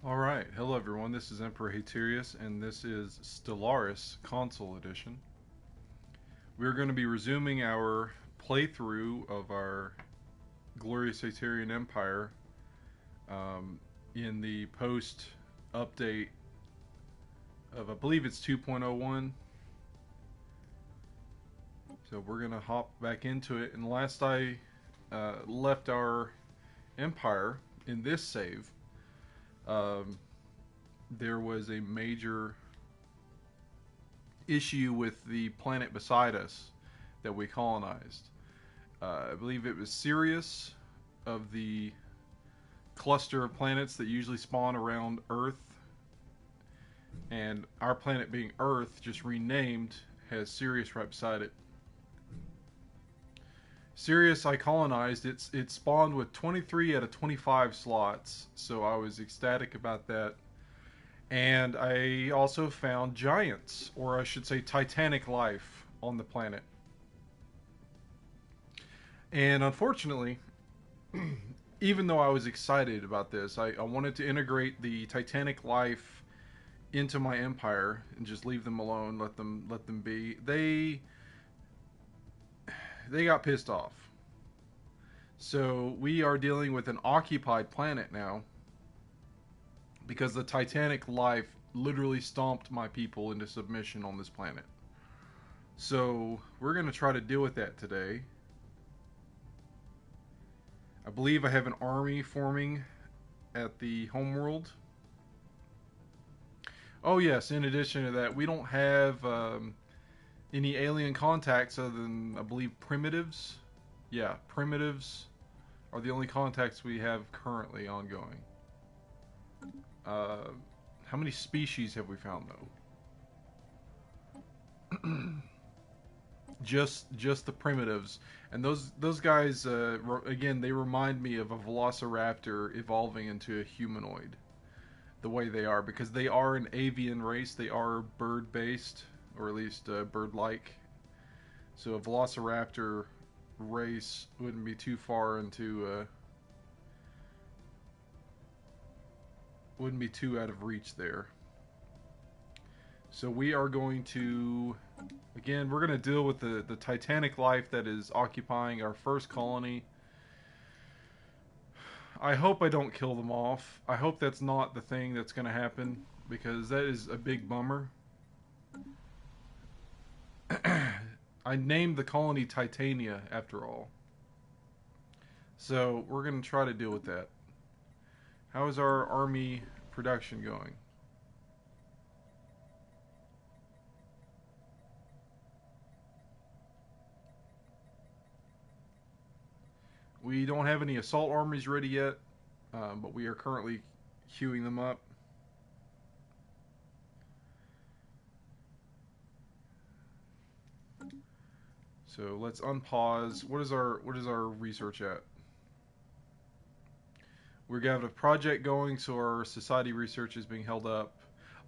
Alright, hello everyone, this is Emperor Haterius, and this is Stellaris Console Edition. We're going to be resuming our playthrough of our Glorious Haterian Empire in the post-update of, I believe it's 2.01. So we're going to hop back into it, and last I left our empire in this save, there was a major issue with the planet beside us that we colonized. I believe it was Sirius of the cluster of planets that usually spawn around Earth, and our planet being Earth, just renamed, has Sirius right beside it. Sirius I colonized, it spawned with 23 out of 25 slots, so I was ecstatic about that. And I also found giants, or I should say titanic life, on the planet. And unfortunately, even though I was excited about this, I wanted to integrate the titanic life into my empire and just leave them alone, let them be. They got pissed off. So we are dealing with an occupied planet now because the titanic life literally stomped my people into submission on this planet. So we're going to try to deal with that today. I believe I have an army forming at the homeworld. Oh yes, in addition to that, we don't have any alien contacts other than, I believe, primitives. Yeah, primitives are the only contacts we have currently ongoing. How many species have we found though? just the primitives, and those guys again, they remind me of a velociraptor evolving into a humanoid. The way they are, because they are an avian race, they are bird based, or at least bird-like. So a velociraptor race wouldn't be too far into wouldn't be too out of reach there. So we are going to, again, we're going to deal with the titanic life that is occupying our first colony. I hope I don't kill them off. I hope that's not the thing that's going to happen, because that is a big bummer. I named the colony Titania, after all. So we're going to try to deal with that. How is our army production going? We don't have any assault armies ready yet, but we are currently queuing them up. So let's unpause. What is our research at? We're gonna have a project going, so our society research is being held up.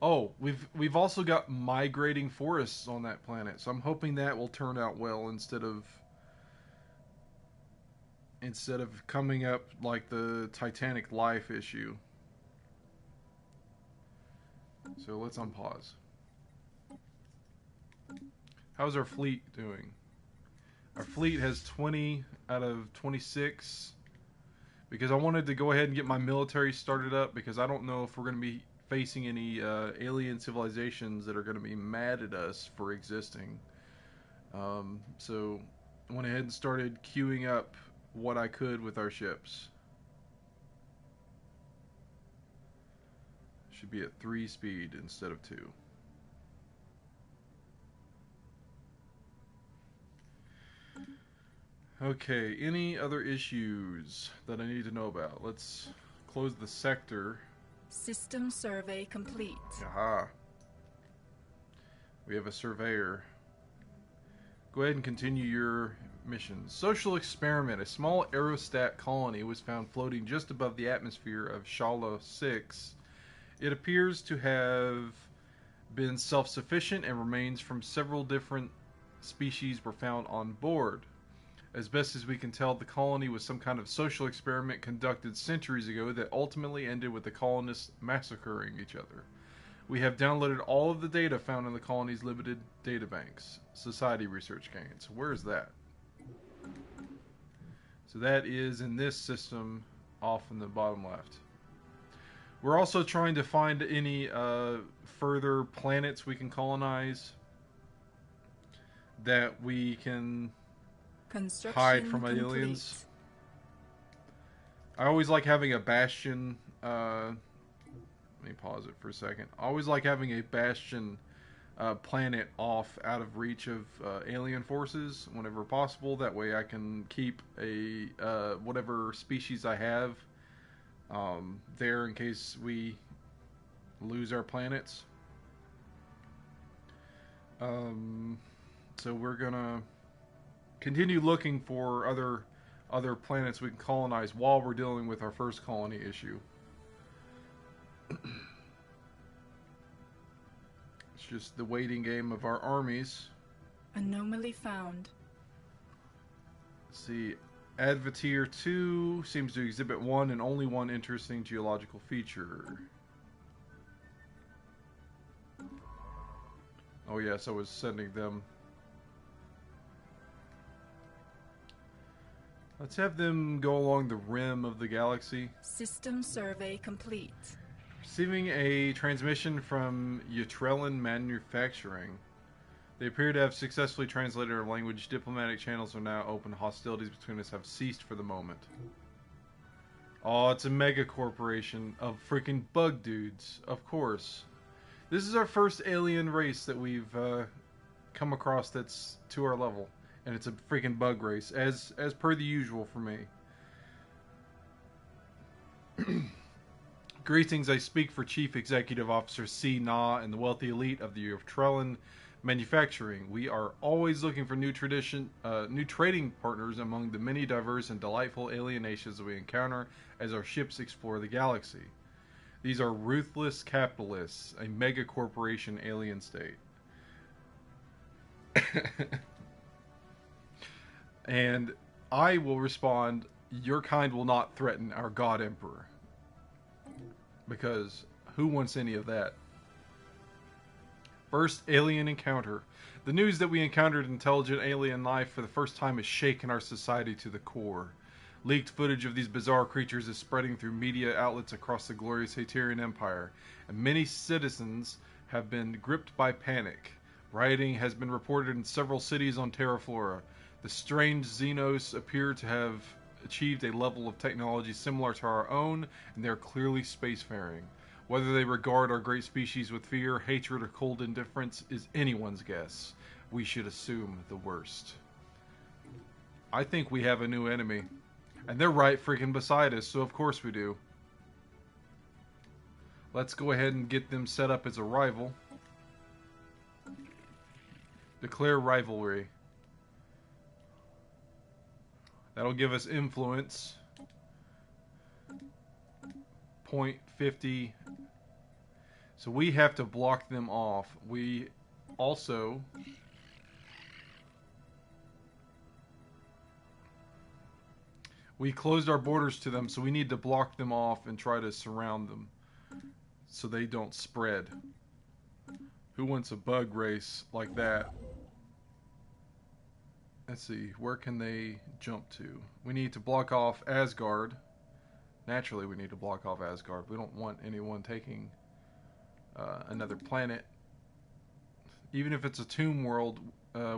Oh, we've also got migrating forests on that planet, so I'm hoping that will turn out well instead of coming up like the Titanic life issue. So let's unpause. How's our fleet doing? Our fleet has 20 out of 26, because I wanted to go ahead and get my military started up, because I don't know if we're going to be facing any alien civilizations that are going to be mad at us for existing. So I went ahead and started queuing up what I could with our ships. Should be at 3 speed instead of 2. Okay, any other issues that I need to know about? Let's close the sector. System survey complete. Aha. We have a surveyor. Go ahead and continue your mission. Social experiment. A small aerostat colony was found floating just above the atmosphere of Shala 6. It appears to have been self-sufficient, and remains from several different species were found on board. As best as we can tell, the colony was some kind of social experiment conducted centuries ago that ultimately ended with the colonists massacring each other. We have downloaded all of the data found in the colony's limited databanks. Society research gains. Where is that? So that is in this system off in the bottom left. We're also trying to find any further planets we can colonize that we can hide from aliens. I always like having a bastion. Let me pause it for a second. I always like having a bastion planet off out of reach of alien forces whenever possible. That way I can keep a whatever species I have there in case we lose our planets. So we're gonna continue looking for other planets we can colonize while we're dealing with our first colony issue. It's just the waiting game of our armies. Anomaly found. Let's see. Advetir 2 seems to exhibit one and only one interesting geological feature. Oh yes, I was sending them. Let's have them go along the rim of the galaxy. System survey complete. Receiving a transmission from Utrellan Manufacturing. They appear to have successfully translated our language. Diplomatic channels are now open. Hostilities between us have ceased for the moment. Oh, it's a mega corporation of freaking bug dudes. Of course. This is our first alien race that we've come across that's to our level. And it's a freaking bug race, as per the usual for me. Greetings, I speak for Chief Executive Officer C. Na and the wealthy elite of the Utrellan Manufacturing. We are always looking for new trading partners among the many diverse and delightful alien nations that we encounter as our ships explore the galaxy. These are ruthless capitalists, a mega corporation alien state. And I will respond, your kind will not threaten our God Emperor. Because who wants any of that? First alien encounter. The news that we encountered intelligent alien life for the first time has shaken our society to the core. Leaked footage of these bizarre creatures is spreading through media outlets across the Glorious Haterian Empire, and many citizens have been gripped by panic. Rioting has been reported in several cities on Terra Flora. The strange Xenos appear to have achieved a level of technology similar to our own, and they are clearly spacefaring. Whether they regard our great species with fear, hatred, or cold indifference is anyone's guess. We should assume the worst. I think we have a new enemy. And they're right freaking beside us, so of course we do. Let's go ahead and get them set up as a rival. Declare rivalry. That'll give us influence. 0.50. So we have to block them off. We also... We closed our borders to them, so we need to block them off and try to surround them so they don't spread. Who wants a bug race like that? Let's see, where can they jump to? We need to block off Asgard. Naturally, we need to block off Asgard. We don't want anyone taking another planet. Even if it's a tomb world,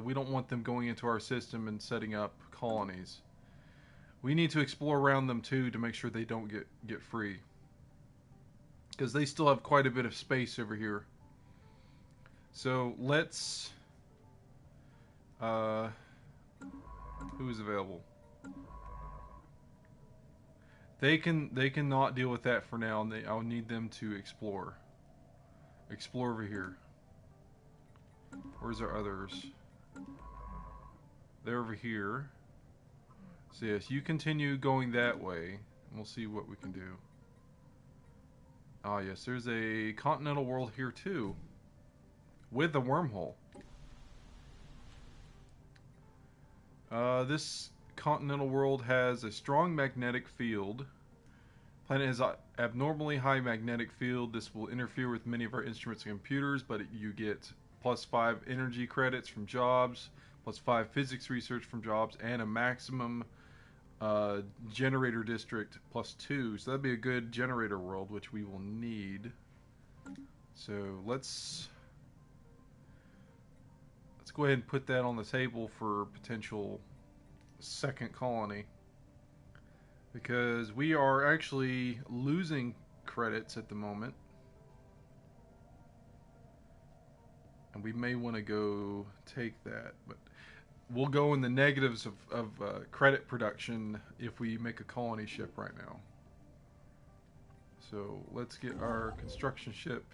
we don't want them going into our system and setting up colonies. We need to explore around them too to make sure they don't get free. Because they still have quite a bit of space over here. So let's... who is available? They can not deal with that for now, and I'll need them to explore. Explore over here. Where's our others? They're over here. So yes, you continue going that way, and we'll see what we can do. Ah yes, there's a continental world here too, with a wormhole. This continental world has a strong magnetic field. Planet has an abnormally high magnetic field. This will interfere with many of our instruments and computers, but you get +5 energy credits from jobs, +5 physics research from jobs, and a maximum generator district +2. So that'd be a good generator world, which we will need. So let's go ahead and put that on the table for potential second colony, because we are actually losing credits at the moment, and we may want to go take that, but we'll go in the negatives of credit production if we make a colony ship right now. So let's get our construction ship.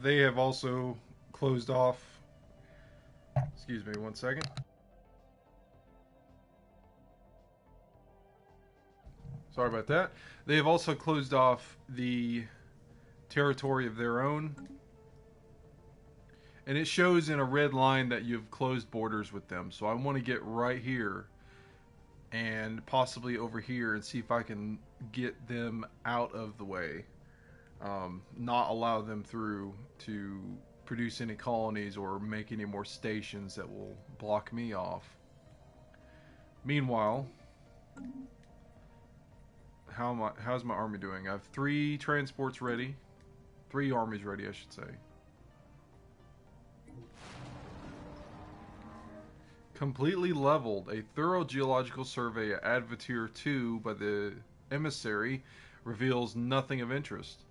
They have also closed off. Excuse me 1 second. Sorry about that. They have also closed off the territory of their own. And it shows in a red line that you've closed borders with them. So I want to get right here and possibly over here and see if I can get them out of the way. Not allow them through to produce any colonies or make any more stations that will block me off. Meanwhile, how's my army doing? I have 3 transports ready. 3 armies ready, I should say. Completely leveled. A thorough geological survey at Advatir 2 by the emissary reveals nothing of interest.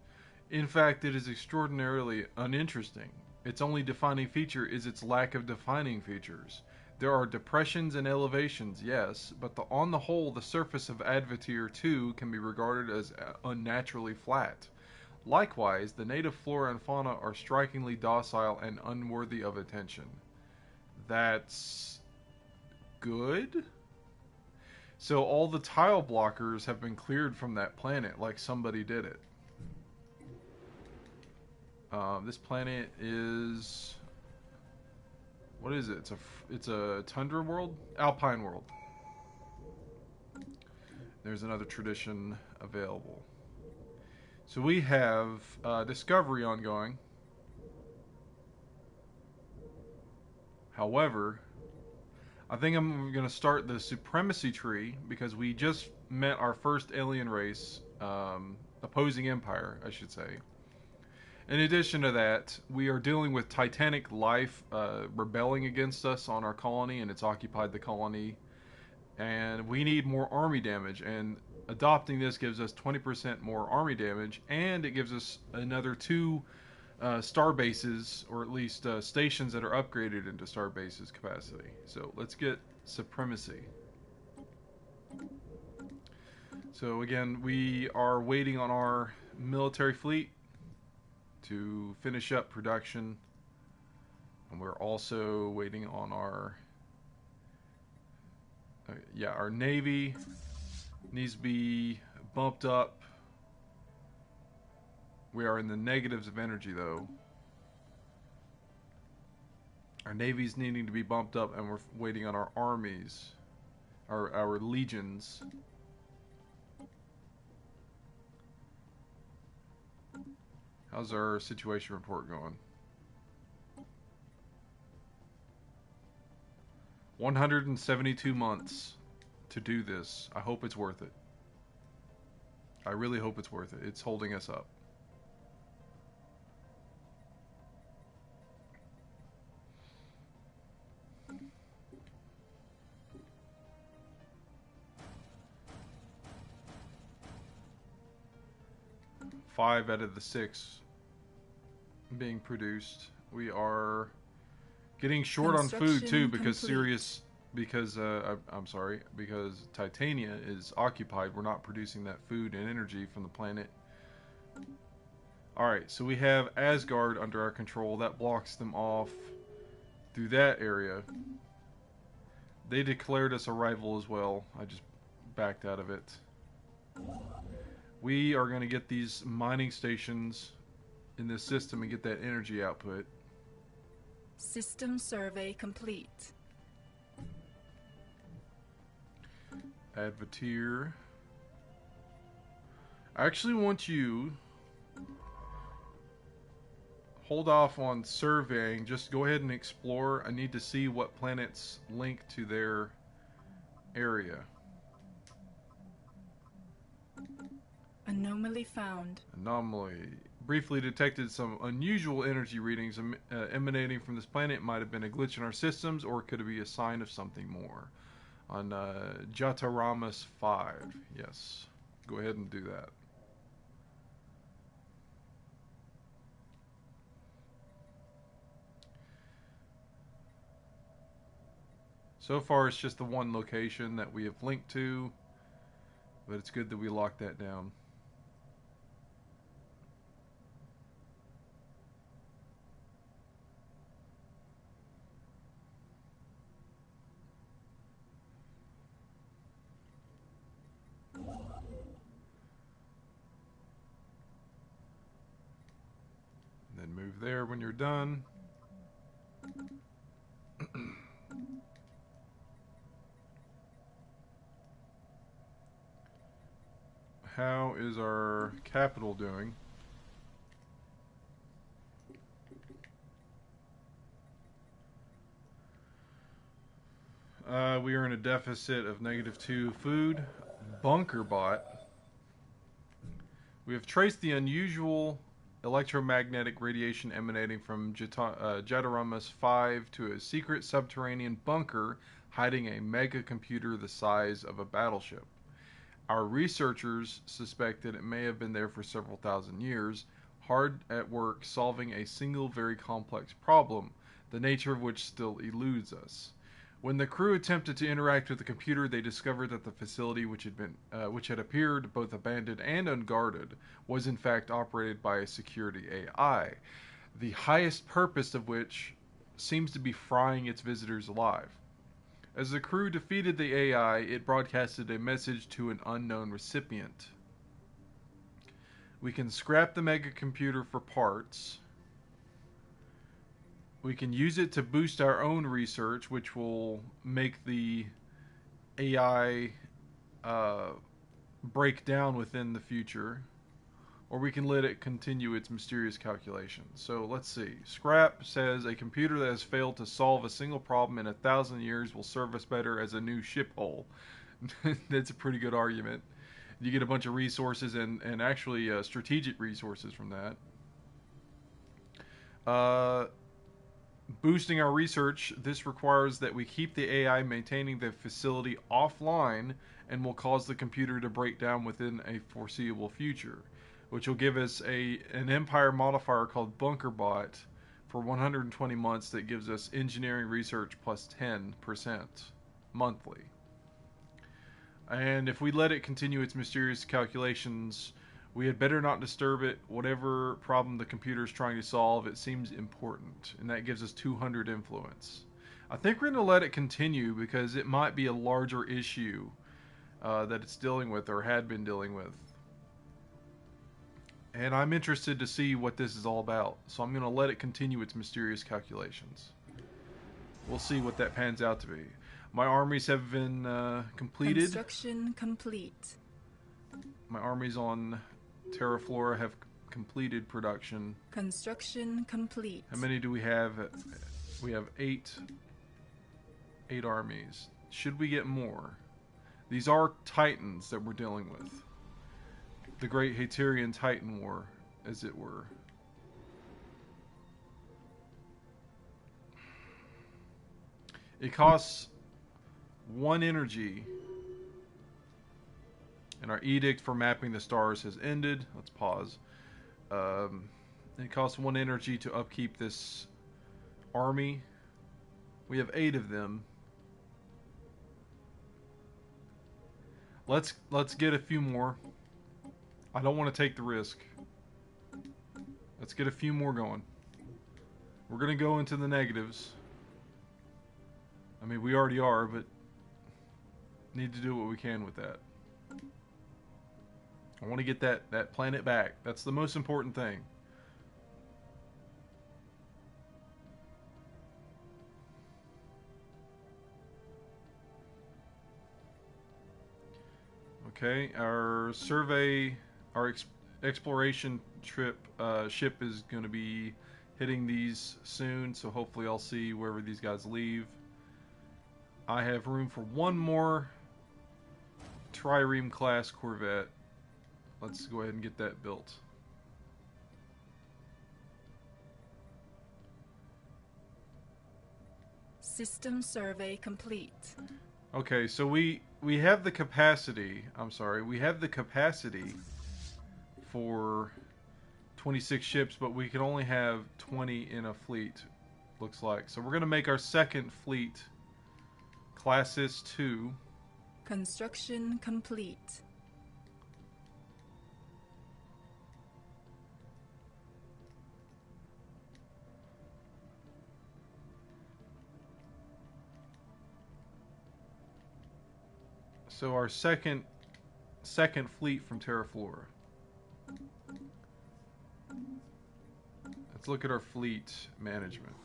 In fact, it is extraordinarily uninteresting. Its only defining feature is its lack of defining features. There are depressions and elevations, yes, but on the whole, the surface of Advatir 2 can be regarded as unnaturally flat. Likewise, the native flora and fauna are strikingly docile and unworthy of attention. That's good? So all the tile blockers have been cleared from that planet, like somebody did it. This planet is... what is it? It's a tundra world? Alpine world. There's another tradition available. So we have discovery ongoing. However, I think I'm going to start the supremacy tree because we just met our first alien race, opposing empire, I should say. In addition to that, we are dealing with titanic life rebelling against us on our colony, and it's occupied the colony. And we need more army damage, and adopting this gives us 20% more army damage, and it gives us another 2 star bases, or at least stations that are upgraded into star bases capacity. So let's get supremacy. So again, we are waiting on our military fleet to finish up production, and we're also waiting on our our navy needs to be bumped up. We are in the negatives of energy though. Our navy's needing to be bumped up, and we're waiting on our armies, our legions. How's our situation report going? 172 months to do this. I hope it's worth it. I really hope it's worth it. It's holding us up. Five out of the 6 being produced. We are getting short on food too because because Titania is occupied. We're not producing that food and energy from the planet. Alright, so we have Asgard under our control. That blocks them off through that area. They declared us a rival as well. I just backed out of it. We are going to get these mining stations in this system and get that energy output. System survey complete. Advertier. I actually want you hold off on surveying. Just go ahead and explore. I need to see what planets link to their area. Anomaly found. Anomaly. Briefly detected some unusual energy readings emanating from this planet. Might have been a glitch in our systems, or could it be a sign of something more? On Jataramas 5. Yes. Go ahead and do that. So far, it's just the one location that we have linked to, but it's good that we locked that down. And then move there when you're done. How is our capital doing? We are in a deficit of -2 food. Bunker bot. We have traced the unusual electromagnetic radiation emanating from Jataramas 5 to a secret subterranean bunker hiding a mega computer the size of a battleship. Our researchers suspect that it may have been there for several thousand years, hard at work solving a single very complex problem, the nature of which still eludes us. When the crew attempted to interact with the computer, they discovered that the facility, which had appeared both abandoned and unguarded, was in fact operated by a security AI, the highest purpose of which seems to be frying its visitors alive. As the crew defeated the AI, it broadcasted a message to an unknown recipient. We can scrap the mega computer for parts. We can use it to boost our own research, which will make the AI break down within the future. Or we can let it continue its mysterious calculations. So let's see. Scrap says a computer that has failed to solve a single problem in 1,000 years will serve us better as a new ship hull. That's a pretty good argument. You get a bunch of resources and actually strategic resources from that. Boosting our research, this requires that we keep the AI maintaining the facility offline and will cause the computer to break down within a foreseeable future, which will give us an Empire modifier called Bunker Bot for 120 months that gives us engineering research plus 10% monthly. And if we let it continue its mysterious calculations, we had better not disturb it. Whatever problem the computer is trying to solve, it seems important, and that gives us 200 influence. I think we're going to let it continue because it might be a larger issue that it's dealing with or had been dealing with. And I'm interested to see what this is all about, so I'm going to let it continue its mysterious calculations. We'll see what that pans out to be. My armies have been completed. Construction complete. My armies on Terraflora have completed production. Construction complete. How many do we have? We have 8 armies. Should we get more? These are Titans that we're dealing with. The Great Haterian Titan War, as it were. It costs 1 energy. And our edict for mapping the stars has ended. Let's pause. It costs 1 energy to upkeep this army. We have 8 of them. Let's get a few more. I don't want to take the risk. Let's get a few more going. We're going to go into the negatives. I mean, we already are, but need to do what we can with that. I want to get that planet back. That's the most important thing. Okay, our survey, our exploration trip ship is going to be hitting these soon, so hopefully I'll see wherever these guys leave. I have room for one more trireme class corvette. Let's go ahead and get that built. System survey complete. Okay, so we have the capacity. I'm sorry, we have the capacity for 26 ships, but we can only have 20 in a fleet. Looks like. So we're gonna make our second fleet Class S2. Construction complete. So our second fleet from Terraflora. Let's look at our fleet management.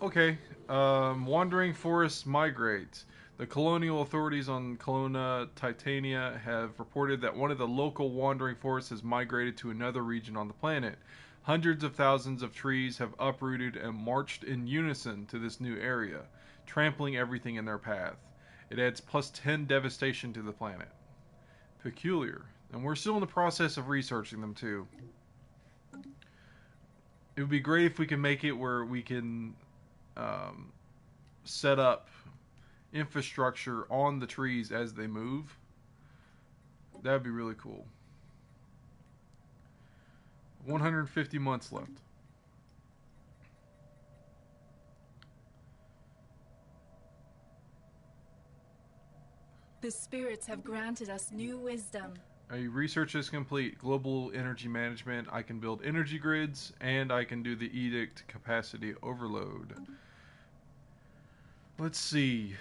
Okay, wandering forests migrate. The colonial authorities on Colonna Titania have reported that one of the local wandering forests has migrated to another region on the planet. Hundreds of thousands of trees have uprooted and marched in unison to this new area, trampling everything in their path. It adds plus 10 devastation to the planet. Peculiar. And we're still in the process of researching them too. It would be great if we can make it where we can set up infrastructure on the trees as they move. That would be really cool. 150 months left. The spirits have granted us new wisdom. Research is complete. Global energy management. I can build energy grids, and I can do the edict capacity overload. Let's see.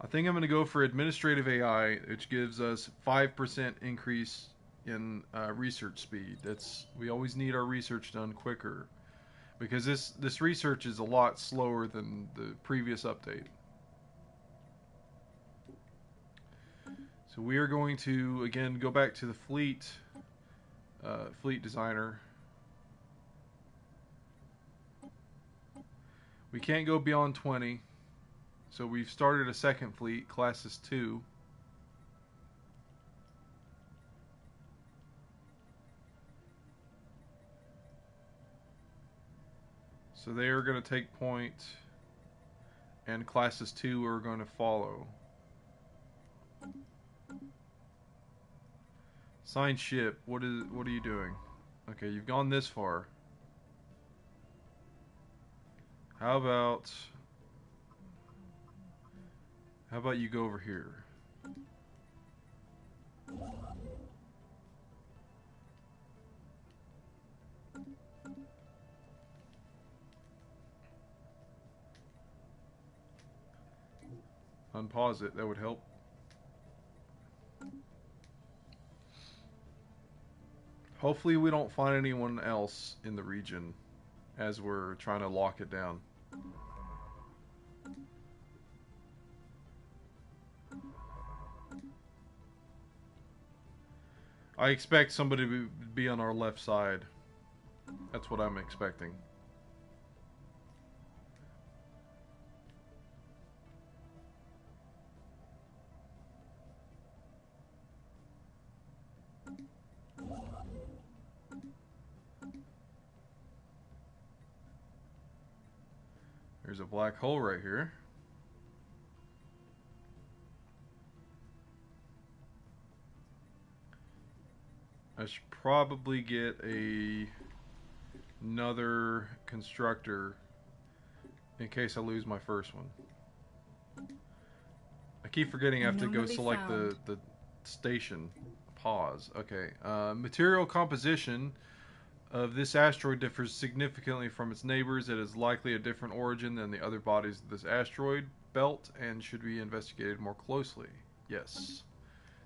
I think I'm going to go for administrative AI, which gives us 5% increase in research speed. We always need our research done quicker, because this research is a lot slower than the previous update. So we are going to again go back to the fleet designer. We can't go beyond 20. So we've started a second fleet, Class S2. So they are going to take point, and Class S2 are going to follow. Sign ship. What are you doing? Okay, you've gone this far. How about you go over here? Unpause it, that would help. Hopefully we don't find anyone else in the region as we're trying to lock it down. I expect somebody to be on our left side. That's what I'm expecting. There's a black hole right here. I should probably get another constructor in case I lose my first one. I keep forgetting I have to go select the station. Pause. Okay. Material composition of this asteroid differs significantly from its neighbors. It is likely a different origin than the other bodies of this asteroid. belt and should be investigated more closely. Yes.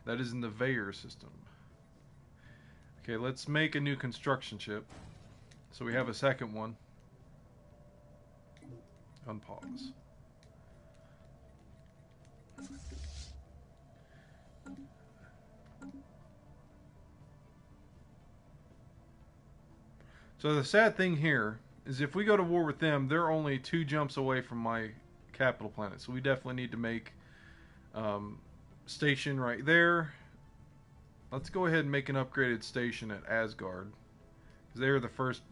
That is in the Veyer system. Okay, let's make a new construction ship. So we have a second one. Unpause. So the sad thing here is if we go to war with them, they're only 2 jumps away from my capital planet. So we definitely need to make station right there. Let's go ahead and make an upgraded station at Asgard. They're the first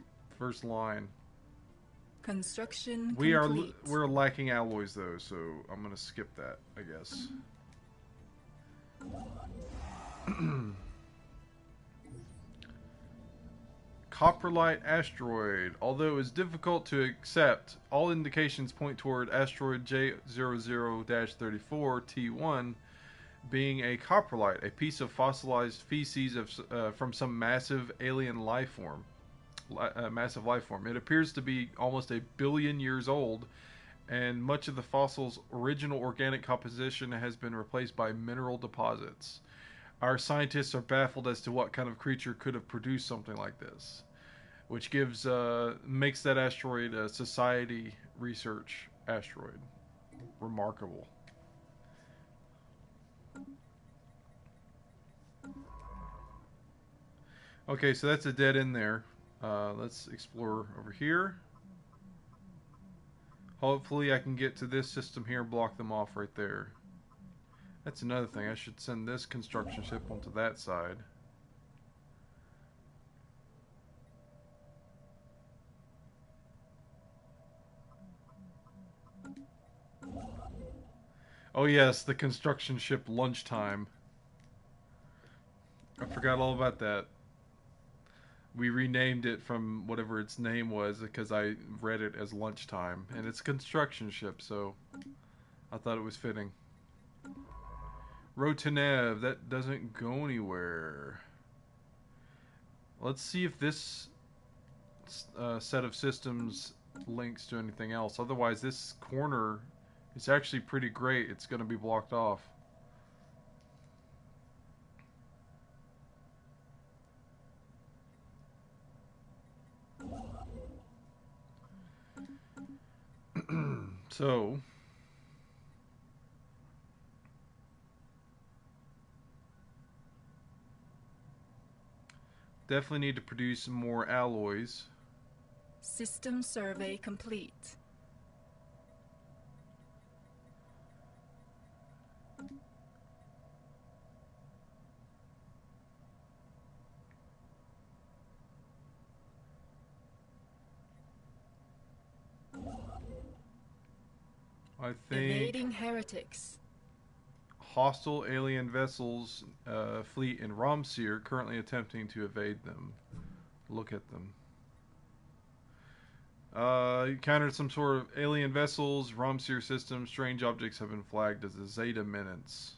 line. Construction complete. We're lacking alloys though, so I'm gonna skip that, I guess. Coprolite asteroid. Although it is difficult to accept, all indications point toward asteroid J00-34 T1 being a coprolite, a piece of fossilized feces from some massive alien life form. Massive life form. It appears to be almost 1 billion years old, and much of the fossil's original organic composition has been replaced by mineral deposits. Our scientists are baffled as to what kind of creature could have produced something like this, which makes that asteroid a society research asteroid. Remarkable. Okay, so that's a dead end there. Let's explore over here. Hopefully I can get to this system here and block them off right there. That's another thing. I should send this construction ship onto that side. Oh yes, the construction ship lunchtime. I forgot all about that. We renamed it from whatever its name was because I read it as lunchtime. And it's a construction ship, so I thought it was fitting. Rotanev, that doesn't go anywhere. Let's see if this set of systems links to anything else. Otherwise, this corner is actually pretty great. It's going to be blocked off. So, definitely need to produce more alloys. System survey complete. I think Evading heretics. hostile alien vessels fleet in Romsir currently attempting to evade them. Look at them. Encountered some sort of alien vessels, Romsir system. Strange objects have been flagged as a Zeta menace.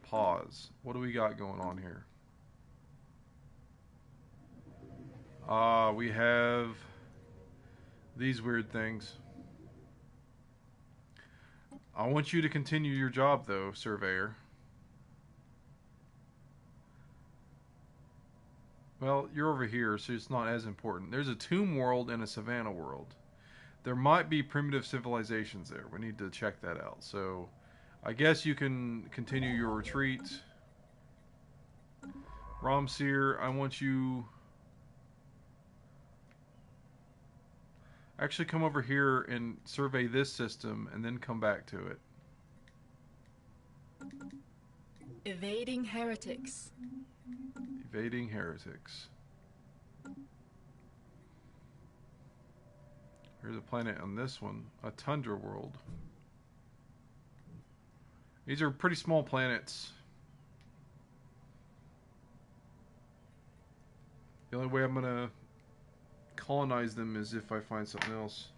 Pause. What do we got going on here? We have these weird things. I want you to continue your job, though, Surveyor. Well, you're over here, so it's not as important. There's a tomb world and a savannah world. There might be primitive civilizations there. We need to check that out. So, I guess you can continue your retreat. Romsir, I want you... Actually, come over here and survey this system, and then come back to it. Evading heretics. Evading heretics. Here's a planet on this one. A tundra world. These are pretty small planets. The only way I'm going to colonize them is if I find something else.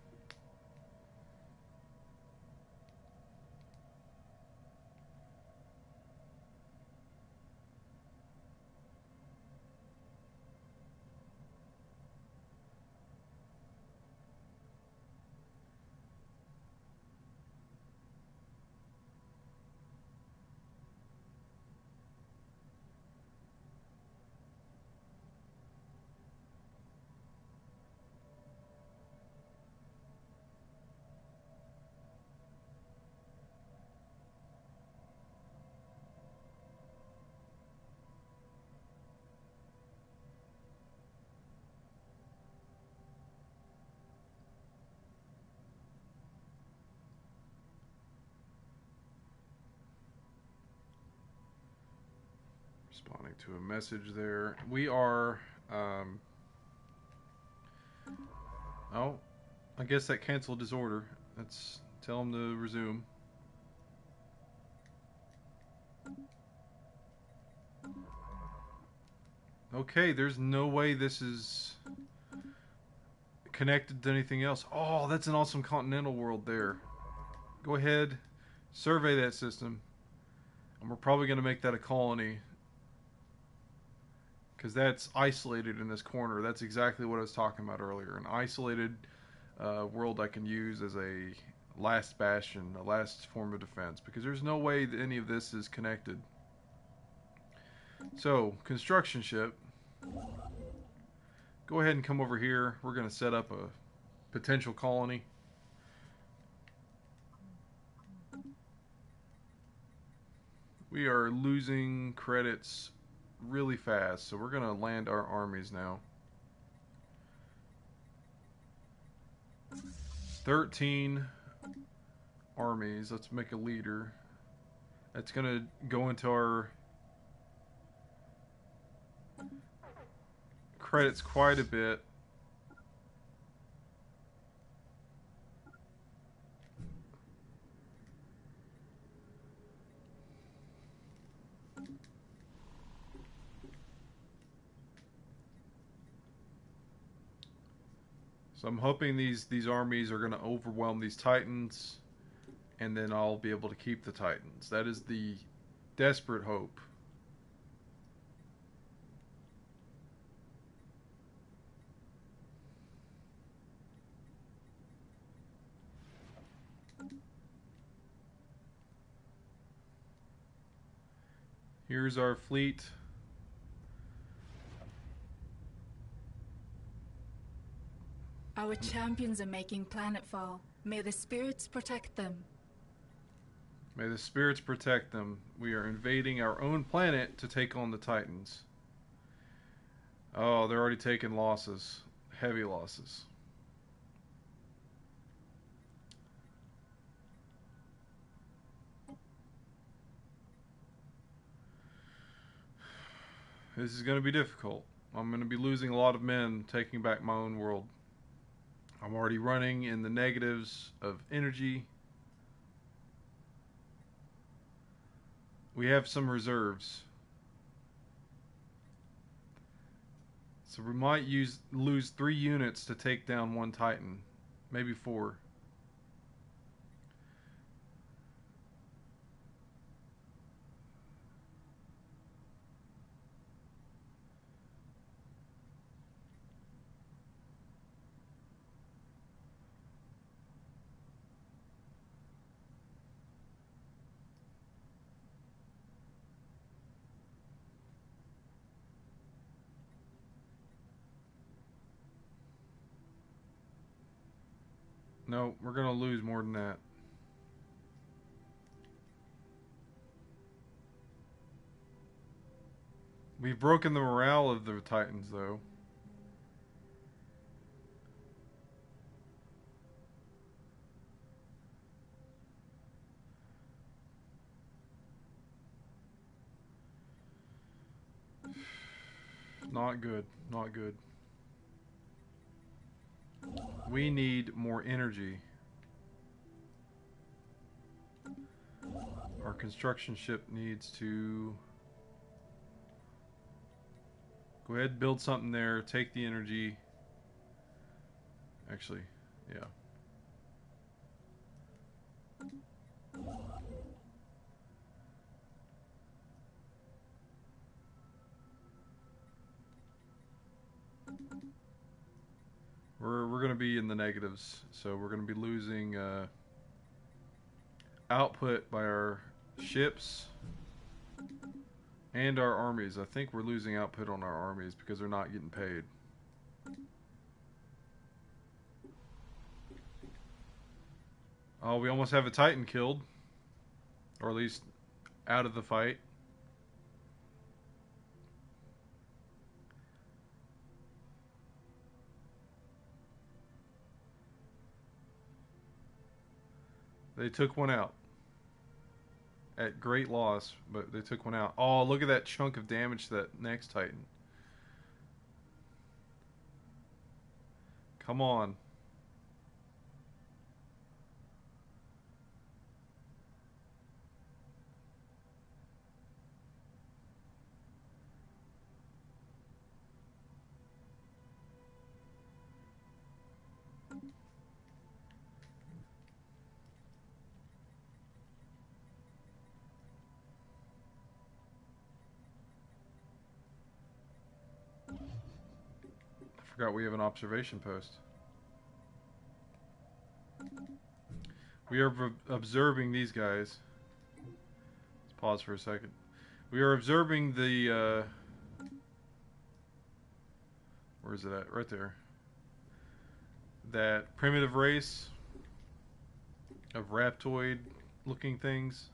Responding to a message there. We are. Oh, I guess that canceled his order. Let's tell him to resume. Okay, there's no way this is connected to anything else. Oh, that's an awesome continental world there. Go ahead, survey that system. And we're probably going to make that a colony. Because that's isolated in this corner. That's exactly what I was talking about earlier. An isolated world I can use as a last bastion, a last form of defense. Because there's no way that any of this is connected. So, construction ship. Go ahead and come over here. We're going to set up a potential colony. We are losing credits really fast, so we're going to land our armies now. 13 armies. Let's make a leader. That's going to go into our credits quite a bit. So I'm hoping these armies are going to overwhelm these Titans, and then I'll be able to keep the Titans. That is the desperate hope. Here's our fleet. Our champions are making planetfall. May the spirits protect them. May the spirits protect them. We are invading our own planet to take on the Titans. Oh, they're already taking losses. Heavy losses. This is going to be difficult. I'm going to be losing a lot of men taking back my own world. I'm already running in the negatives of energy. We have some reserves. So we might lose 3 units to take down 1 Titan. Maybe 4. No, we're going to lose more than that. We've broken the morale of the Titans, though. Not good. Not good. We need more energy. Our construction ship needs to go ahead and build something there. Take the energy. Actually, yeah. We're going to be in the negatives, so we're going to be losing output by our ships and our armies. I think we're losing output on our armies because they're not getting paid. Oh, we almost have a Titan killed, or at least out of the fight. They took one out. at great loss, but they took one out. Oh, look at that chunk of damage to that next Titan. Come on. Forgot we have an observation post. We are observing these guys. Let's pause for a second. We are observing the, where is it at? Right there. That primitive race of raptoid-looking things.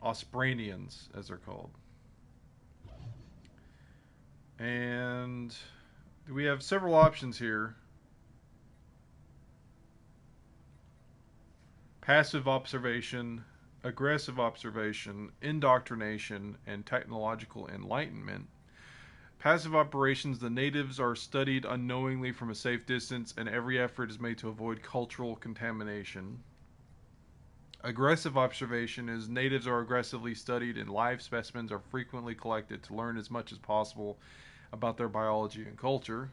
Ospranians, as they're called. And we have several options here. Passive observation, aggressive observation, indoctrination, and technological enlightenment. Passive operations, the natives are studied unknowingly from a safe distance, and every effort is made to avoid cultural contamination. Aggressive observation is natives are aggressively studied, and live specimens are frequently collected to learn as much as possible about their biology and culture.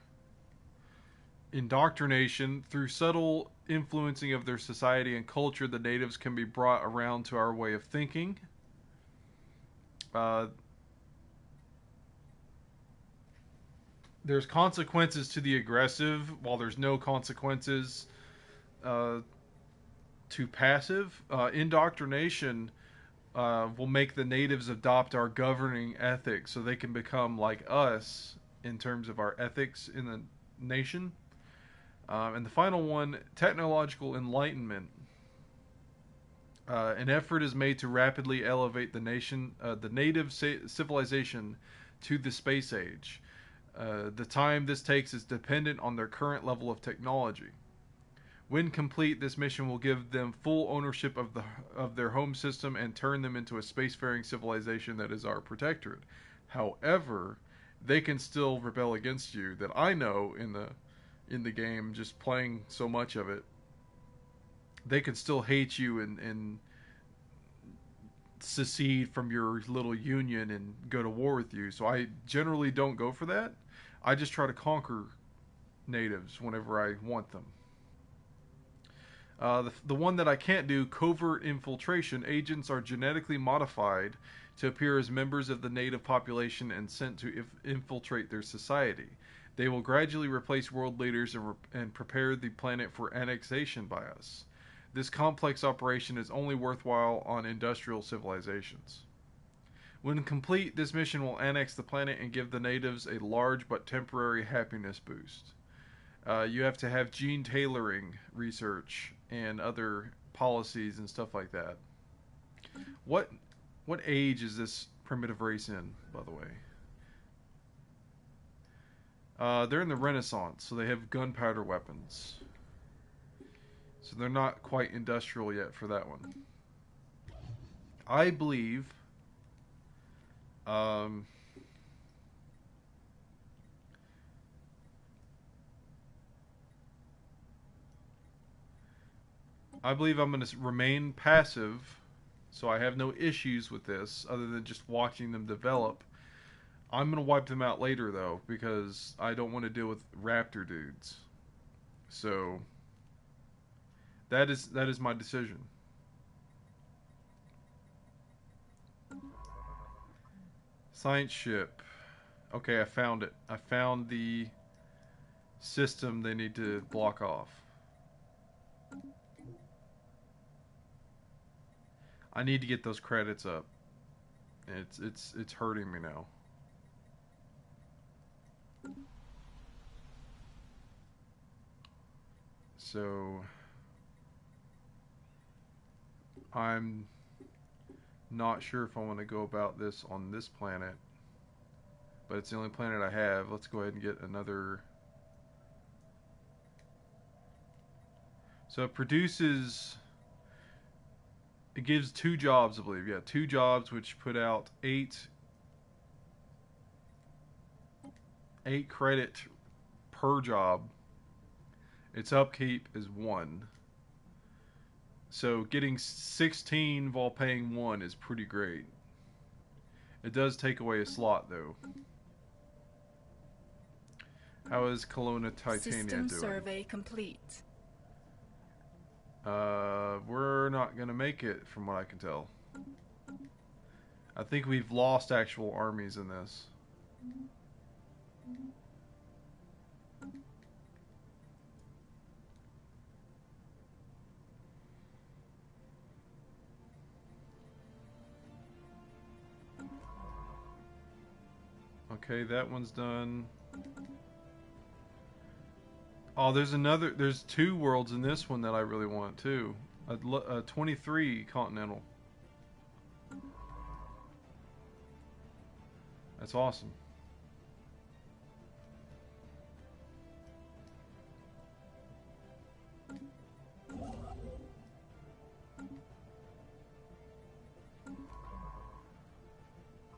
Indoctrination, through subtle influencing of their society and culture, the natives can be brought around to our way of thinking. There's consequences to the aggressive, while there's no consequences to passive. Indoctrination will make the natives adopt our governing ethics so they can become like us in terms of our ethics in the nation. And the final one, technological enlightenment. An effort is made to rapidly elevate the native civilization to the space age. The time this takes is dependent on their current level of technology. When complete, this mission will give them full ownership of their home system and turn them into a spacefaring civilization that is our protectorate. However, they can still rebel against you. That I know in the game, just playing so much of it, they can still hate you and secede from your little union and go to war with you. So I generally don't go for that. I just try to conquer natives whenever I want them. The one that I can't do, covert infiltration. Agents are genetically modified to appear as members of the native population and sent to infiltrate their society. They will gradually replace world leaders and prepare the planet for annexation by us. This complex operation is only worthwhile on industrial civilizations. When complete, this mission will annex the planet and give the natives a large but temporary happiness boost. You have to have gene tailoring research and other policies and stuff like that. What age is this primitive race in, by the way? They're in the Renaissance, so they have gunpowder weapons. So they're not quite industrial yet for that one. I believe I'm going to remain passive, so I have no issues with this other than just watching them develop. I'm going to wipe them out later, though, because I don't want to deal with raptor dudes. So that is my decision. Science ship. Okay, I found it. I found the system they need to block off. I need to get those credits up. It's hurting me now. So I'm not sure if I want to go about this on this planet, but it's the only planet I have. Let's go ahead and get another. So it produces It gives 2 jobs, I believe. Yeah, 2 jobs, which put out 8 credit per job. Its upkeep is 1. So getting 16 while paying 1 is pretty great. It does take away a slot, though. How is Kelowna Titania System doing? survey complete. We're not going to make it, from what I can tell. I think we've lost actual armies in this. Okay, that one's done. Oh, there's 2 worlds in this one that I really want too. A 23 continental. That's awesome.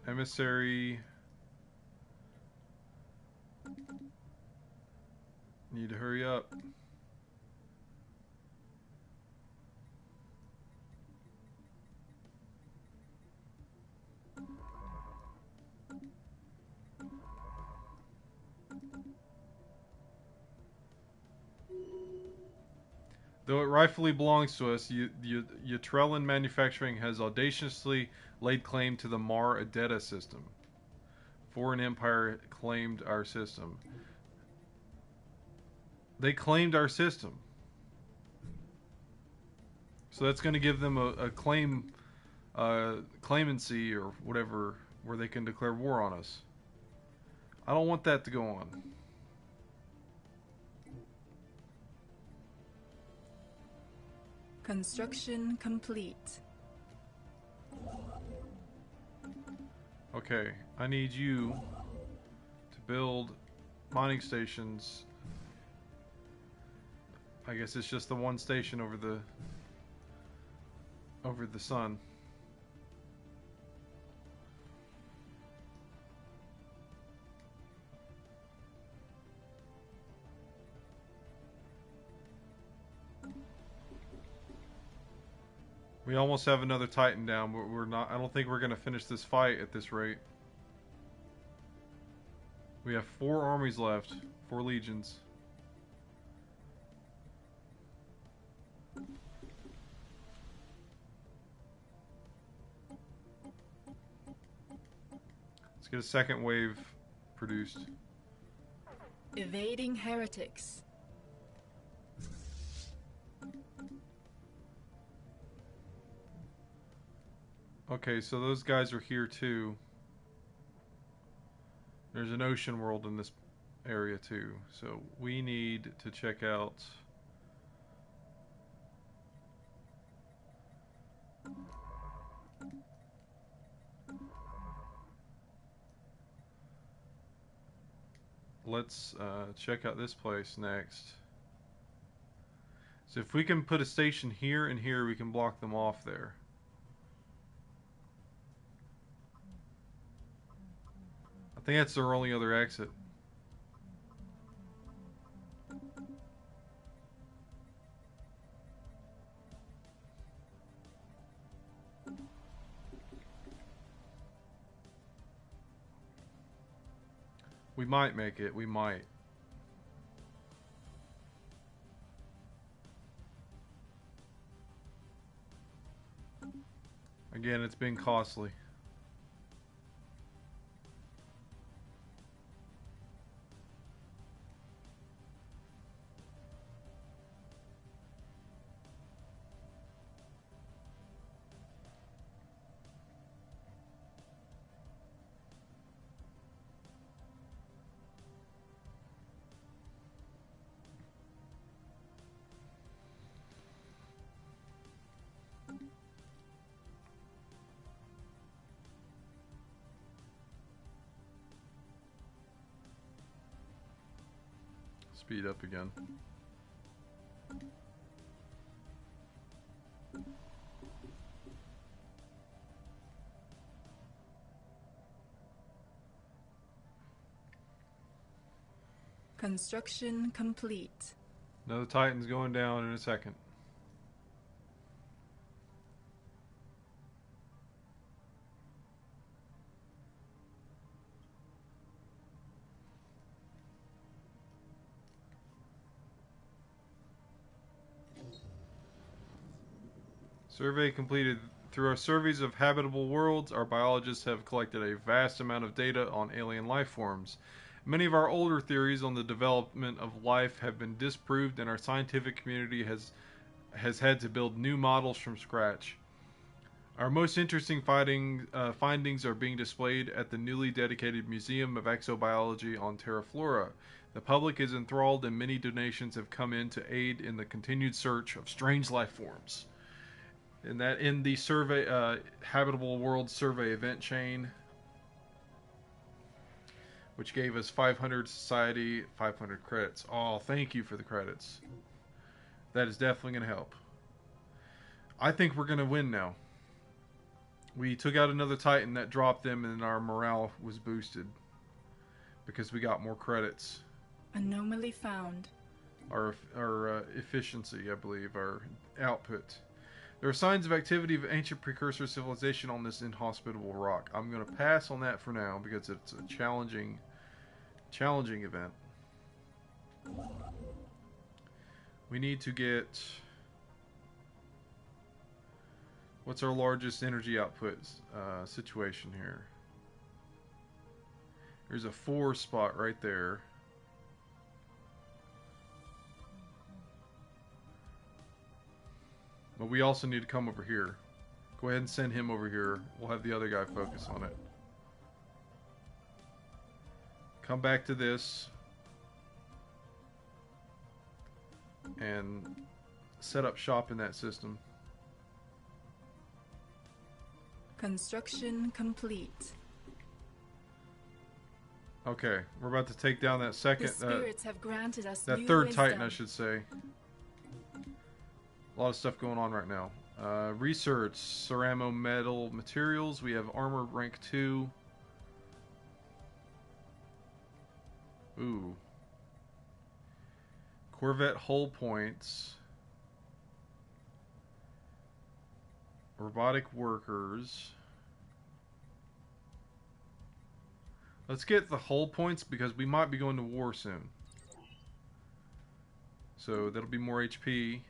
Emissary. Need to hurry up. Though it rightfully belongs to us, Utrellan Manufacturing has audaciously laid claim to the Mar Adetta system. Foreign Empire claimed our system. They claimed our system. So that's going to give them a claim, claimancy or whatever, where they can declare war on us. I don't want that to go on. Construction complete. Okay, I need you to build mining stations. I guess it's just the one station over the sun. We almost have another Titan down, but we're not. I don't think we're going to finish this fight at this rate. We have 4 armies left, 4 legions. Let's get a second wave produced. Evading heretics. Okay, so those guys are here too. There's an ocean world in this area too. So we need to check out... Let's check out this place next. So if we can put a station here and here, we can block them off there. I think that's their only other exit. We might make it. We might. Again, it's been costly. Speed up again. Construction complete. Another Titan's going down in a second. Survey completed. Through our surveys of habitable worlds, our biologists have collected a vast amount of data on alien life forms. Many of our older theories on the development of life have been disproved, and our scientific community has had to build new models from scratch. Our most interesting findings are being displayed at the newly dedicated Museum of Exobiology on Terra Flora. The public is enthralled, and many donations have come in to aid in the continued search of strange life forms. And that in the survey, Habitable World Survey event chain, which gave us 500 society, 500 credits. Oh, thank you for the credits. That is definitely going to help. I think we're going to win now. We took out another Titan that dropped them, and our morale was boosted because we got more credits. Anomaly found. Our efficiency, I believe, our output. There are signs of activity of ancient precursor civilization on this inhospitable rock. I'm going to pass on that for now because it's a challenging event. We need to get... What's our largest energy output situation here? There's a 4 spot right there. But we also need to come over here. Go ahead and send him over here. We'll have the other guy focus on it. Come back to this. And set up shop in that system. Construction complete. Okay, we're about to take down that second... The spirits have granted us that new third wisdom. Titan, I should say. A lot of stuff going on right now. Research, ceramo metal materials. We have armor rank 2. Ooh. Corvette hull points. Robotic workers. Let's get the hull points because we might be going to war soon. So that'll be more HP.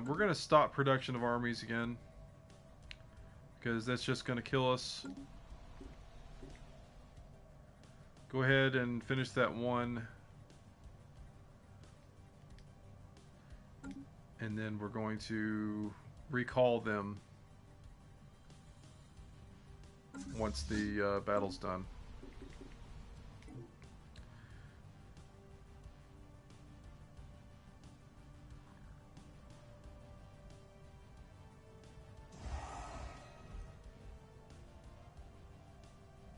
We're going to stop production of armies again because that's just going to kill us. Go ahead and finish that one. And then we're going to recall them once the battle's done.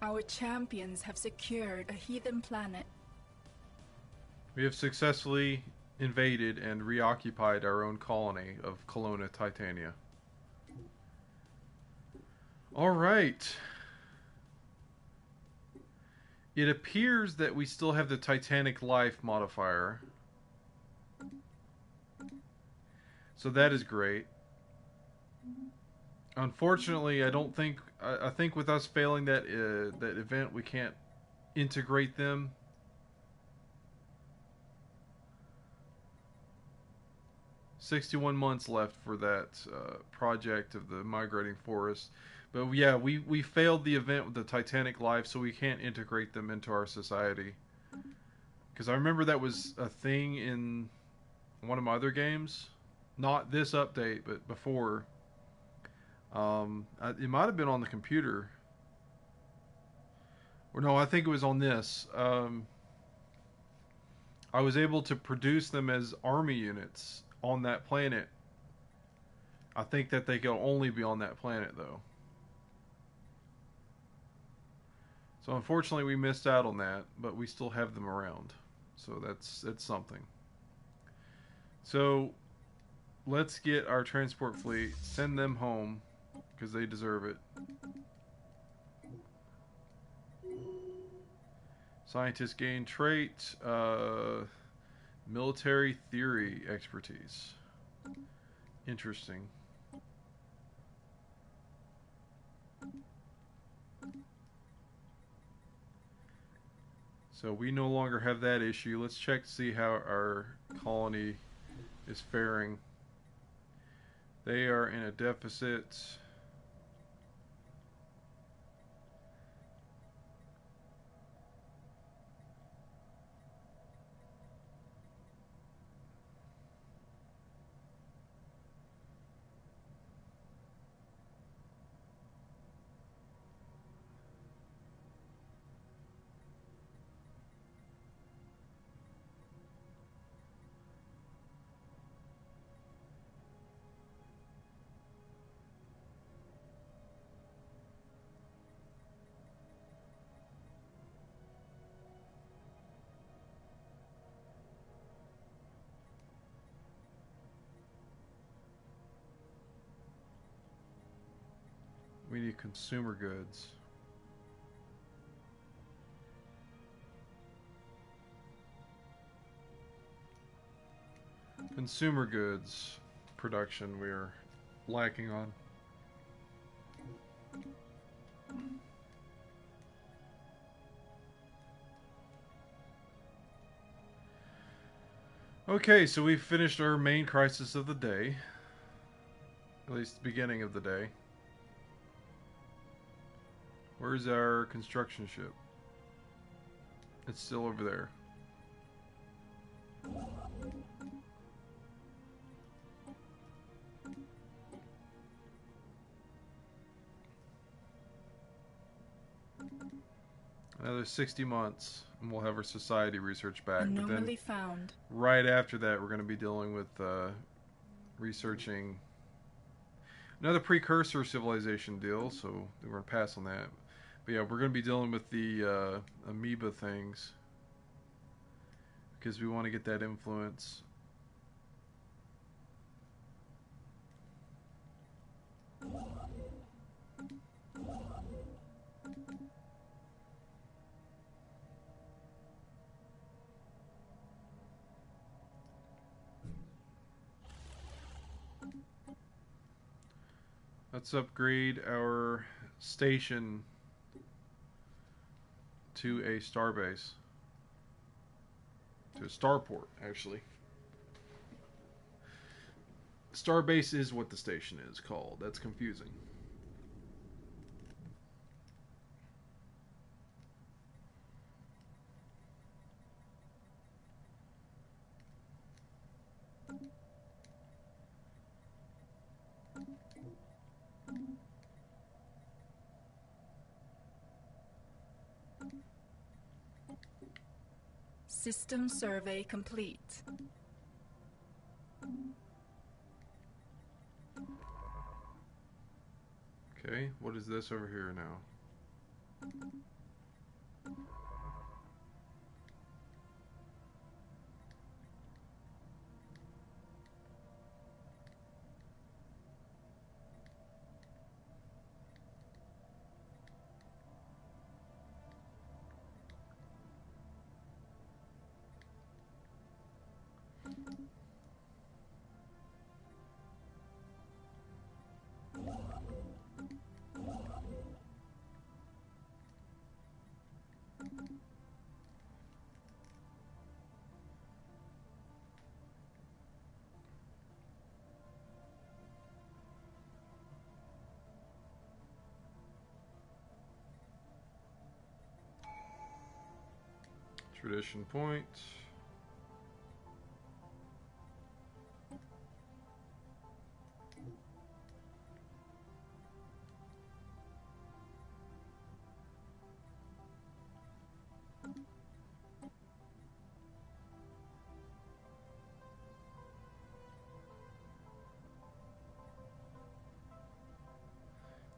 Our champions have secured a heathen planet. We have successfully invaded and reoccupied our own colony of Colonna Titania. Alright. It appears that we still have the Titanic life modifier. So that is great. Unfortunately, I don't think... I think with us failing that event, we can't integrate them. "61 months left for that project of the migrating forest." But yeah, we failed the event with the Titanic life, so we can't integrate them into our society. Because I remember that was a thing in one of my other games. Not this update, but before. It might have been on the computer. Or no, I think it was on this. I was able to produce them as army units on that planet. I think that they can only be on that planet, though. So unfortunately, we missed out on that, but we still have them around. So that's something. So let's get our transport fleet, send them home, because they deserve it. Scientists gain trait, military theory expertise. Interesting. So we no longer have that issue. Let's check to see how our colony is faring. They are in a deficit. We need consumer goods. Consumer goods production we're lacking on. Okay, so we've finished our main crisis of the day. At least the beginning of the day. Where's our construction ship? It's still over there. Another 60 months, and we'll have our society research back. Anomaly found. Right after that, we're going to be dealing with researching another precursor civilization deal, so we're going to pass on that. But yeah, we're going to be dealing with the amoeba things because we want to get that influence. Let's upgrade our station to a starbase. To a starport, actually. Starbase is what the station is called. That's confusing. System survey complete. Okay, what is this over here now? Tradition point.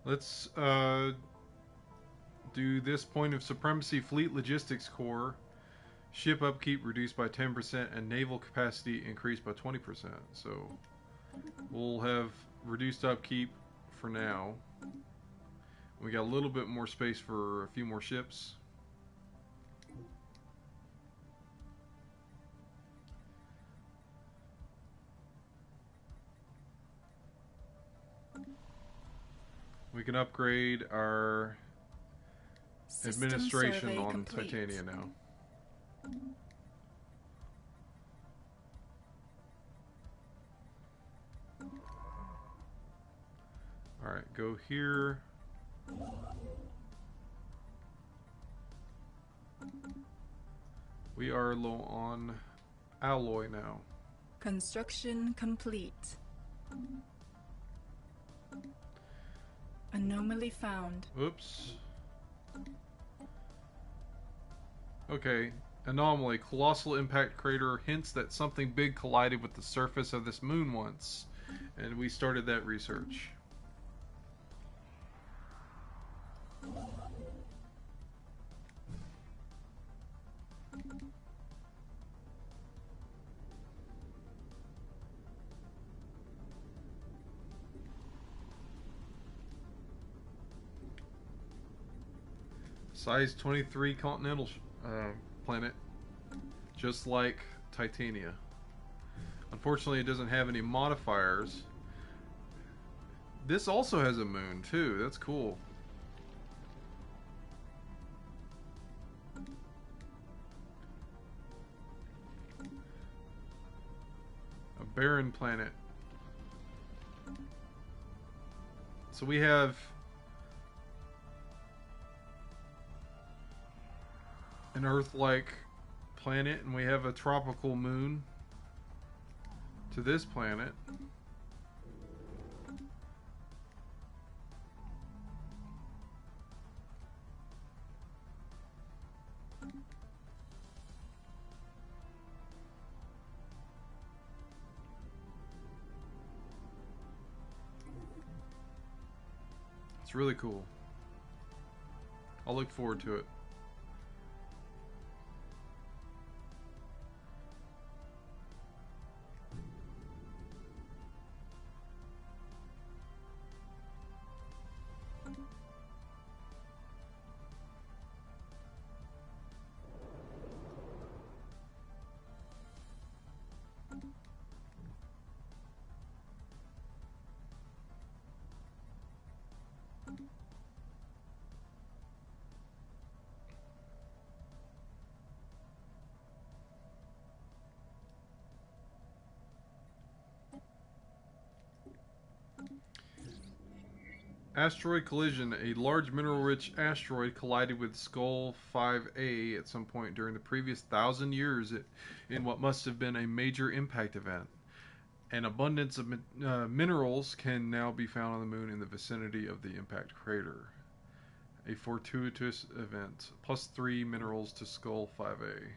Let's do this point of supremacy. Fleet logistics core. Ship upkeep reduced by 10% and naval capacity increased by 20%. So we'll have reduced upkeep for now. We got a little bit more space for a few more ships. We can upgrade our System administration survey on complete. Titania now. Alright, go here. We are low on alloy now. Construction complete. Anomaly found. Oops. Okay. Anomaly. Colossal impact crater hints that something big collided with the surface of this moon once. And we started that research. Size 23 continental planet, just like Titania. Unfortunately, it doesn't have any modifiers. This also has a moon too. That's cool. A barren planet. So we have an Earth-like planet, and we have a tropical moon to this planet. It's really cool. I'll look forward to it. Asteroid collision. A large mineral-rich asteroid collided with Skull 5A at some point during the previous 1,000 years in what must have been a major impact event. An abundance of minerals can now be found on the moon in the vicinity of the impact crater. A fortuitous event. +3 minerals to Skull 5A.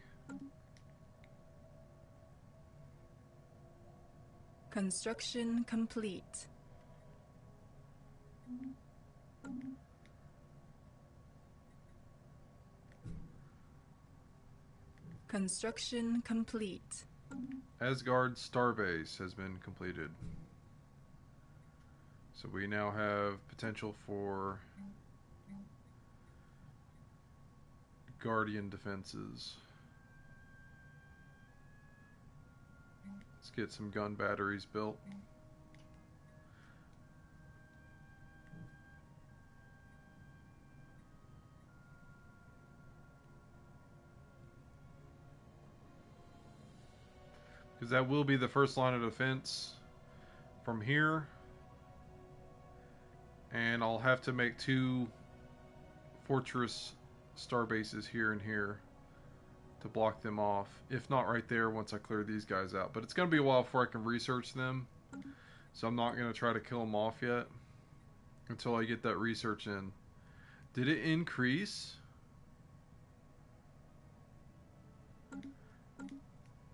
Construction complete. Construction complete. Asgard Starbase has been completed. So we now have potential for Guardian defenses. Let's get some gun batteries built. Because that will be the first line of defense from here. And I'll have to make 2 fortress star bases here and here to block them off. If not right there once I clear these guys out. But it's going to be a while before I can research them. So I'm not going to try to kill them off yet until I get that research in. Did it increase?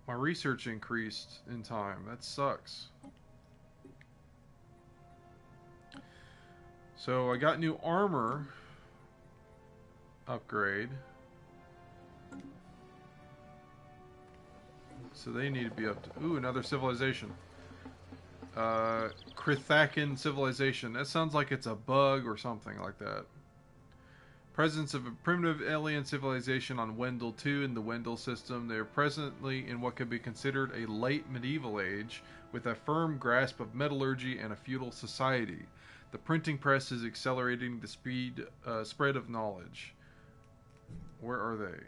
My research increased in time. That sucks. So I got new armor upgrade. So they need to be up to... Ooh, another civilization. Krithakan civilization. That sounds like it's a bug or something like that. Presence of a primitive alien civilization on Wendell 2 in the Wendell system. They are presently in what could be considered a late medieval age with a firm grasp of metallurgy and a feudal society. The printing press is accelerating the spread of knowledge. Where are they?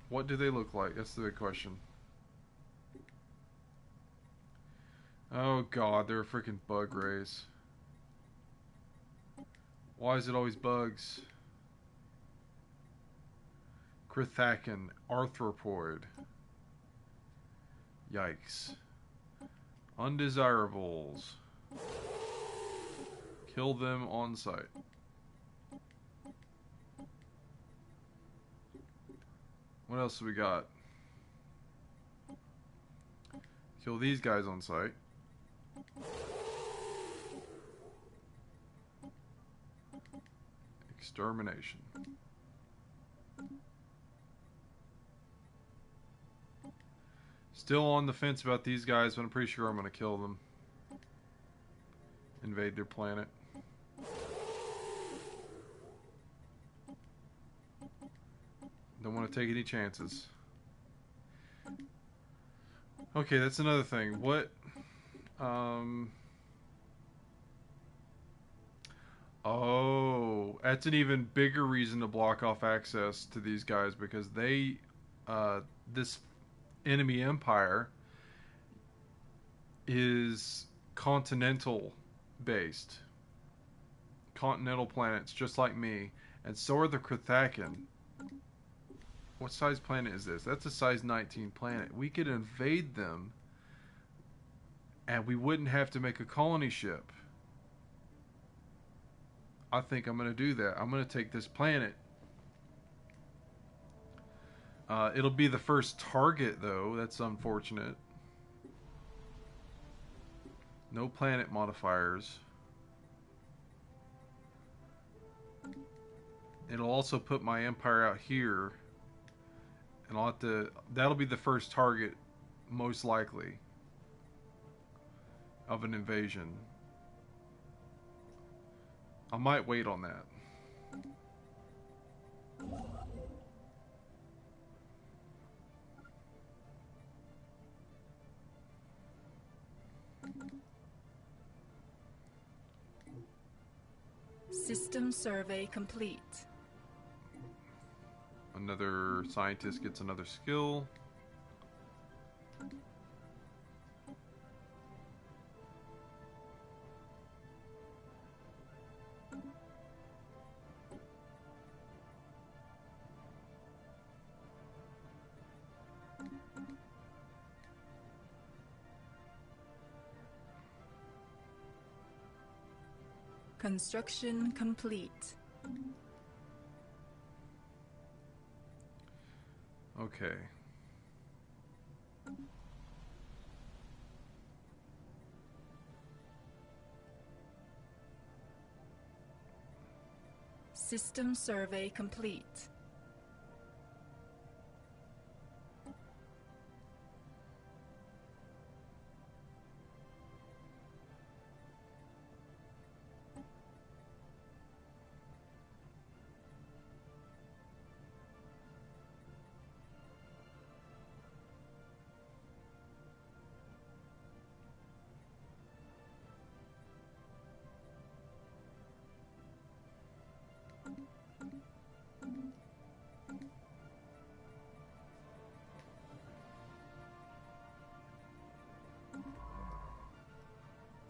What do they look like? That's the big question. Oh god, they're a freaking bug race. Why is it always bugs? Krithakan, arthropoid. Yikes. Undesirables. Kill them on sight. What else do we got? Kill these guys on sight. Extermination. Still on the fence about these guys, but I'm pretty sure I'm going to kill them. Invade their planet. Don't want to take any chances. Okay, that's another thing. What? Oh, that's an even bigger reason to block off access to these guys, because they, this enemy empire is continental based. Continental planets, just like me. And so are the Krithakan. What size planet is this? That's a size 19 planet. We could invade them and we wouldn't have to make a colony ship. I think I'm going to do that. I'm going to take this planet. It'll be the first target, though. That's unfortunate. No planet modifiers. It'll also put my empire out here. And I'll have to... That'll be the first target, most likely, of an invasion. I might wait on that. System survey complete. Another scientist gets another skill. Construction complete. Okay. System survey complete.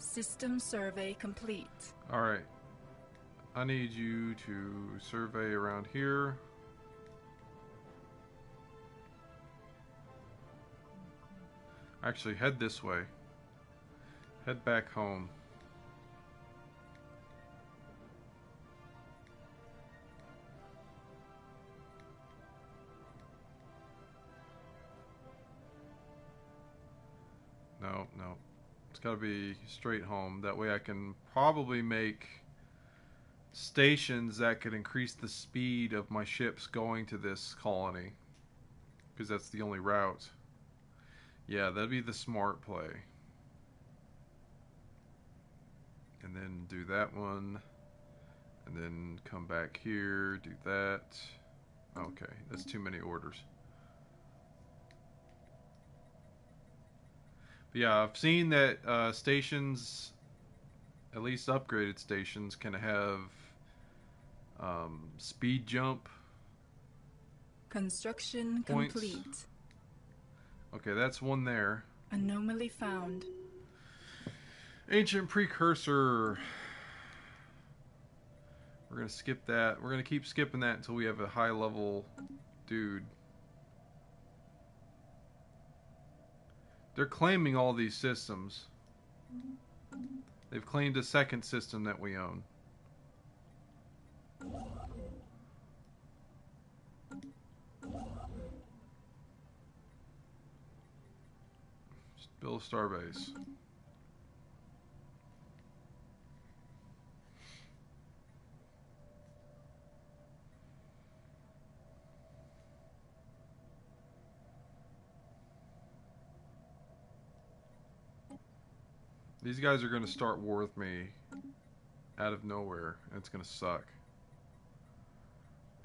System survey complete. Alright. I need you to survey around here. Actually, head this way. Head back home. No, no. It's got to be straight home. That way I can probably make stations that could increase the speed of my ships going to this colony. Because that's the only route. Yeah, that'd be the smart play. And then do that one. And then come back here, do that. Okay, that's too many orders. But yeah, I've seen that stations, at least upgraded stations, can have speed jump Construction points. complete. Okay, that's one there. Anomaly found. Ancient precursor. We're gonna skip that. We're gonna keep skipping that until we have a high level dude. They're claiming all these systems. They've claimed a second system that we own. Just build a starbase. These guys are going to start war with me out of nowhere, and it's going to suck.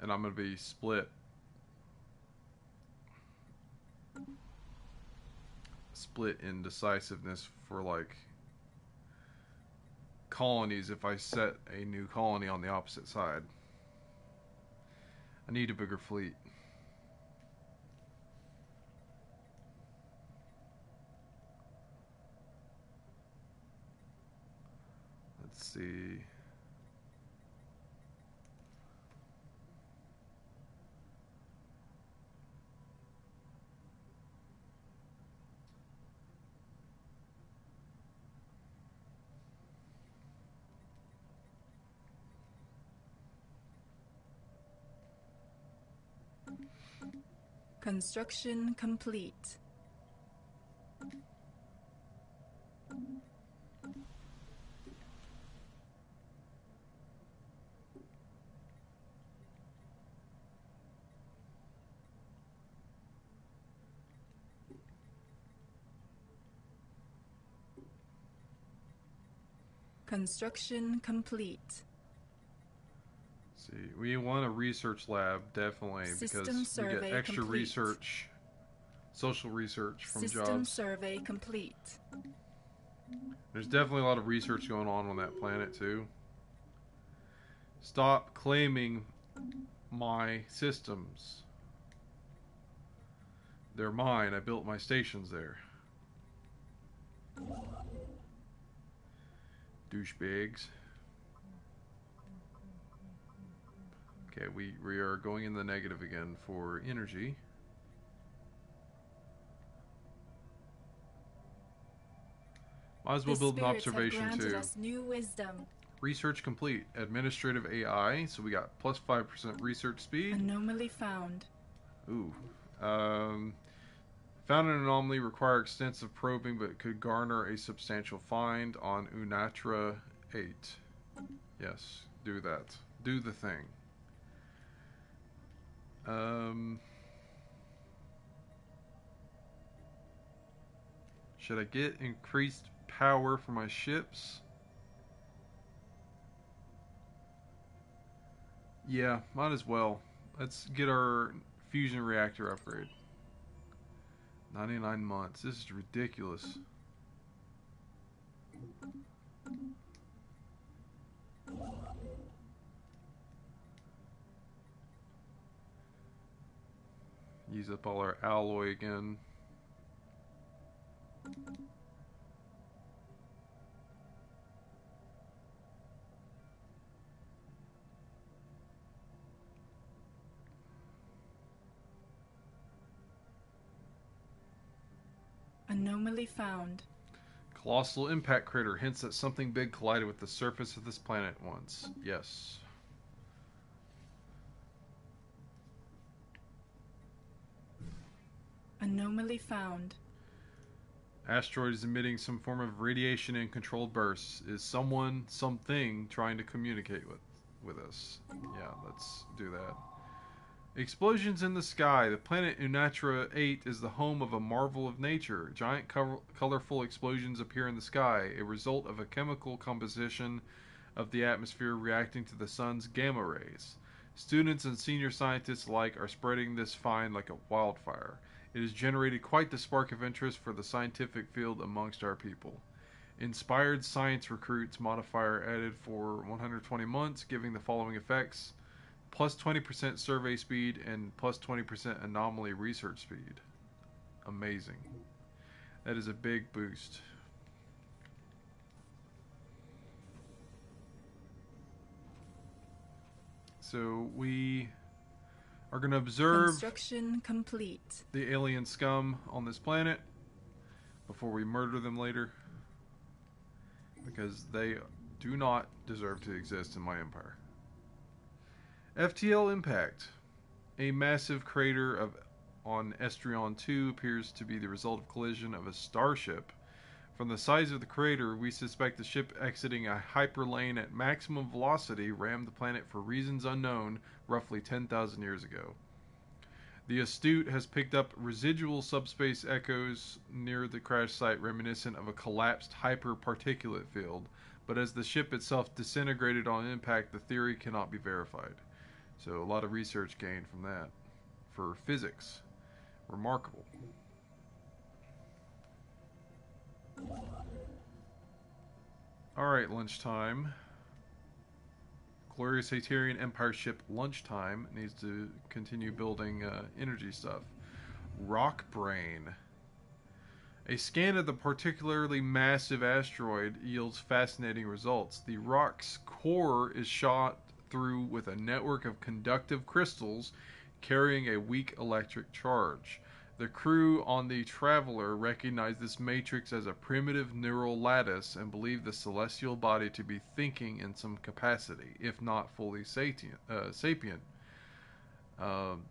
And I'm going to be split. Split in decisiveness for, like, colonies if I set a new colony on the opposite side. I need a bigger fleet. Let's see. Construction complete. Construction complete. See, we want a research lab, definitely, System because we survey get extra complete. research, social research from System jobs. survey complete. There's definitely a lot of research going on that planet, too. Stop claiming my systems. They're mine. I built my stations there. Douchebags. Okay, we are going in the negative again for energy. Might as well The build an spirits have observation granted too. us new wisdom. Research complete. Administrative AI. So we got plus 5% research speed. Anomaly found. Ooh. Found an anomaly, require extensive probing, but could garner a substantial find on Unatra 8. Yes, do that. Do the thing. Should I get increased power for my ships? Yeah, might as well. Let's get our fusion reactor upgrade. 99 months. This is ridiculous. Use up all our alloy again. Anomaly found. Colossal impact crater hints that something big collided with the surface of this planet once. Yes. Anomaly found. Asteroid is emitting some form of radiation in controlled bursts. Is someone, something trying to communicate with us? Yeah, let's do that. Explosions in the sky. The planet Unatra 8 is the home of a marvel of nature. Giant colorful explosions appear in the sky, a result of a chemical composition of the atmosphere reacting to the sun's gamma rays. Students and senior scientists alike are spreading this find like a wildfire. It has generated quite the spark of interest for the scientific field amongst our people. Inspired science recruits modifier added for 120 months, giving the following effects: plus 20% survey speed and plus 20% anomaly research speed. Amazing. That is a big boost. So we are going to observe Construction complete. the alien scum on this planet before we murder them later, because they do not deserve to exist in my empire. FTL impact. A massive crater on S3E2 appears to be the result of collision of a starship. From the size of the crater, we suspect the ship exiting a hyperlane at maximum velocity rammed the planet for reasons unknown roughly 10,000 years ago. The Astute has picked up residual subspace echoes near the crash site reminiscent of a collapsed hyperparticulate field, but as the ship itself disintegrated on impact, the theory cannot be verified. So a lot of research gained from that for physics. Remarkable. Alright, lunchtime. Glorious Haterian Empire ship lunchtime needs to continue building energy stuff. Rock Brain. A scan of the particularly massive asteroid yields fascinating results. The rock's core is shot through with a network of conductive crystals carrying a weak electric charge. The crew on the Traveler recognize this matrix as a primitive neural lattice and believe the celestial body to be thinking in some capacity, if not fully sapient.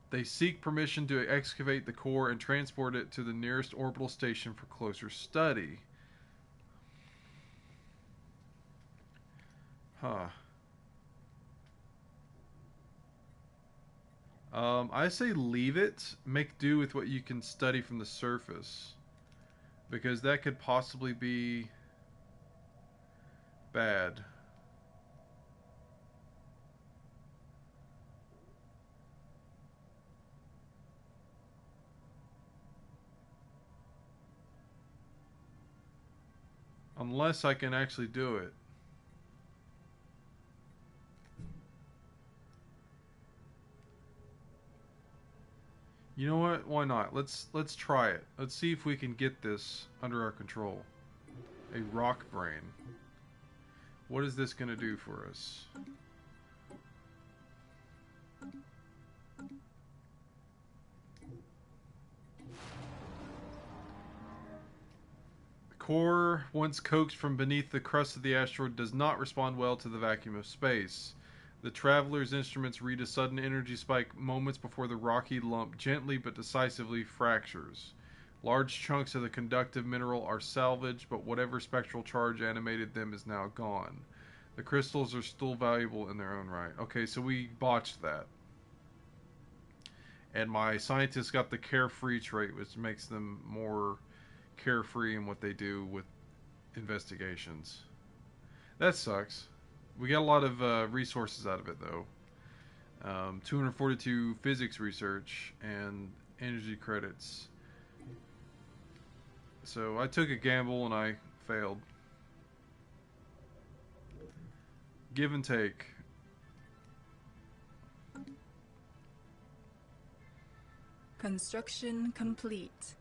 They seek permission to excavate the core and transport it to the nearest orbital station for closer study. Huh. I say leave it. Make do with what you can study from the surface, because that could possibly be bad. Unless I can actually do it. You know what? Why not? Let's try it. Let's see if we can get this under our control. A rock brain. What is this going to do for us? The core, once coaxed from beneath the crust of the asteroid, does not respond well to the vacuum of space. The Traveler's instruments read a sudden energy spike moments before the rocky lump gently but decisively fractures. Large chunks of the conductive mineral are salvaged, but whatever spectral charge animated them is now gone. The crystals are still valuable in their own right. Okay, so we botched that. And my scientists got the carefree trait, which makes them more carefree in what they do with investigations. That sucks. We got a lot of resources out of it, though. 242 physics research and energy credits. So I took a gamble and I failed. Give and take. Construction complete.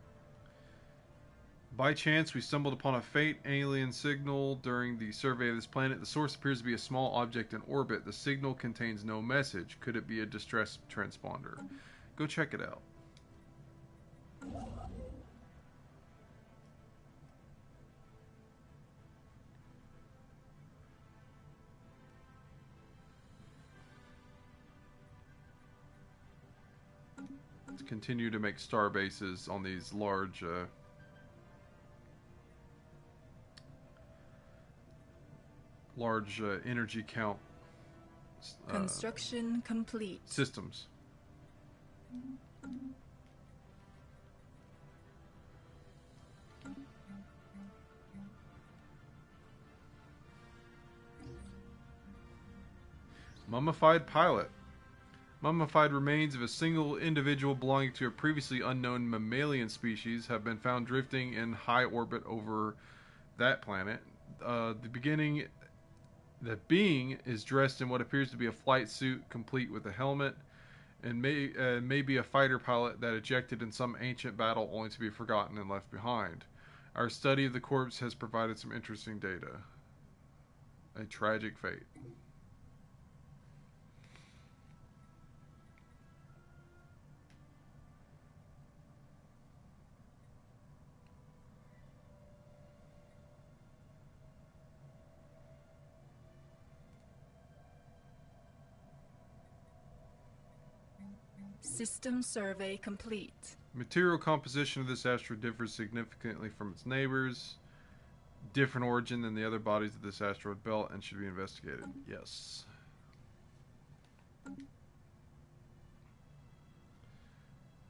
By chance, we stumbled upon a faint alien signal during the survey of this planet. The source appears to be a small object in orbit. The signal contains no message. Could it be a distress transponder? Go check it out. Let's continue to make star bases on these large energy count Construction complete. systems. Mummified pilot. Mummified remains of a single individual belonging to a previously unknown mammalian species have been found drifting in high orbit over that planet. The being is dressed in what appears to be a flight suit, complete with a helmet, and may be a fighter pilot that ejected in some ancient battle only to be forgotten and left behind. Our study of the corpse has provided some interesting data. A tragic fate. System survey complete. Material composition of this asteroid differs significantly from its neighbors. Different origin than the other bodies of this asteroid belt and should be investigated. Yes.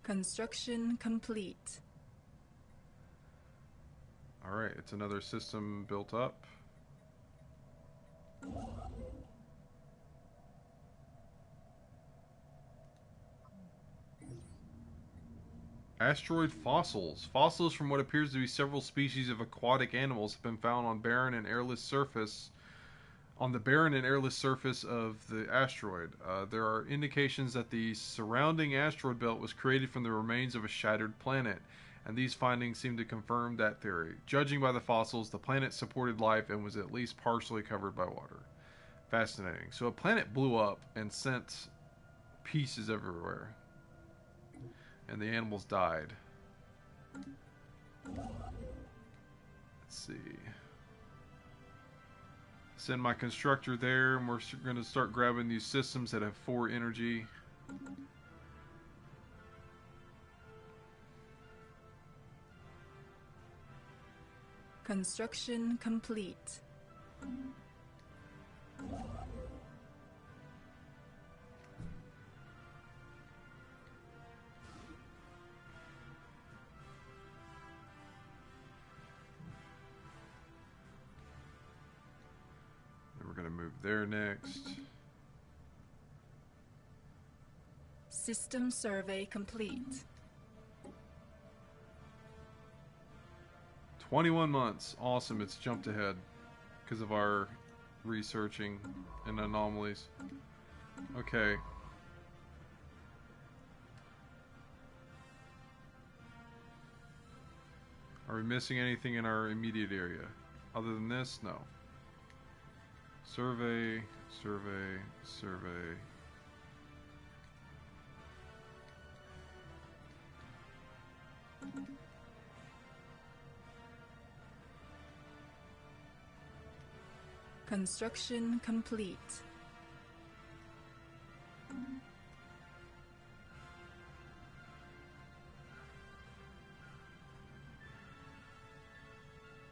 Construction complete. Alright, it's another system built up. Asteroid fossils. Fossils from what appears to be several species of aquatic animals have been found on the barren and airless surface of the asteroid. There are indications that the surrounding asteroid belt was created from the remains of a shattered planet, and these findings seem to confirm that theory. Judging by the fossils, the planet supported life and was at least partially covered by water. Fascinating. So a planet blew up and sent pieces everywhere, and the animals died. Let's see. Send my constructor there, and we're going to start grabbing these systems that have 4 energy. Construction complete. We're going to move there next. System survey complete. 21 months. Awesome. It's jumped ahead because of our researching and anomalies. Okay. Are we missing anything in our immediate area? Other than this, no. Survey, survey, survey. Construction complete.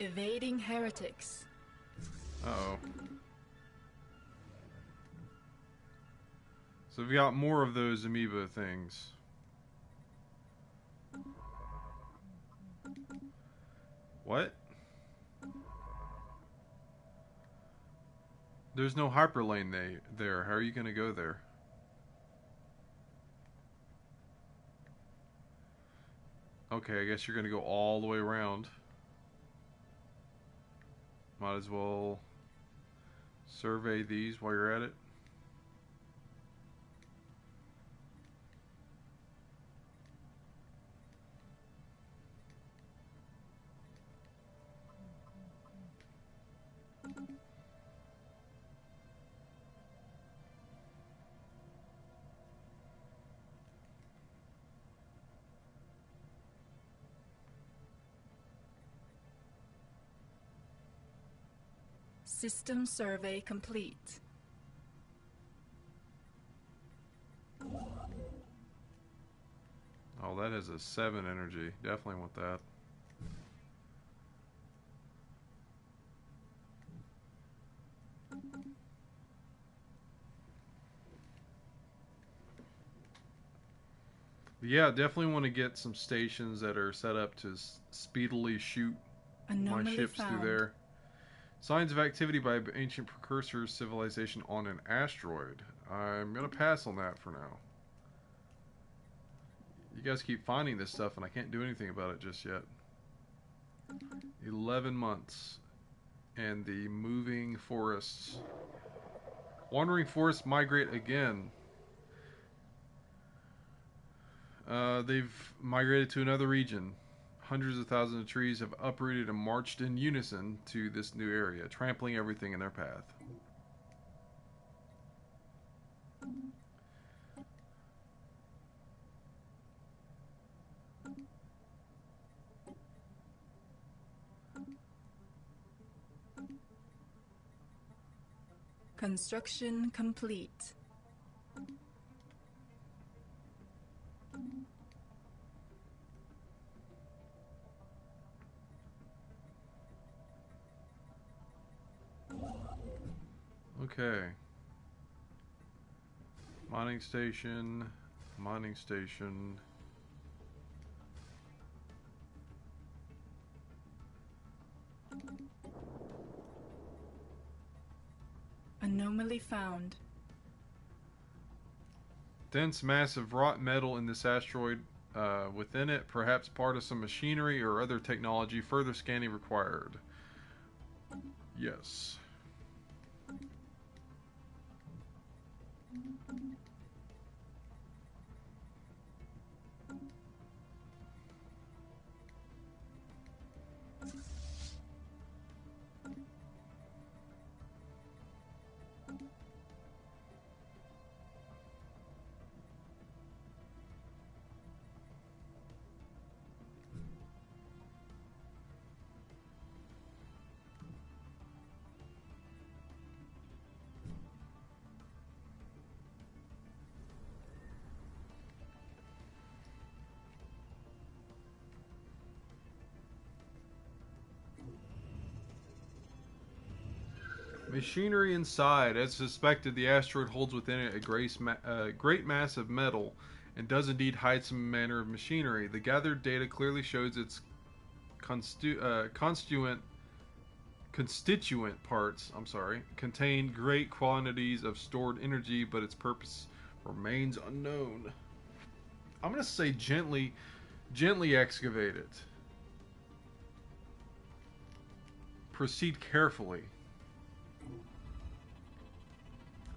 Evading heretics. Uh-oh. So we've got more of those amoeba things. What? There's no hyperlane there. How are you going to go there? Okay, I guess you're going to go all the way around. Might as well survey these while you're at it. System survey complete. Oh, that has a 7 energy. Definitely want that. Yeah, definitely want to get some stations that are set up to speedily shoot my ships through there. Signs of activity by ancient precursor civilization on an asteroid. I'm going to pass on that for now. You guys keep finding this stuff and I can't do anything about it just yet. 11 months. And the moving forests. Wandering forests migrate again. They've migrated to another region. Hundreds of thousands of trees have uprooted and marched in unison to this new area, trampling everything in their path. Construction complete. Okay. Mining station. Mining station. Anomaly found. Dense mass of wrought metal in this asteroid. Within it, perhaps part of some machinery or other technology. Further scanning required. Yes. Machinery inside. As suspected, the asteroid holds within it a great mass of metal and does indeed hide some manner of machinery. The gathered data clearly shows its constituent parts, contain great quantities of stored energy, but its purpose remains unknown. I'm going to say gently excavate it. Proceed carefully.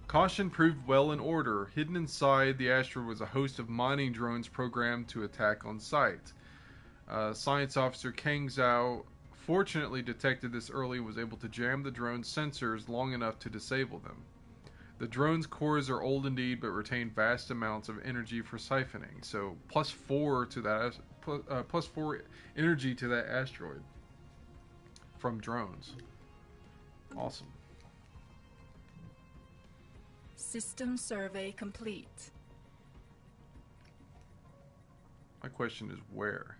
Caution proved well in order. Hidden inside the asteroid was a host of mining drones programmed to attack on sight. Science officer Kang Zhao fortunately detected this early and was able to jam the drone's sensors long enough to disable them. The drone's cores are old indeed, but retain vast amounts of energy for siphoning. So +4 to that, +4 energy to that asteroid from drones. Awesome. System survey complete. My question is where?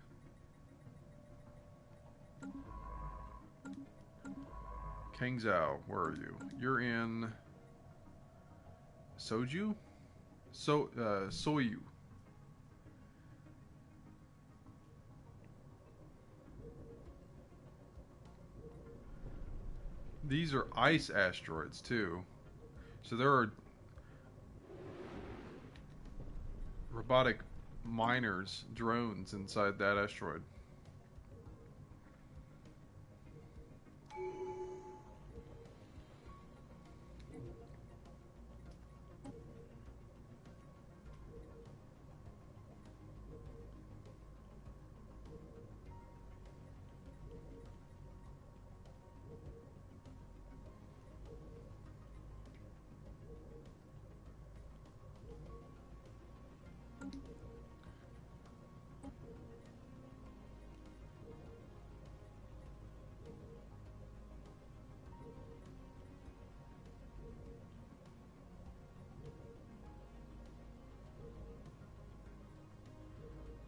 Kang Zhao, where are you? You're in Soju? Soyu. These are ice asteroids too. So there are robotic miners, drones inside that asteroid.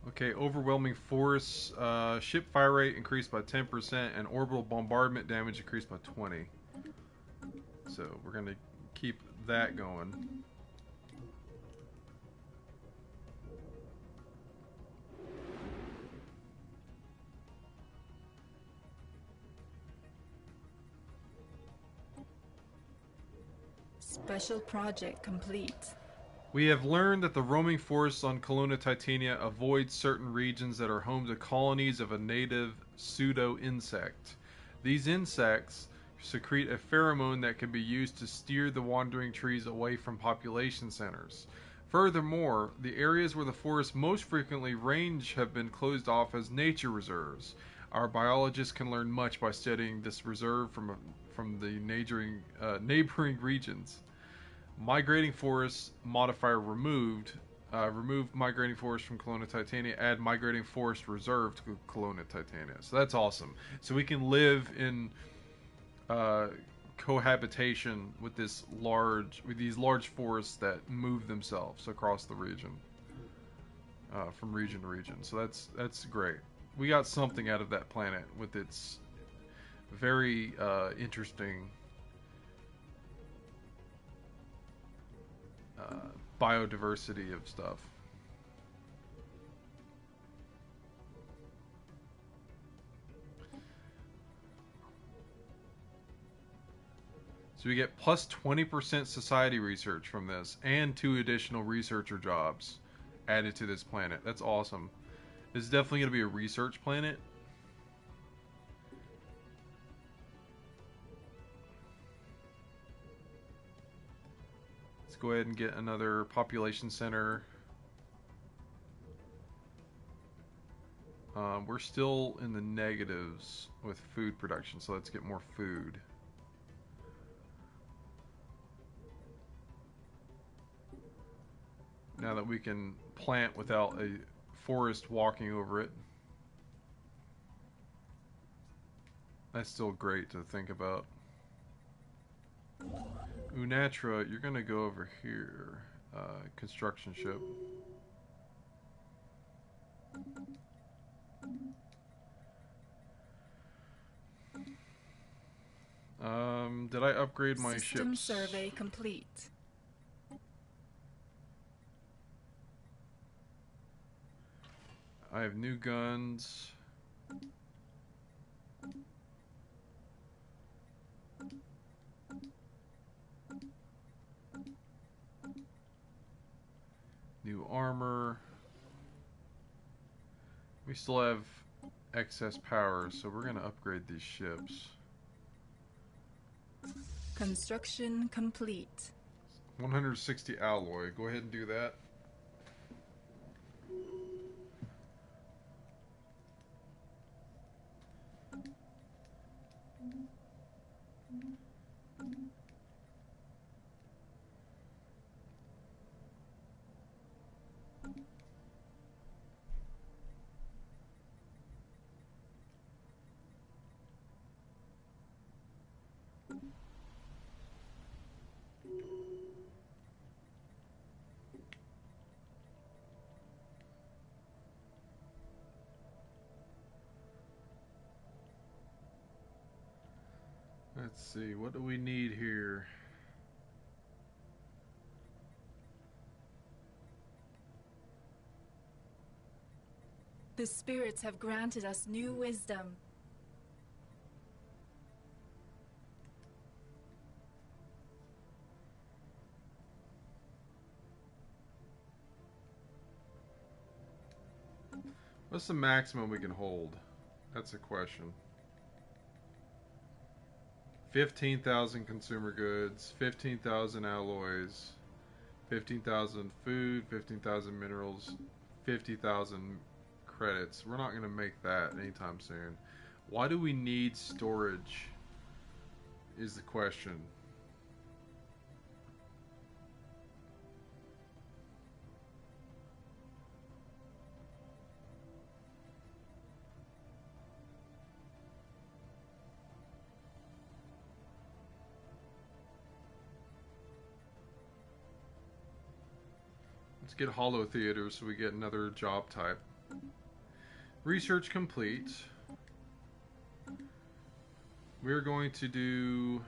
Okay, overwhelming force, ship fire rate increased by 10%, and orbital bombardment damage increased by 20. So we're going to keep that going. Special project complete. We have learned that the roaming forests on Colonna Titania avoid certain regions that are home to colonies of a native pseudo-insect. These insects secrete a pheromone that can be used to steer the wandering trees away from population centers. Furthermore, the areas where the forests most frequently range have been closed off as nature reserves. Our biologists can learn much by studying this reserve from the neighboring regions. Migrating forest modifier removed. Remove migrating forest from Colonna Titania. Add migrating forest reserve to Colonna Titania. So that's awesome. So we can live in cohabitation with these large forests that move themselves across the region, from region to region. So that's great. We got something out of that planet with its very interesting biodiversity of stuff. So we get plus 20% society research from this, and 2 additional researcher jobs added to this planet. That's awesome. This is definitely going to be a research planet. Let's go ahead and get another population center. We're still in the negatives with food production, so let's get more food. Now that we can plant without a forest walking over it. That's still great to think about. Unatra, you're gonna go over here. Construction ship. Did I upgrade my System ships? survey complete. I have new guns. New armor. We still have excess power, so we're gonna upgrade these ships. Construction complete. 160 alloy. Go ahead and do that. Let's see, what do we need here? The spirits have granted us new wisdom. What's the maximum we can hold? That's a question. 15,000 consumer goods, 15,000 alloys, 15,000 food, 15,000 minerals, 50,000 credits. We're not going to make that anytime soon. Why do we need storage is the question. Let's get Hollow Theater so we get another job type. Research complete. We're going to do...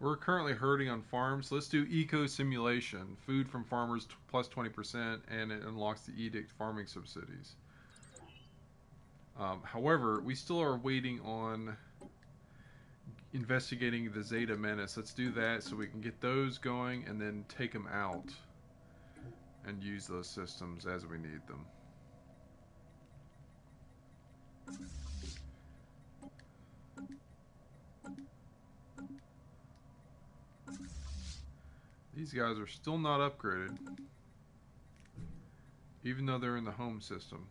We're currently herding on farms. Let's do eco simulation. Food from farmers plus 20%, and it unlocks the edict farming subsidies. However, we still are waiting on investigating the Zeta Menace. Let's do that so we can get those going and then take them out and use those systems as we need them. These guys are still not upgraded, even though they're in the home system.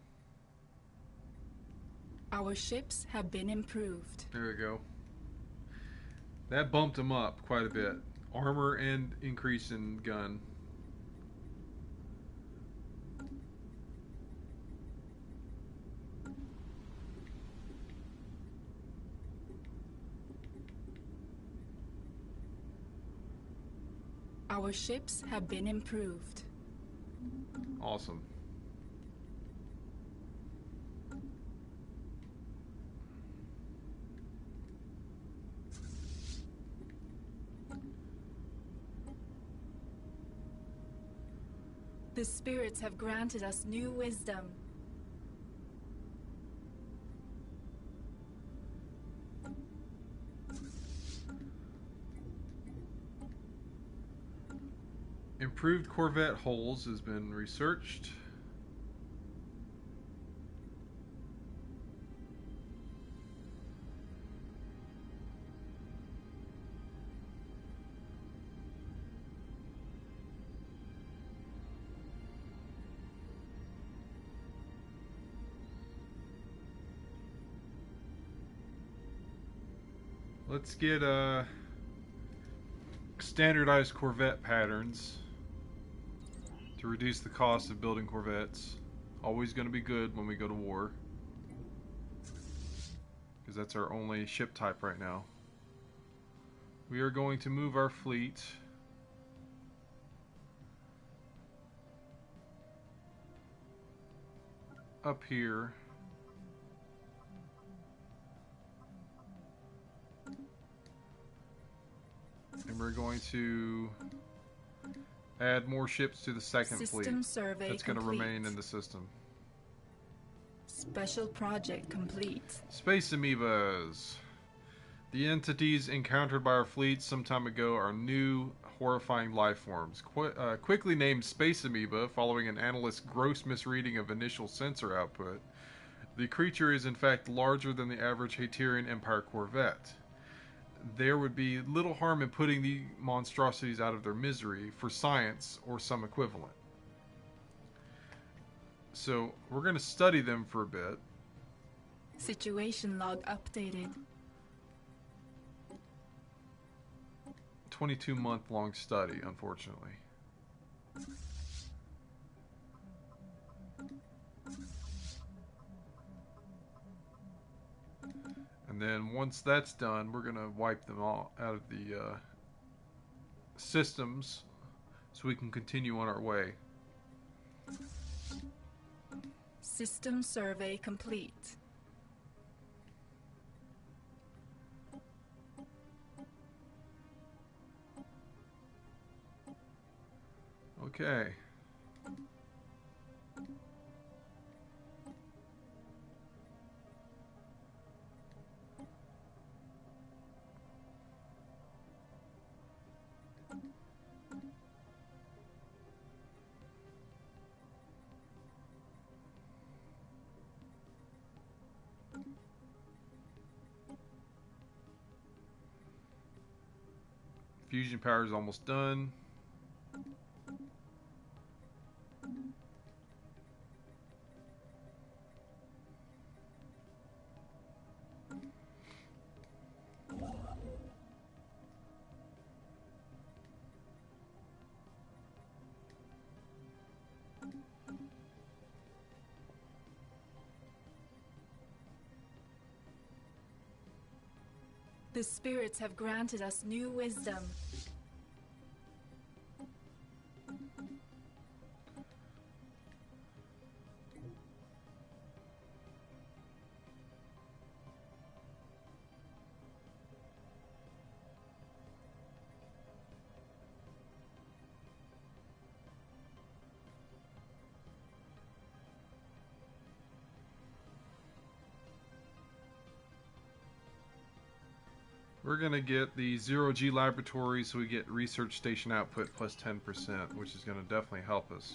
Our ships have been improved. There we go. That bumped them up quite a bit. Armor and increase in gun. Our ships have been improved. Awesome. The spirits have granted us new wisdom. Improved Corvette hulls has been researched. Let's get standardized Corvette patterns to reduce the cost of building Corvettes. Always going to be good when we go to war, because that's our only ship type right now. We are going to move our fleet up here. And we're going to add more ships to the second System fleet. survey That's going to complete. remain in the system. Special project complete. Space amoebas. The entities encountered by our fleet some time ago are new, horrifying life forms. Quickly named Space Amoeba, following an analyst's gross misreading of initial sensor output, the creature is in fact larger than the average Haterian Empire corvette. There would be little harm in putting the monstrosities out of their misery for science or some equivalent. So we're going to study them for a bit. Situation log updated. 22-month-long study, unfortunately. And then once that's done, we're going to wipe them all out of the systems so we can continue on our way. System survey complete. Okay. Fusion power is almost done. The spirits have granted us new wisdom. We're going to get the 0G laboratory, so we get research station output plus 10%, which is going to definitely help us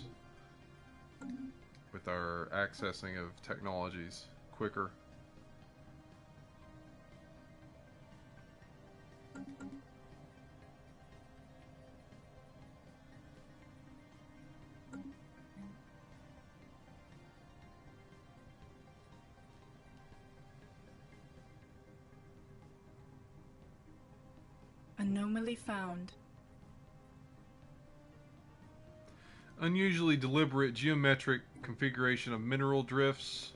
with our accessing of technologies quicker. Anomaly found. Unusually deliberate geometric configuration of mineral drifts.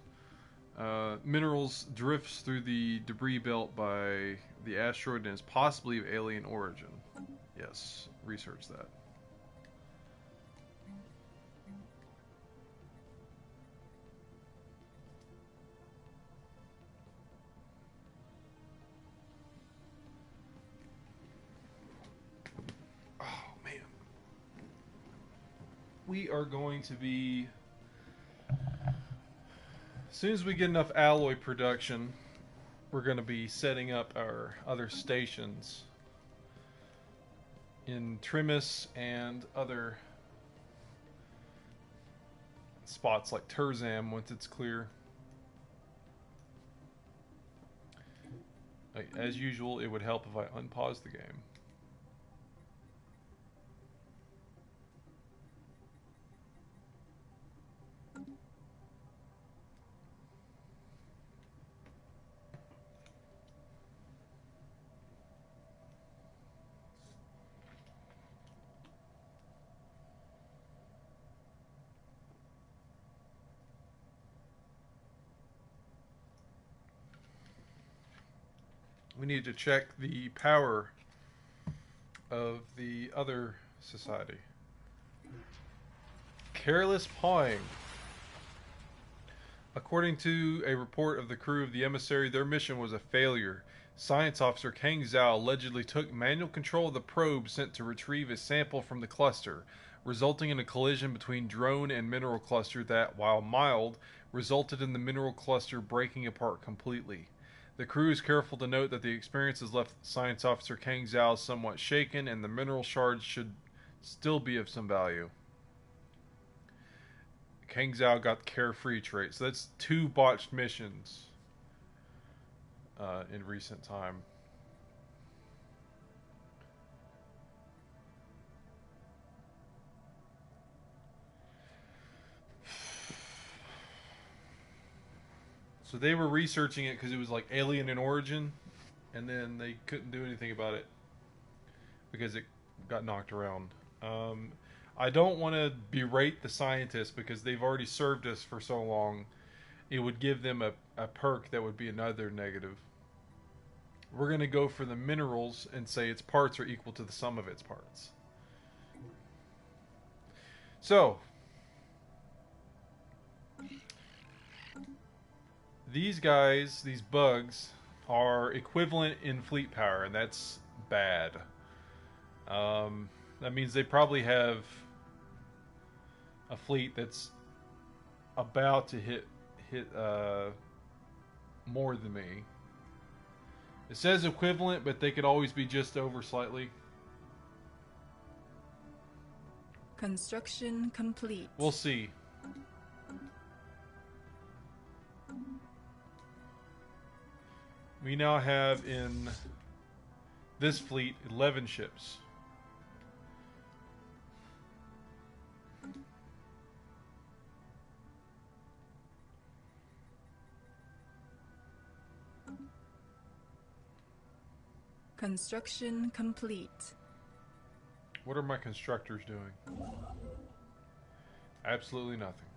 Minerals drifts through the debris belt by the asteroid and is possibly of alien origin. Yes, research that. Oh, man. We are going to be... As soon as we get enough alloy production, we're going to be setting up our other stations in Trimus and other spots like Turzam once it's clear. As usual, it would help if I unpause the game. We need to check the power of the other society. Careless pawing. According to a report of the crew of the emissary, their mission was a failure. Science officer Kang Zhao allegedly took manual control of the probe sent to retrieve a sample from the cluster, resulting in a collision between drone and mineral cluster that, while mild, resulted in the mineral cluster breaking apart completely. The crew is careful to note that the experience has left Science Officer Kang Zhao somewhat shaken, and the mineral shards should still be of some value. Kang Zhao got the carefree trait, so that's 2 botched missions in recent time. So they were researching it because it was like alien in origin, and then they couldn't do anything about it because it got knocked around. I don't want to berate the scientists because they've already served us for so long. It would give them a perk that would be another negative. We're going to go for the minerals and say its parts are equal to the sum of its parts. So, these guys, these bugs, are equivalent in fleet power, and that's bad. That means they probably have a fleet that's about to hit more than me. It says equivalent, but they could always be just over slightly. Construction complete. We'll see. We now have in this fleet 11 ships. Construction complete. What are my constructors doing? Absolutely nothing.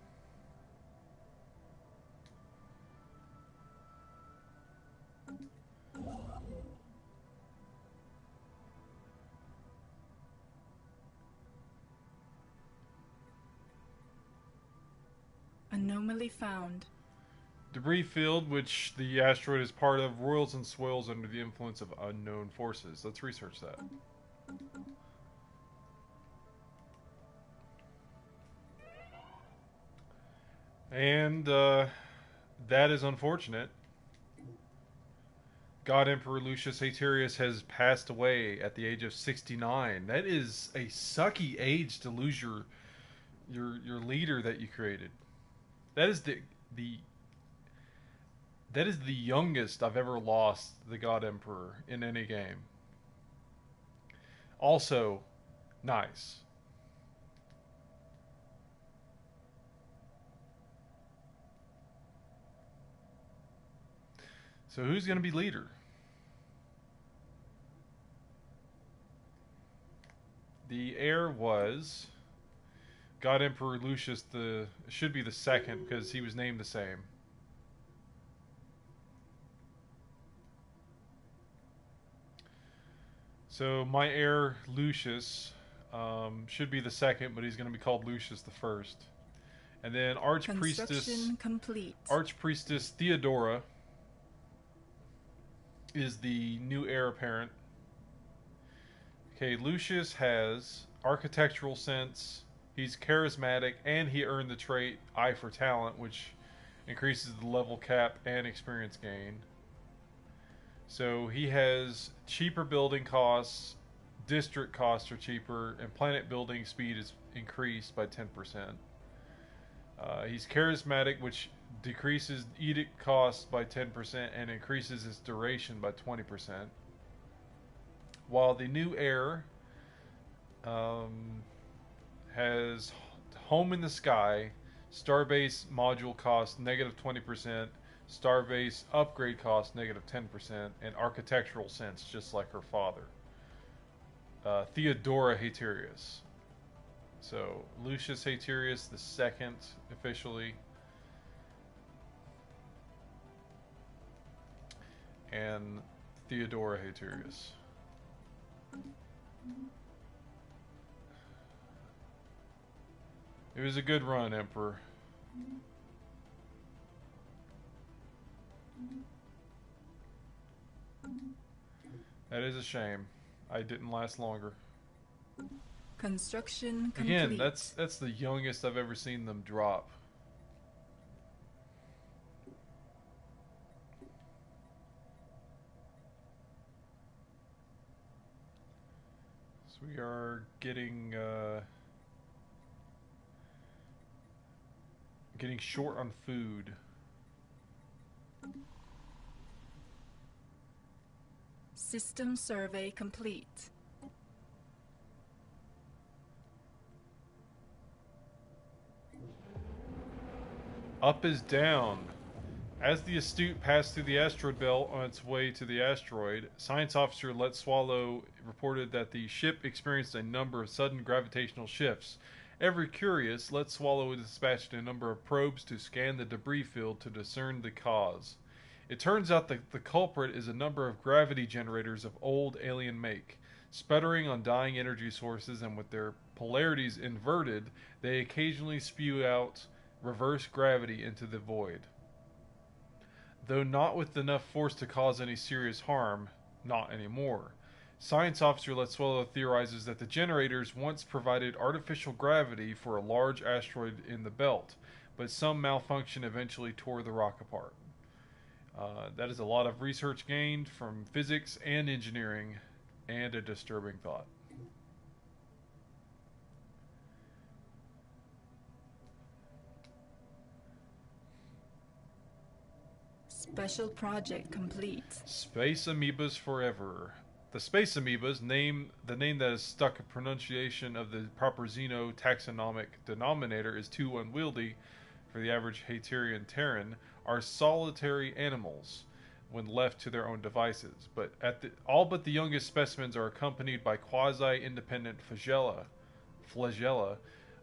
Anomaly found. Debris field, which the asteroid is part of, roils and swirls under the influence of unknown forces. Let's research that. And that is unfortunate. God Emperor Lucius Haterius has passed away at the age of 69. That is a sucky age to lose your leader that you created. That is the that is the youngest I've ever lost the God Emperor in any game. Also, nice. So who's going to be leader? The heir was God Emperor Lucius the should be the second because he was named the same. So my heir Lucius should be the second, but he's going to be called Lucius the first. And then Archpriestess Theodora is the new heir apparent. Okay, Lucius has architectural sense. He's charismatic, and he earned the trait Eye for Talent, which increases the level cap and experience gain. So he has cheaper building costs, district costs are cheaper, and planet building speed is increased by 10%. He's charismatic, which decreases edict costs by 10% and increases its duration by 20%. While the new heir has Home in the Sky, Starbase module cost negative 20%, Starbase upgrade cost negative 10%, and Architectural Sense, just like her father. Theodora Haterius. So, Lucius Haterius the second, officially. And Theodora Haterius. It was a good run, Emperor. That is a shame. I didn't last longer. Construction complete. Again, that's the youngest I've ever seen them drop. So we are getting short on food. System survey complete. Up is down. As the Astute passed through the asteroid belt on its way to the asteroid, Science Officer Let Swallow reported that the ship experienced a number of sudden gravitational shifts. Ever curious, Let Swallow dispatched a number of probes to scan the debris field to discern the cause. It turns out that the culprit is a number of gravity generators of old alien make. Sputtering on dying energy sources and with their polarities inverted, they occasionally spew out reverse gravity into the void. Though not with enough force to cause any serious harm, not anymore. Science Officer Let Swallow theorizes that the generators once provided artificial gravity for a large asteroid in the belt, but some malfunction eventually tore the rock apart. That is a lot of research gained from physics and engineering, and a disturbing thought. Special project complete. Space Amoebas Forever. The Space Amoebas, the name that is stuck a pronunciation of the proper Xeno taxonomic denominator is too unwieldy for the average Haterian Terran, are solitary animals when left to their own devices. But all but the youngest specimens are accompanied by quasi-independent flagella,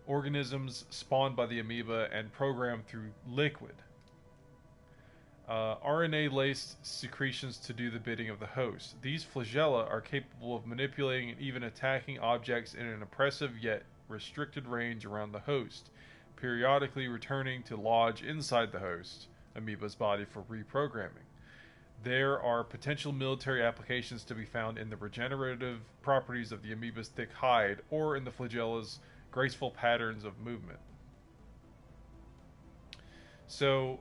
organisms spawned by the amoeba and programmed through liquid. RNA-laced secretions to do the bidding of the host. These flagella are capable of manipulating and even attacking objects in an oppressive yet restricted range around the host, periodically returning to lodge inside the host amoeba's body for reprogramming. There are potential military applications to be found in the regenerative properties of the amoeba's thick hide or in the flagella's graceful patterns of movement. So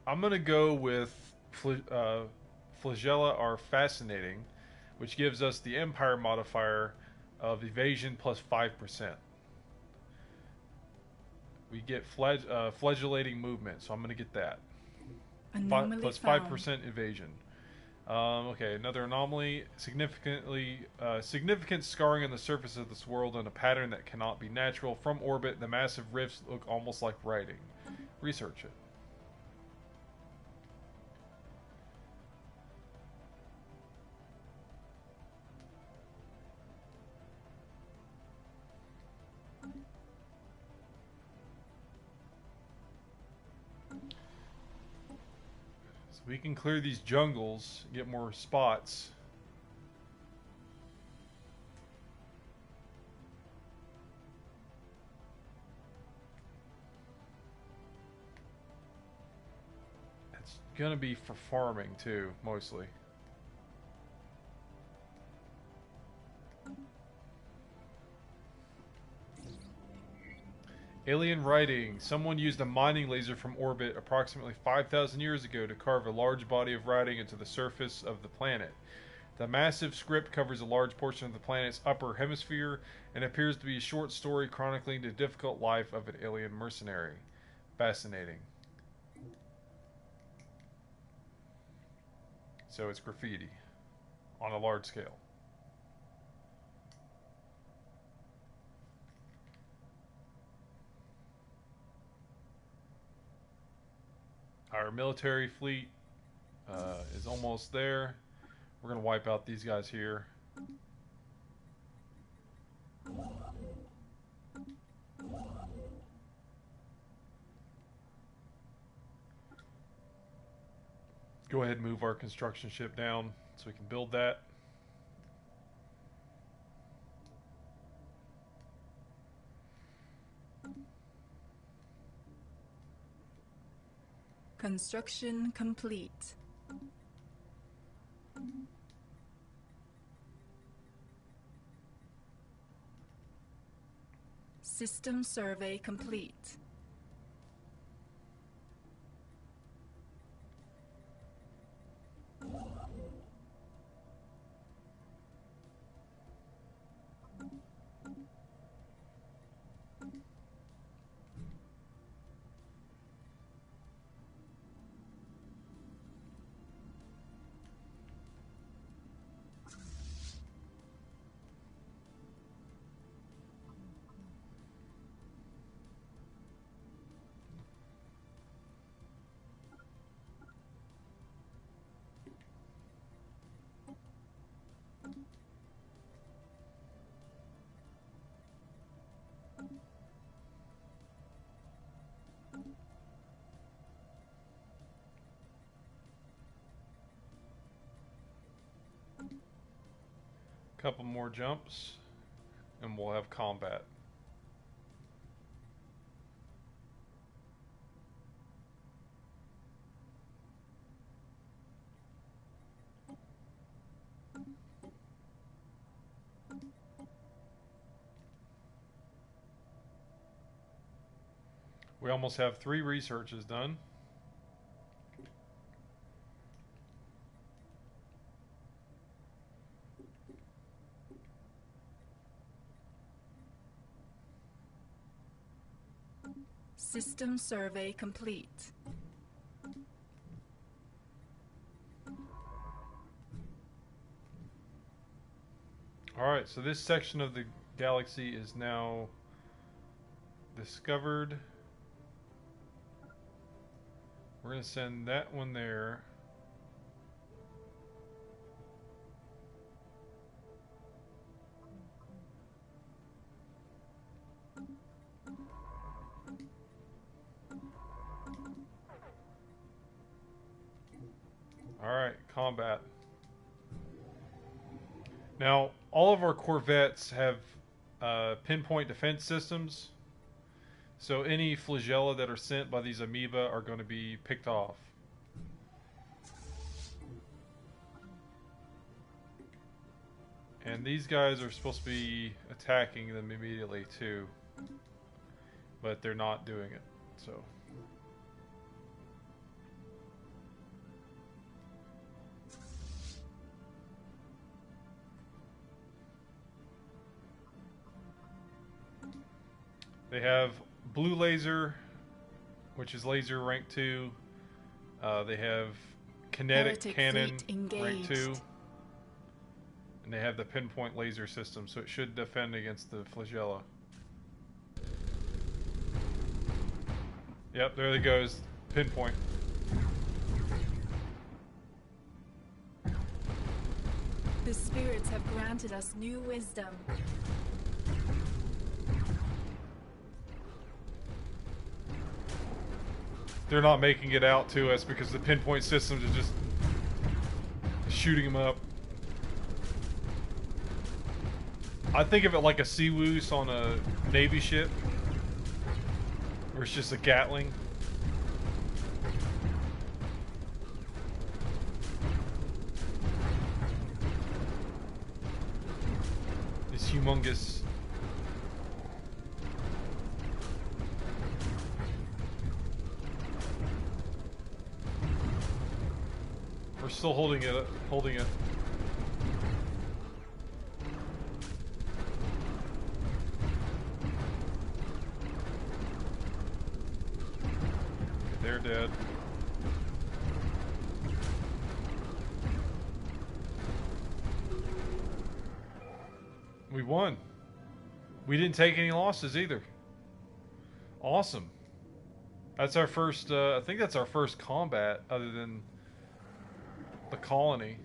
I'm going to go with flagella are fascinating, which gives us the Empire modifier of evasion plus 5%. We get flagellating movement, so I'm going to get that. Anomaly Plus found. 5% evasion. Okay, another anomaly. Significant scarring on the surface of this world in a pattern that cannot be natural. From orbit, the massive rifts look almost like writing. Research it. So we can clear these jungles, get more spots. It's gonna be for farming too, mostly. Alien writing. Someone used a mining laser from orbit approximately 5,000 years ago to carve a large body of writing into the surface of the planet. The massive script covers a large portion of the planet's upper hemisphere and appears to be a short story chronicling the difficult life of an alien mercenary. Fascinating. So it's graffiti on a large scale. Our military fleet is almost there. We're going to wipe out these guys here. Go ahead and move our construction ship down so we can build that. Construction complete. System survey complete. Couple more jumps and we'll have combat. We almost have 3 researches done. System survey complete. Alright, so this section of the galaxy is now discovered. We're going to send that one there. Alright, combat. Now, all of our corvettes have pinpoint defense systems. So any flagella that are sent by these amoeba are going to be picked off. And these guys are supposed to be attacking them immediately too. But they're not doing it, so... They have blue laser, which is laser rank 2. They have kinetic Heretic cannon fleet rank 2. engaged. And they have the pinpoint laser system, so it should defend against the flagella. Yep, there it goes. Pinpoint. The spirits have granted us new wisdom. They're not making it out to us because the pinpoint systems are just shooting them up. I think of it like a Seawoos on a Navy ship, where it's just a Gatling. It's humongous. We're still holding it. Holding it. They're dead. We won. We didn't take any losses either. Awesome. That's our first, I think that's our first combat other than the colony.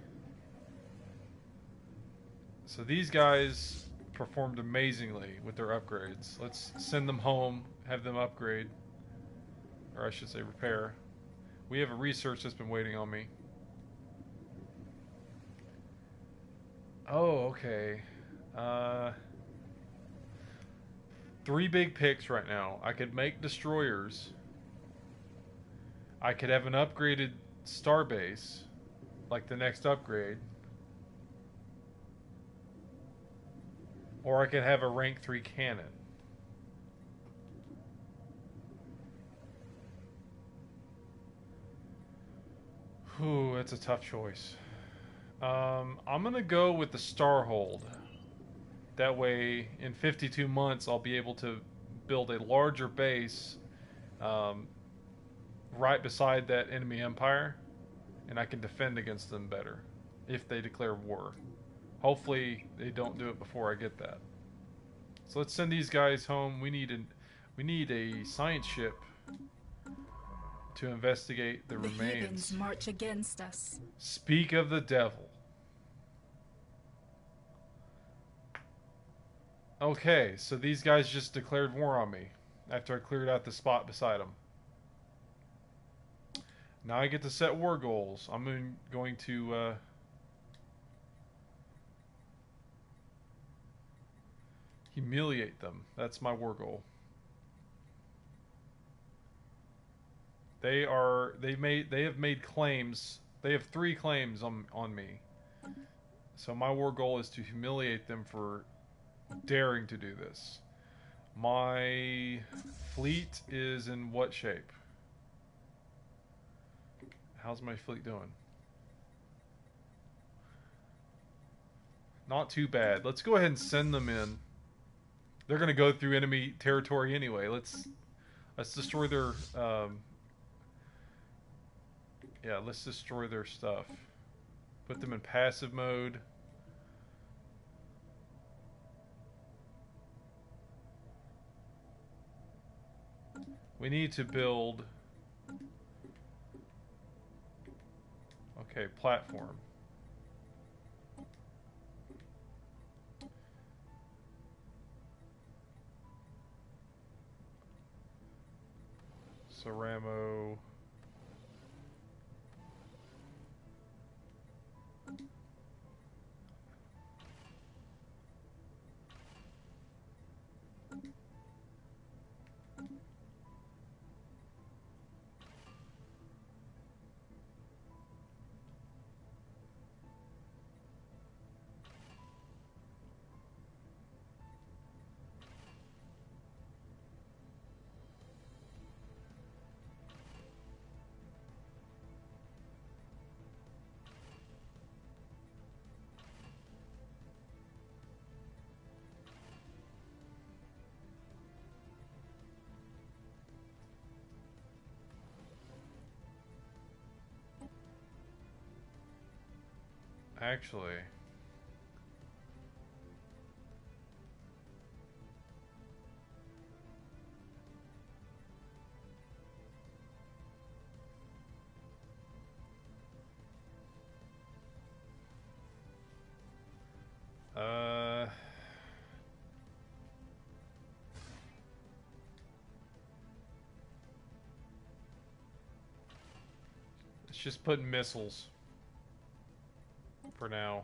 So these guys performed amazingly with their upgrades. Let's send them home, have them upgrade. Or I should say repair. We have a research that's been waiting on me. Oh, okay. 3 big picks right now. I could make destroyers. I could have an upgraded starbase, like the next upgrade. Or I could have a rank 3 cannon. Whew, that's a tough choice. I'm gonna go with the Starhold. That way, in 52 months, I'll be able to build a larger base right beside that enemy empire, and I can defend against them better if they declare war. Hopefully, they don't do it before I get that. So let's send these guys home. We need a science ship to investigate the remains. Heathens march against us. Speak of the devil. Okay, so these guys just declared war on me after I cleared out the spot beside them. Now I get to set war goals. I'm going to humiliate them. That's my war goal. They have made claims. They have 3 claims on me. So my war goal is to humiliate them for daring to do this. My fleet is in what shape? How's my fleet doing? Not too bad. Let's go ahead and send them in. They're going to go through enemy territory anyway. Let's destroy their yeah, let's destroy their stuff. Put them in passive mode. We need to build... Okay, platform. Ceramo... Actually, let's just put missiles for now.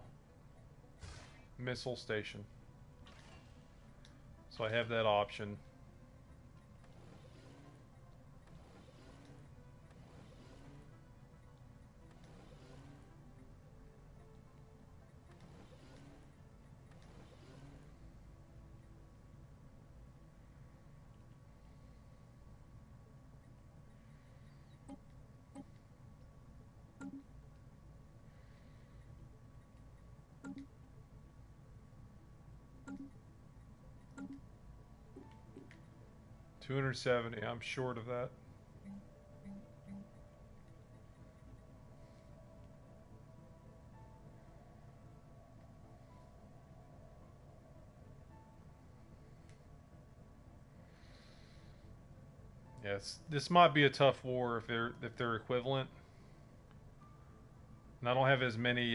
Missile station. So I have that option. $270. I'm short of that. Yes, this might be a tough war if they're equivalent. And I don't have as many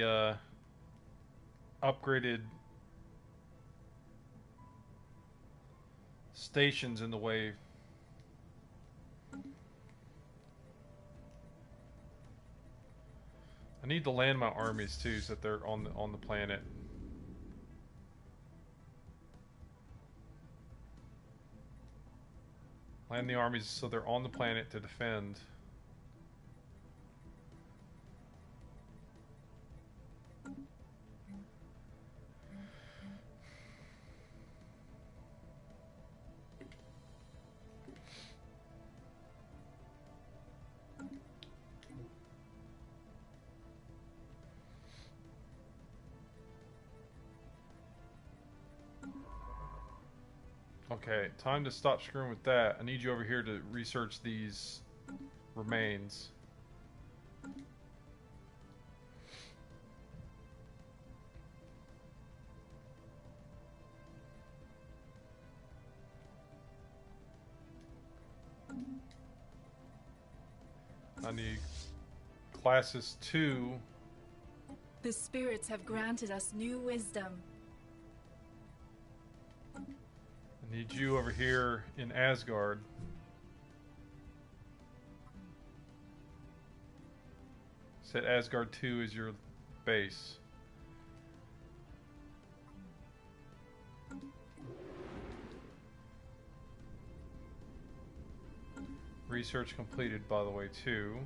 upgraded stations in the way. I need to land my armies too, so that they're on the planet. Land the armies so they're on the planet to defend. Okay, time to stop screwing with that. I need you over here to research these remains. I need classes 2. The spirits have granted us new wisdom. I need you over here in Asgard. Set Asgard 2 as your base. Research completed, by the way, too.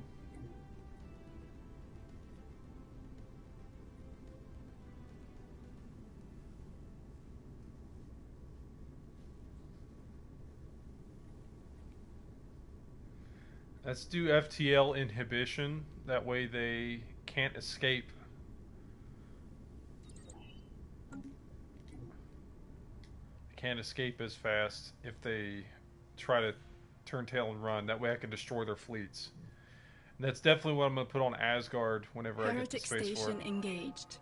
Let's do FTL inhibition. That way they can't escape. They can't escape as fast if they try to turn tail and run. That way I can destroy their fleets. And that's definitely what I'm going to put on Asgard whenever I get the space for it. Station engaged.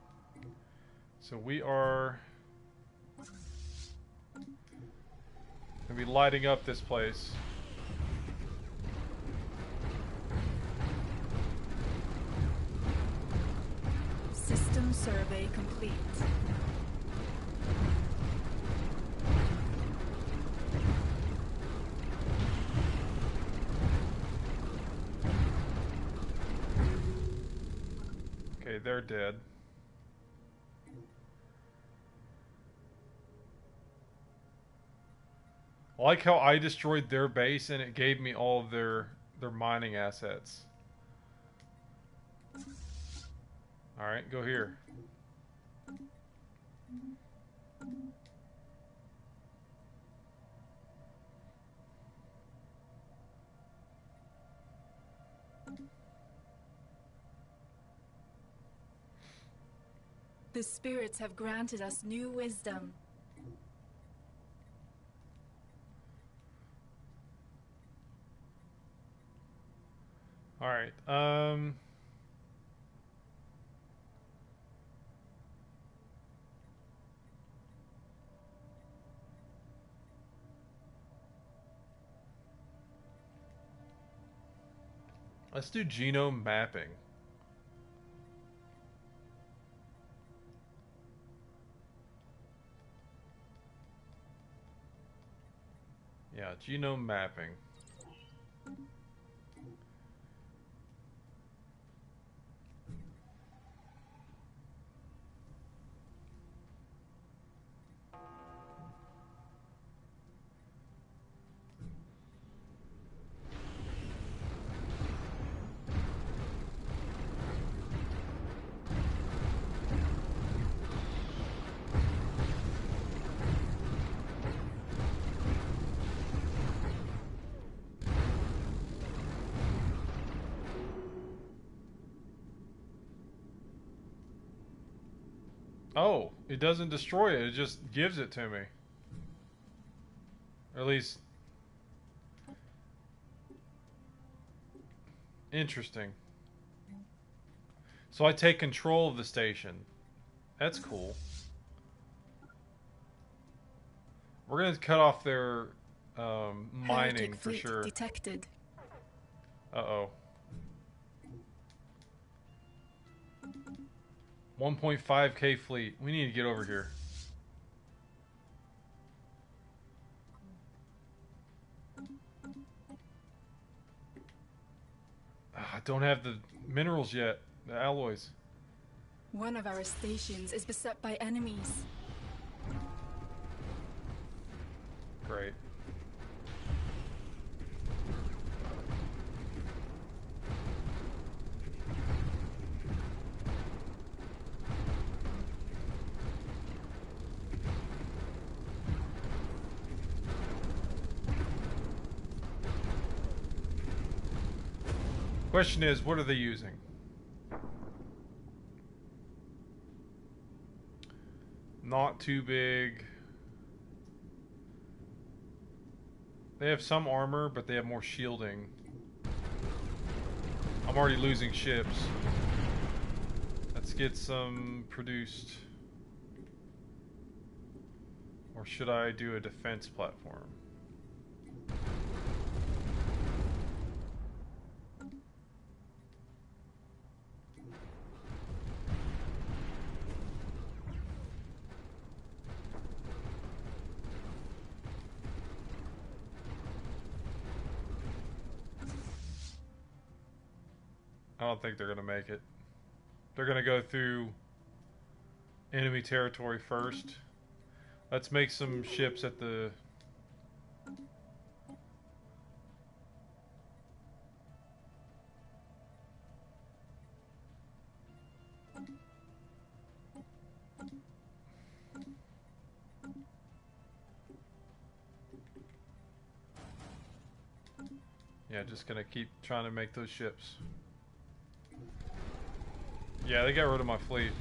So we are going to be lighting up this place. System survey complete. Okay, they're dead. I like how I destroyed their base and it gave me all of their mining assets. Alright, go here. The spirits have granted us new wisdom. Alright, Let's do genome mapping. Yeah, genome mapping. Oh, it doesn't destroy it, it just gives it to me. Or at least... Interesting. So I take control of the station. That's cool. We're gonna cut off their mining for sure. Detected. Uh-oh. 1.5k fleet. We need to get over here. I don't have the minerals yet. The alloys. One of our stations is beset by enemies. Great. Question is, what are they using? Not too big. They have some armor, but they have more shielding. I'm already losing ships. Let's get some produced. Or should I do a defense platform? I don't think they're going to make it. They're going to go through enemy territory first. Let's make some ships at the... Yeah, just going to keep trying to make those ships. Yeah, they got rid of my fleet.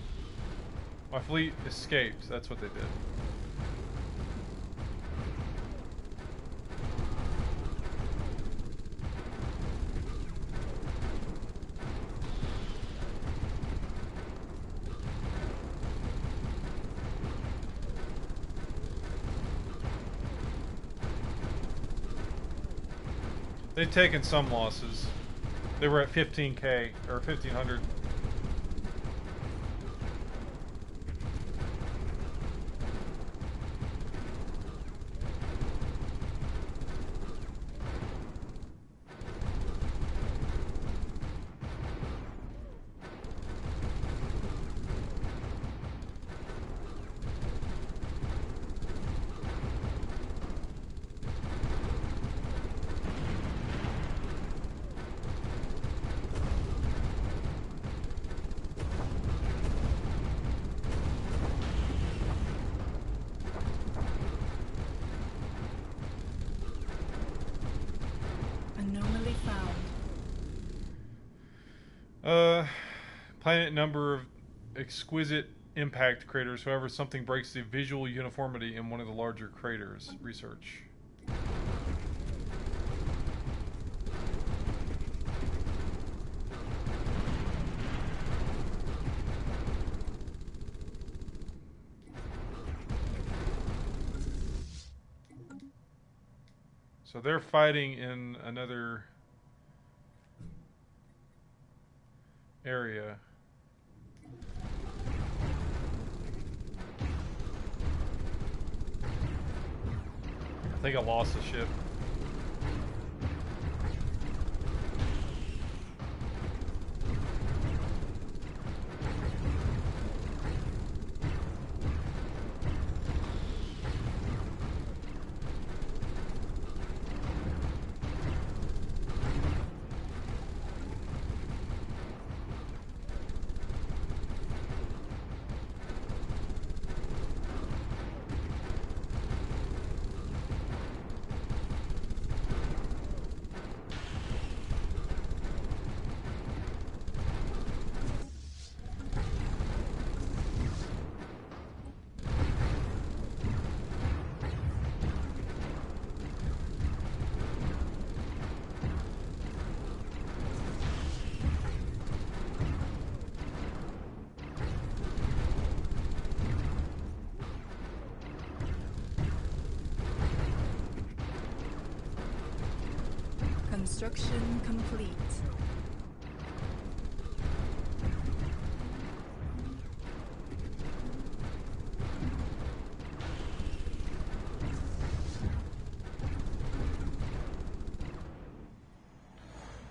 My fleet escaped. That's what they did. They've taken some losses. They were at 15k or 1500. Planet number of exquisite impact craters. However, something breaks the visual uniformity in one of the larger craters. Research. So they're fighting in another area. I think I lost the ship. Construction complete.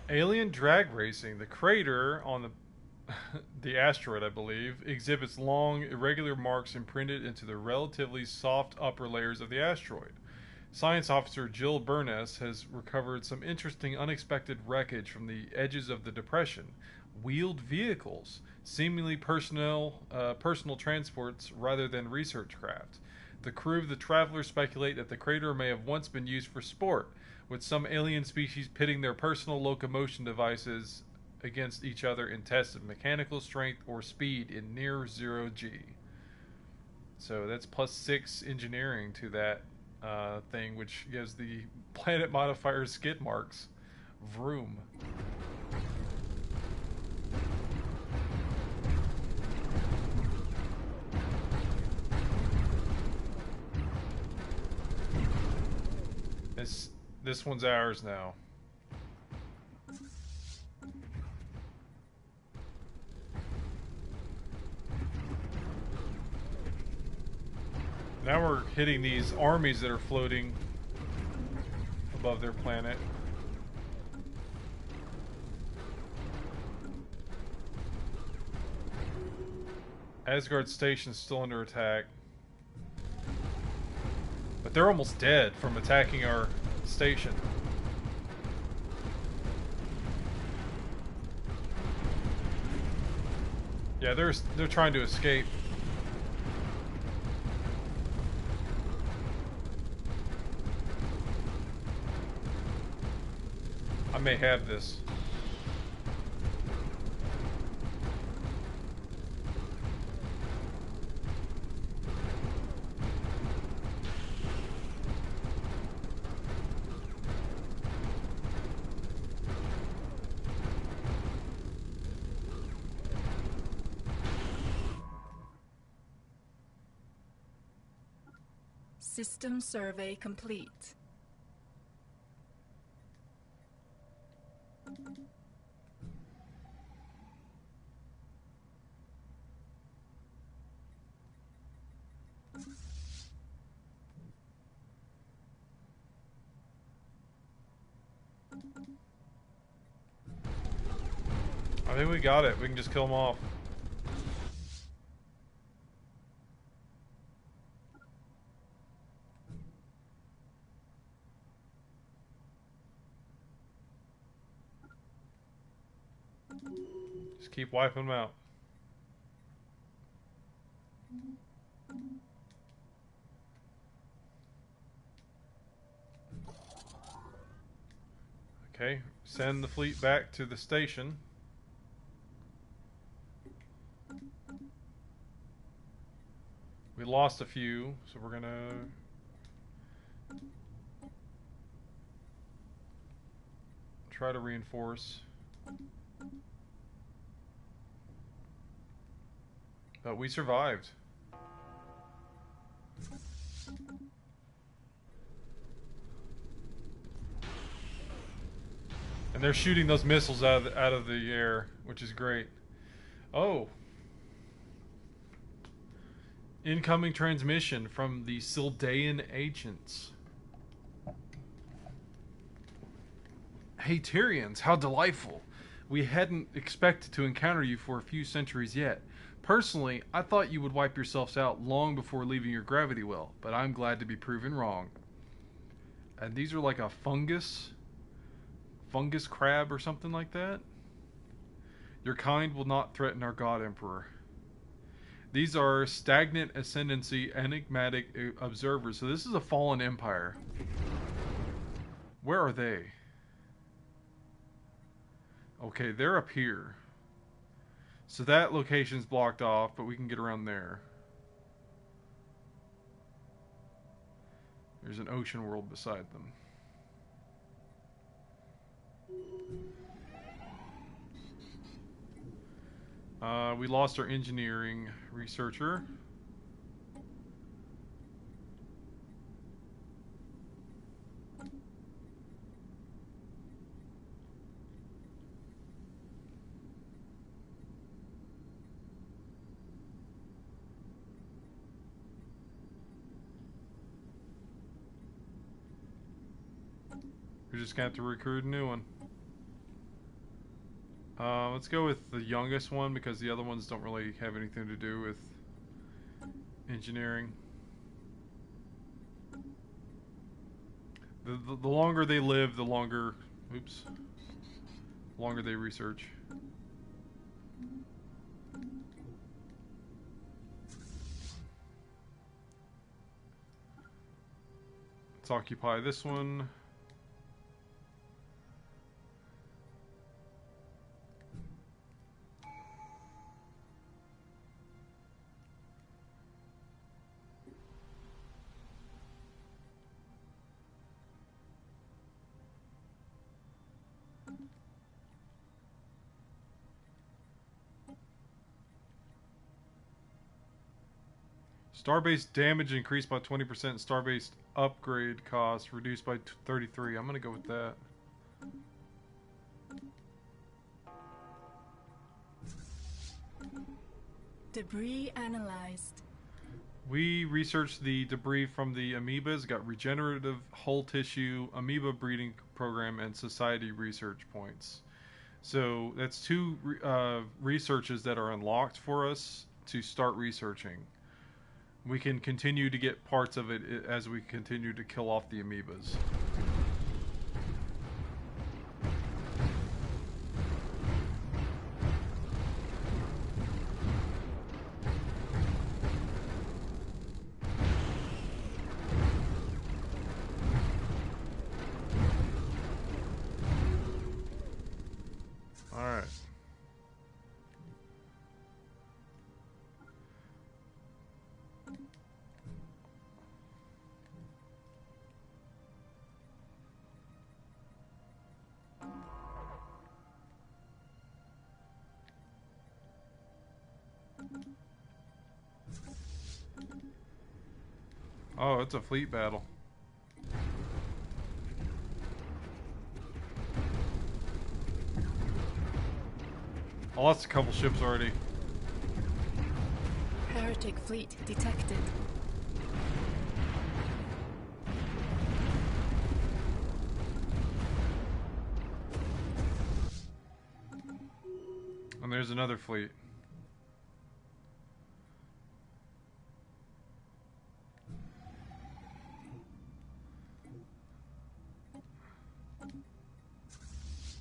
Alien drag racing. The crater on the asteroid, I believe, exhibits long, irregular marks imprinted into the relatively soft upper layers of the asteroid. Science officer Jill Burness has recovered some interesting unexpected wreckage from the edges of the depression. Wheeled vehicles, seemingly personal transports rather than research craft. The crew of the Traveler speculate that the crater may have once been used for sport, with some alien species pitting their personal locomotion devices against each other in tests of mechanical strength or speed in near zero G. So that's +6 engineering to that thing, which gives the planet modifier skid marks. Vroom. This one's ours now. Now we're hitting these armies that are floating above their planet. Asgard Station's still under attack. But they're almost dead from attacking our station. Yeah, they're trying to escape. I may have this. System survey complete. I think we got it. We can just kill them off. Just keep wiping them out. Okay, send the fleet back to the station. We lost a few, so we're gonna try to reinforce. But we survived. And they're shooting those missiles out of the air, which is great. Oh. Incoming transmission from the Sildaean Ancients. Haterians, how delightful. We hadn't expected to encounter you for a few centuries yet. Personally, I thought you would wipe yourselves out long before leaving your gravity well, but I'm glad to be proven wrong. And these are like a fungus crab or something like that. Your kind will not threaten our god emperor. These are stagnant ascendancy enigmatic observers. So this is a fallen empire. Where are they? Okay, they're up here. So that location's blocked off, but we can get around there. There's an ocean world beside them. We lost our engineering researcher. We're just going to have to recruit a new one. Let's go with the youngest one because the other ones don't really have anything to do with engineering. The longer they live, the longer they research. Let's occupy this one. Star-based damage increased by 20%. Star-based upgrade cost reduced by 33. I'm going to go with that. Debris analyzed. We researched the debris from the amoebas, got regenerative hull tissue, amoeba breeding program, and society research points. So that's two researches that are unlocked for us to start researching. We can continue to get parts of it as we continue to kill off the amoebas. Alright. Oh, it's a fleet battle. I lost a couple ships already. Heretic fleet detected. And there's another fleet.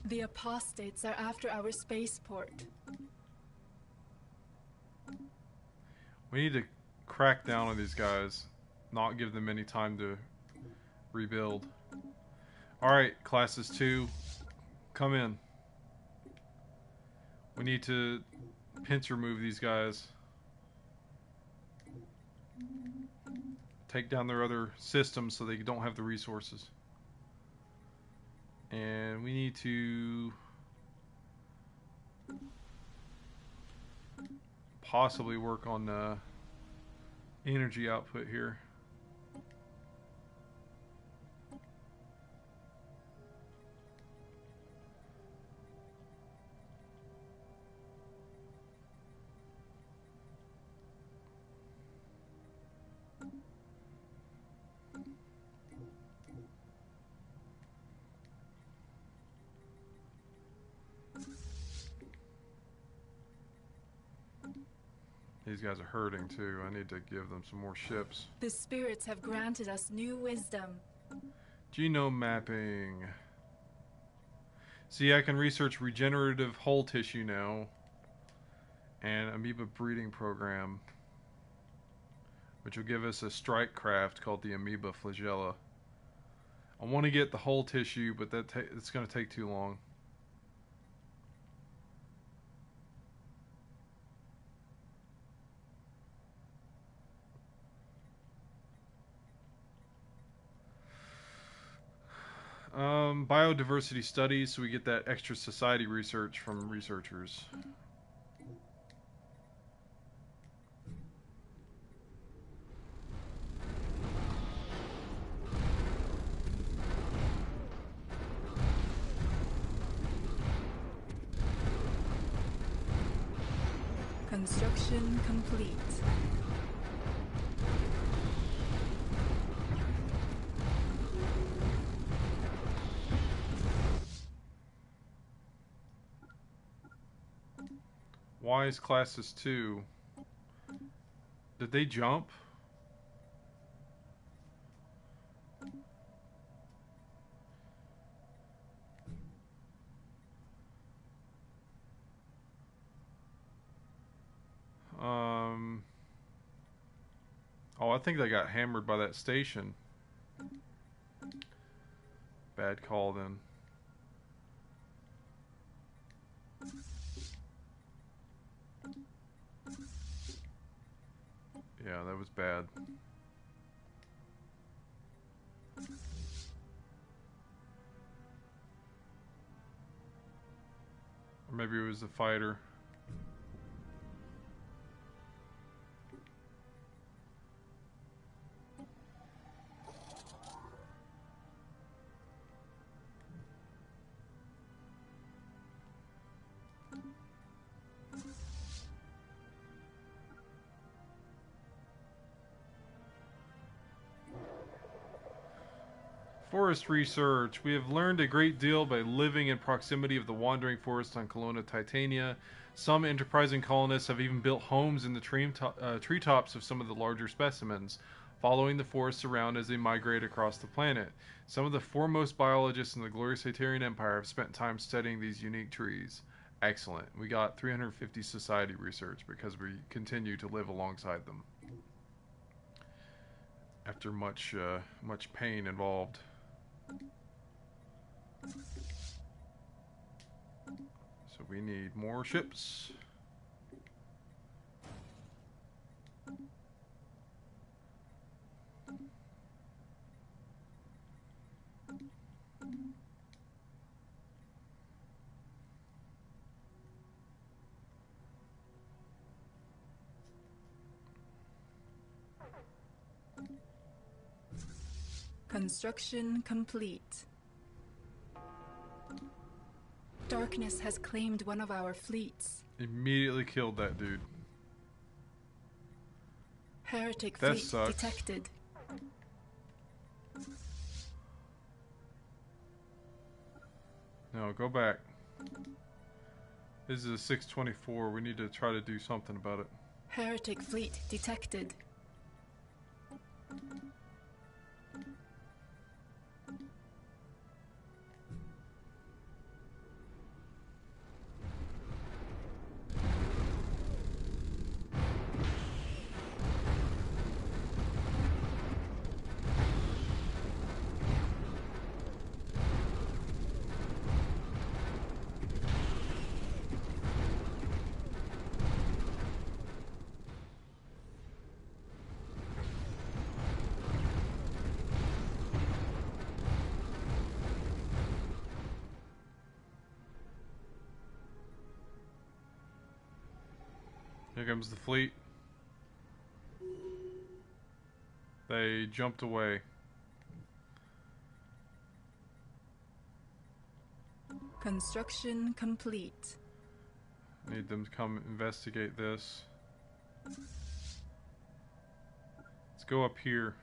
The apostates are after our spaceport. We need to crack down on these guys, not give them any time to rebuild. Alright, classes 2, come in. We need to pincer move these guys. Take down their other systems so they don't have the resources. And we need to possibly work on energy output here. These guys are hurting too. I need to give them some more ships. The spirits have granted us new wisdom. Genome mapping. See, I can research regenerative hull tissue now. And amoeba breeding program. Which will give us a strike craft called the amoeba flagella. I want to get the hull tissue, but it's going to take too long. Biodiversity studies, so we get that extra society research from researchers. Construction complete. Wise classes 2. Did they jump? Oh, I think they got hammered by that station. Bad call then. Yeah, that was bad. Or maybe it was the fighter. Forest research. We have learned a great deal by living in proximity of the wandering forest on Colonna Titania. Some enterprising colonists have even built homes in the treetops of some of the larger specimens, following the forests around as they migrate across the planet. Some of the foremost biologists in the Glorious Haterian Empire have spent time studying these unique trees. Excellent. We got 350 society research because we continue to live alongside them. After much pain involved. So we need more ships. Construction complete. Darkness has claimed one of our fleets. Immediately killed that dude. Heretic That fleet sucks. detected. No, go back. This is a 624. We need to try to do something about it. Heretic fleet detected. Here comes the fleet. They jumped away. Construction complete. Need them to come investigate this. Let's go up here.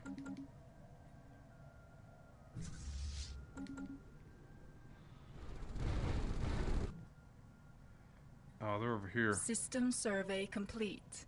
Oh, they're over here. System survey complete.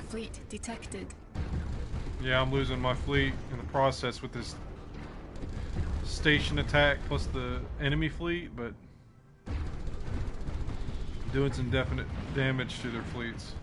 Fleet detected. Yeah, I'm losing my fleet in the process with this station attack plus the enemy fleet, but doing some definite damage to their fleets.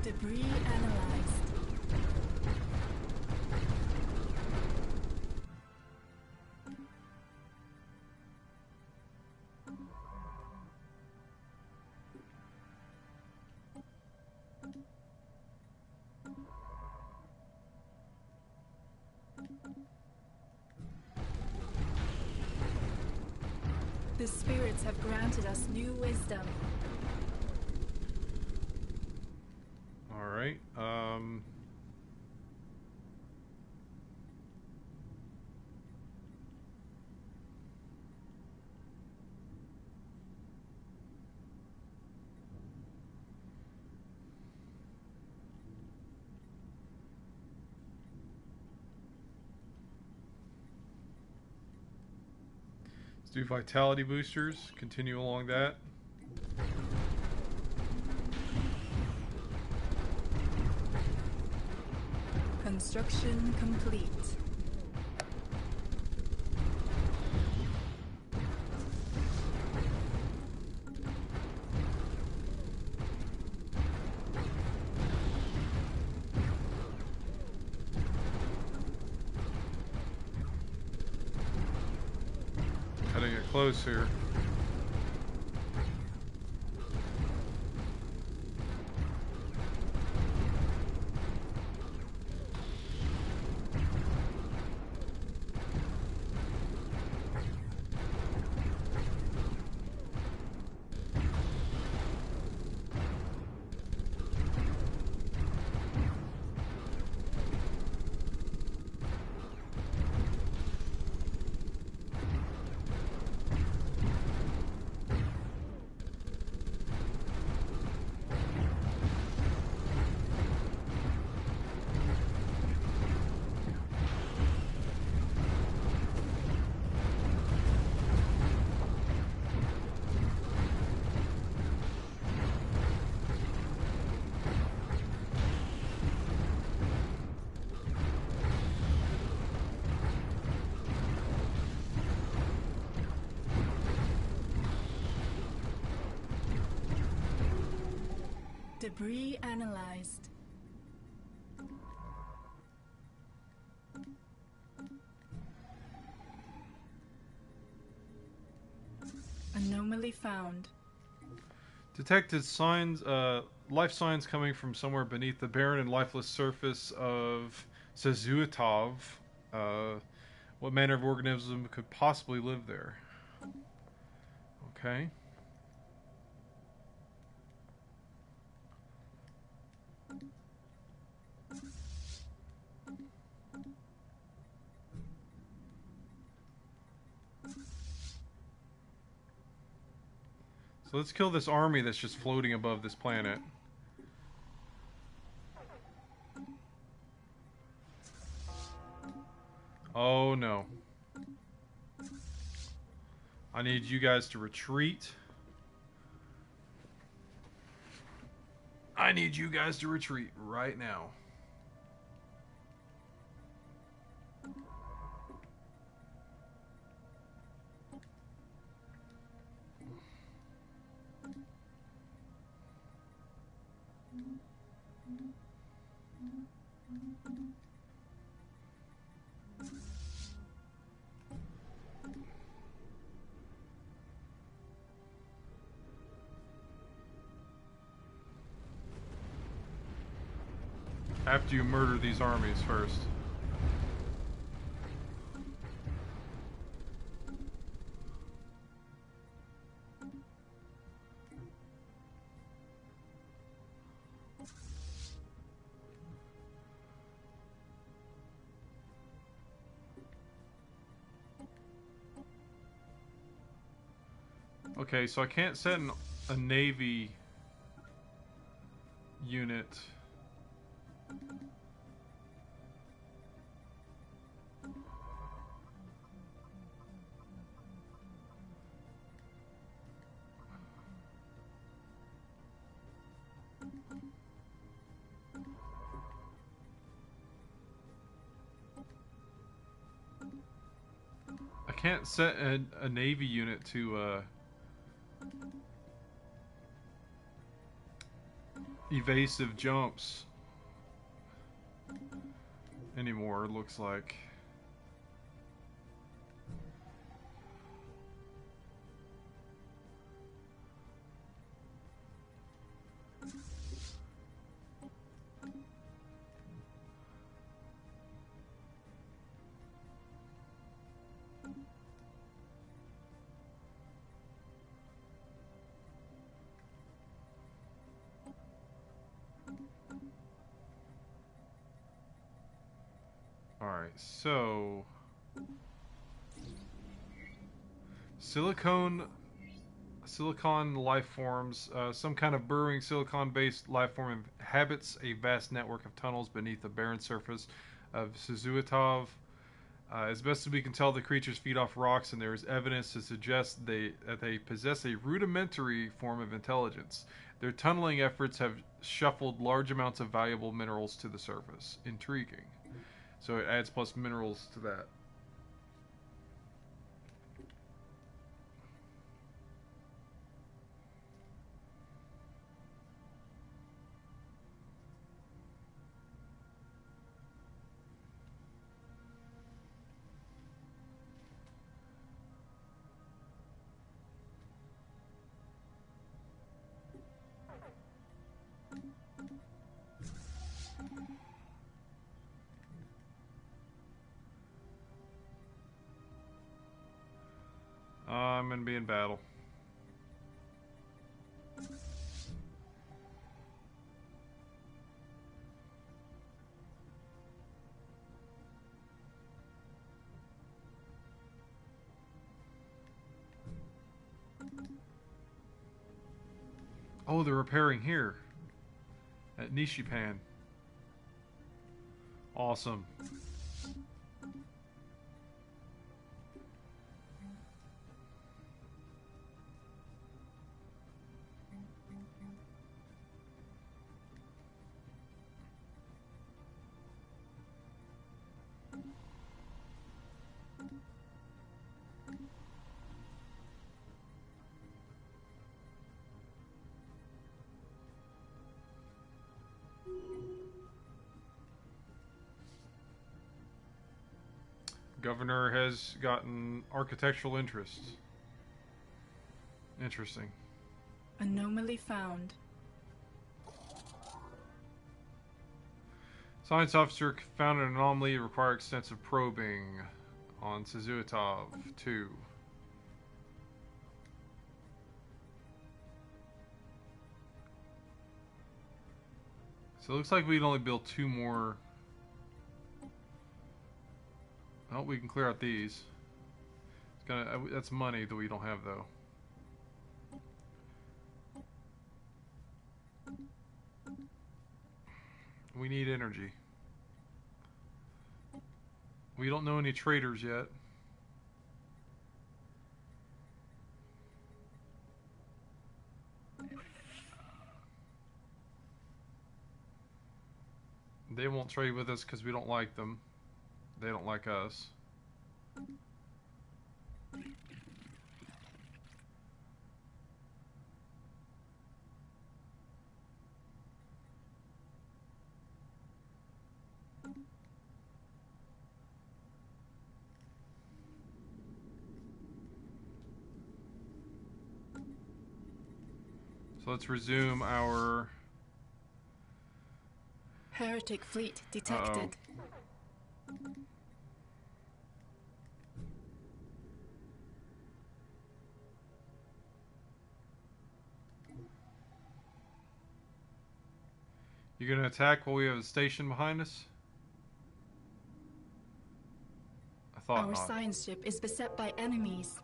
Debris analyzed. The spirits have granted us new wisdom. Alright, let's do vitality boosters, continue along that. Construction complete. Cutting it close here. Debris analyzed. Anomaly found. Detected signs, life signs coming from somewhere beneath the barren and lifeless surface of Sezuatov. What manner of organism could possibly live there? Okay. So let's kill this army that's just floating above this planet. Oh no. I need you guys to retreat. I need you guys to retreat right now. After you murder these armies first. Okay, so I can't set a Navy unit. I can't set a Navy unit to evasive jumps anymore, it looks like. Alright, so silicon life forms, some kind of burrowing silicon-based life form inhabits a vast network of tunnels beneath the barren surface of Sezuatov. As best as we can tell, the creatures feed off rocks, and there is evidence to suggest that they possess a rudimentary form of intelligence. Their tunneling efforts have shuffled large amounts of valuable minerals to the surface. Intriguing. So it adds plus minerals to that. I'm gonna be in battle. Oh, they're repairing here at Nishipan. Awesome. Governor has gotten architectural interest. Interesting. Anomaly found. Science officer found an anomaly require extensive probing on Sizuatov 2. So it looks like we'd only build 2 more. Oh, we can clear out these. It's gonna, that's money that we don't have though. We need energy. We don't know any traders yet. They won't trade with us because we don't like them. They don't like us. So let's resume our... Heretic fleet detected. You gonna attack while we have a station behind us? I thought Our not. science ship is beset by enemies.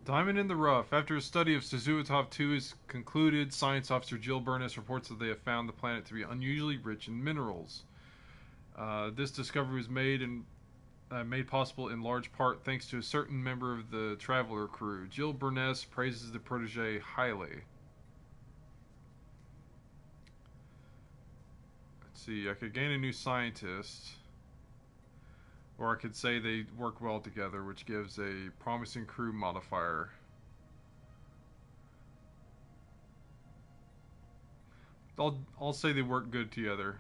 Diamond in the rough. After a study of Sizuatov 2 is concluded, science officer Jill Burness reports that they have found the planet to be unusually rich in minerals. This discovery was made possible in large part thanks to a certain member of the Traveler crew. Jill Burness praises the protege highly. Let's see, I could gain a new scientist. Or I could say they work well together, which gives a promising crew modifier. I'll say they work good together.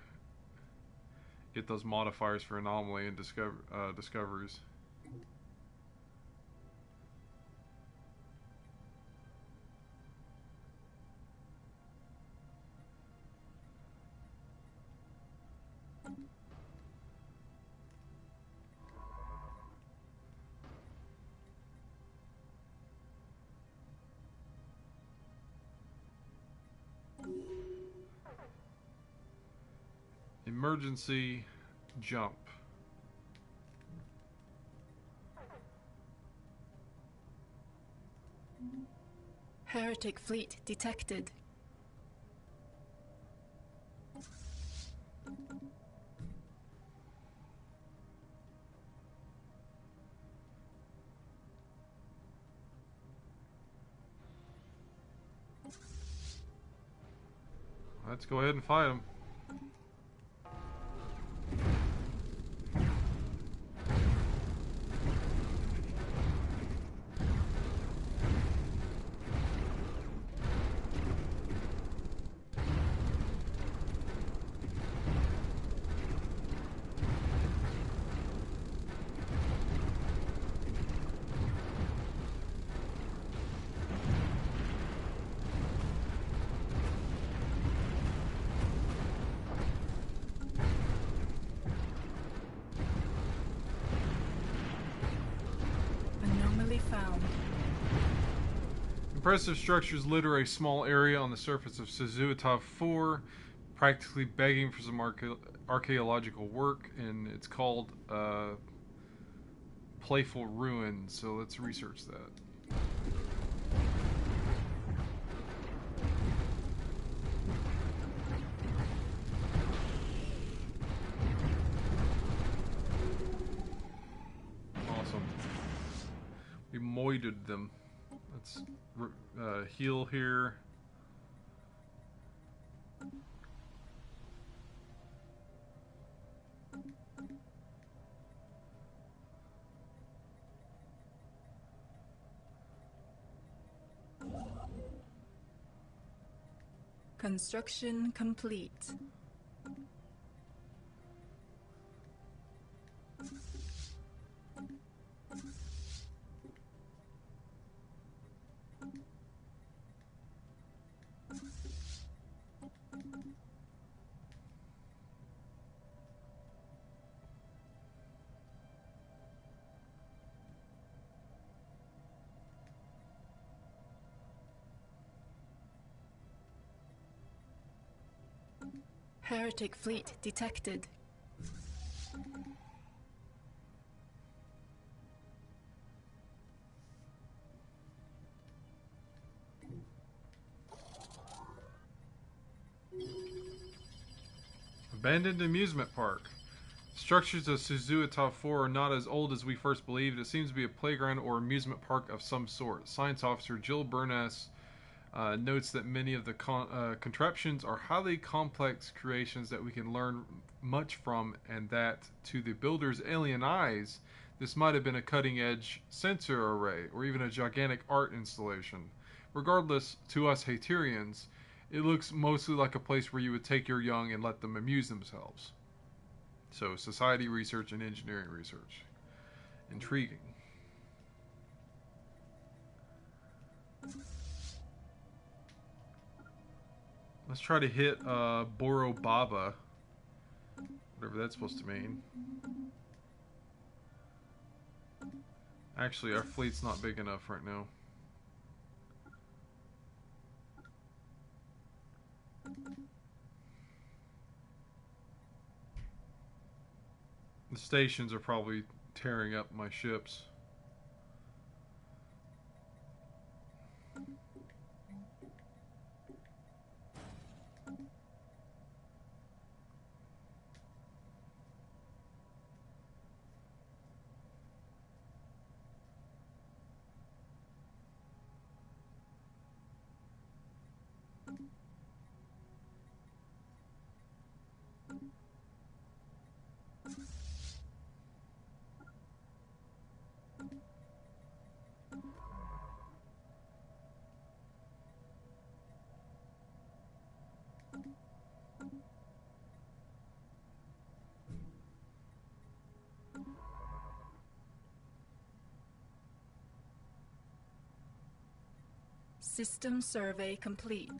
Get those modifiers for anomaly and discoveries. Emergency jump. Heretic fleet detected. Let's go ahead and fight them. Found. Impressive structures litter a small area on the surface of Sizuatov 4, practically begging for some archaeological work, and it's called Playful Ruin, so let's research that. Awesome. We moided them. Let's heal here. Construction complete. Heretic fleet detected. Abandoned amusement park. Structures of Suzuata 4 are not as old as we first believed. It seems to be a playground or amusement park of some sort. Science officer Jill Burness notes that many of the contraptions are highly complex creations that we can learn much from, and that, to the builder's alien eyes, this might have been a cutting-edge sensor array or even a gigantic art installation. Regardless, to us Haterians, it looks mostly like a place where you would take your young and let them amuse themselves. So, society research and engineering research. Intriguing. Let's try to hit Boro Baba. Whatever that's supposed to mean. Actually, our fleet's not big enough right now. The stations are probably tearing up my ships. System survey complete.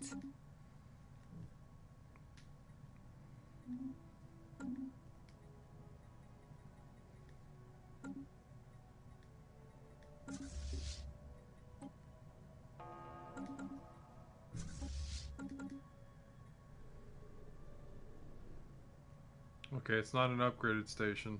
Okay, it's not an upgraded station.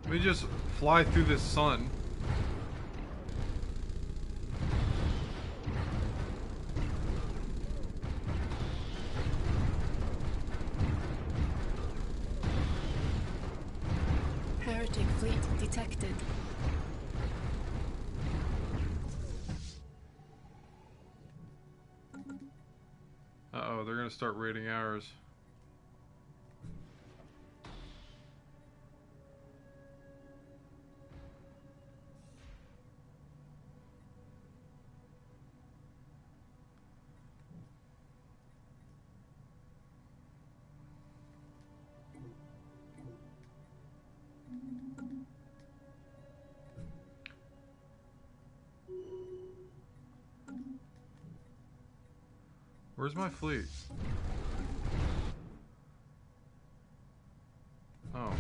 Let me just fly through this sun. Heretic fleet detected. Uh-oh, they're gonna start raiding ours. Where's my fleet? Oh.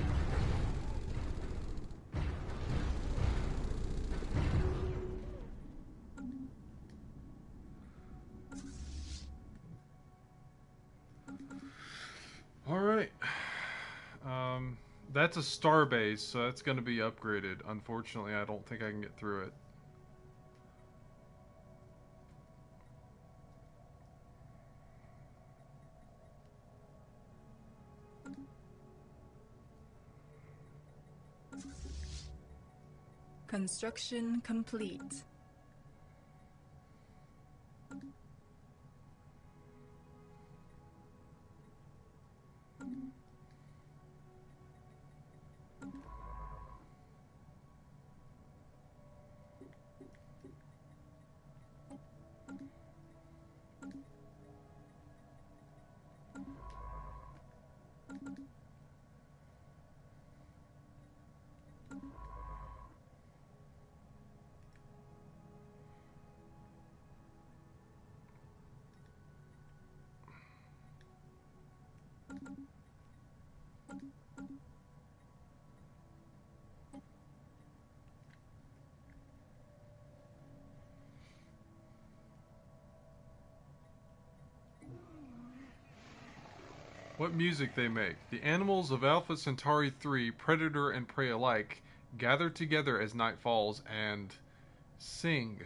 Alright. That's a star base, so that's going to be upgraded. Unfortunately, I don't think I can get through it. Construction complete. What music they make. The animals of Alpha Centauri 3, predator and prey alike, gather together as night falls and sing.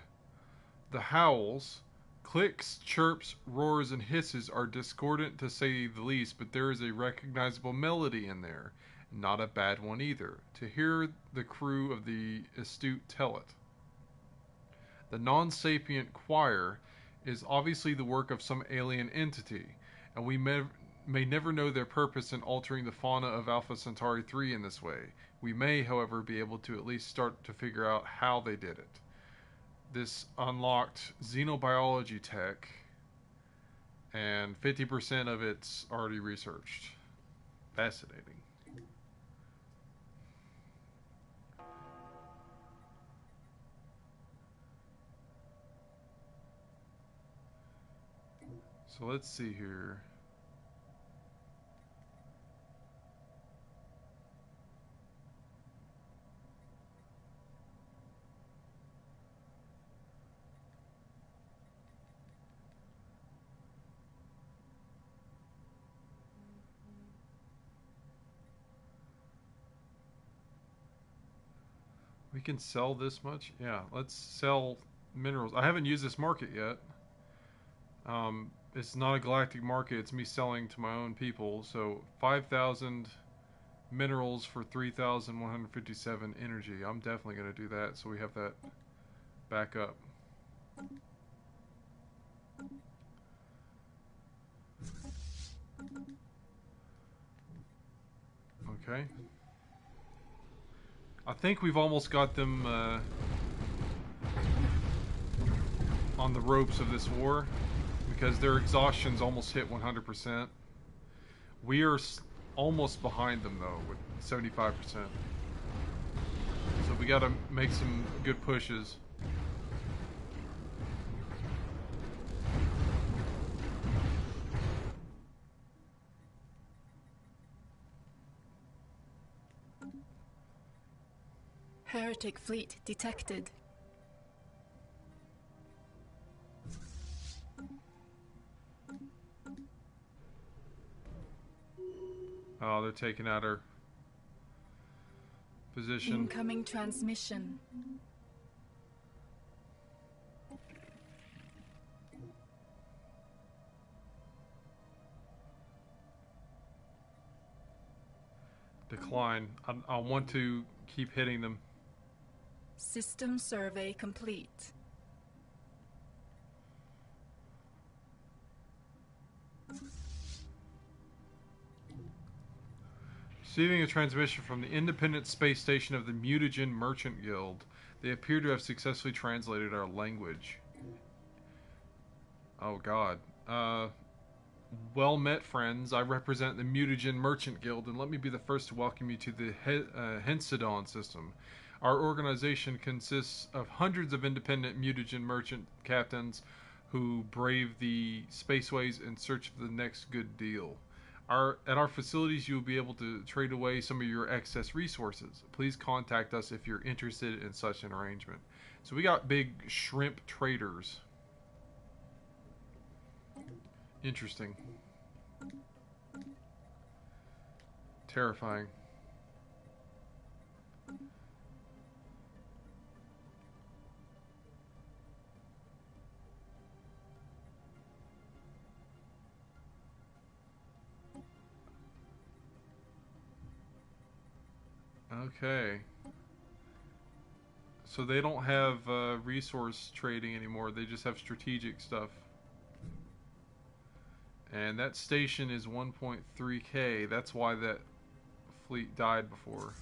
The howls, clicks, chirps, roars, and hisses are discordant to say the least, but there is a recognizable melody in there. Not a bad one either, to hear the crew of the astute tell it. The non-sapient choir is obviously the work of some alien entity, and we may never know their purpose in altering the fauna of Alpha Centauri 3 in this way. We may, however, be able to at least start to figure out how they did it. This unlocked xenobiology tech, and 50% of it's already researched. Fascinating. So let's see here. We can sell this much? Yeah, let's sell minerals. I haven't used this market yet. It's not a galactic market. It's me selling to my own people. So 5,000 minerals for 3,157 energy. I'm definitely going to do that so we have that back up. Okay. I think we've almost got them on the ropes of this war, because their exhaustion's almost hit 100%. We are almost behind them though, with 75%. So we gotta make some good pushes. Heretic fleet detected. Oh, they're taking out our position. Incoming transmission. Decline. I want to keep hitting them. System survey complete. Receiving a transmission from the independent space station of the Mutagen Merchant Guild. They appear to have successfully translated our language. Oh god. Well met, friends. I represent the Mutagen Merchant Guild, and let me be the first to welcome you to the Hensidon system. Our organization consists of hundreds of independent mutagen merchant captains who brave the spaceways in search of the next good deal. At our facilities, you will be able to trade away some of your excess resources. Please contact us if you're interested in such an arrangement. So we got big shrimp traders. Interesting. Terrifying. Okay. So they don't have resource trading anymore. They just have strategic stuff. And that station is 1.3k. That's why that fleet died before.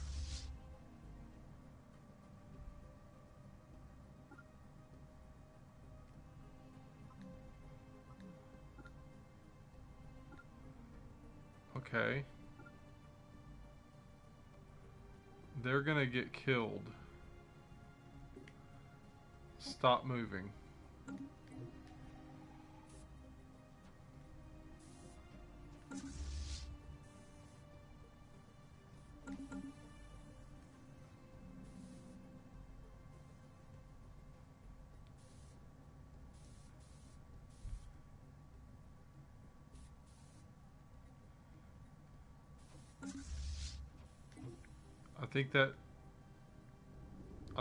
Okay. They're gonna get killed. Stop moving. I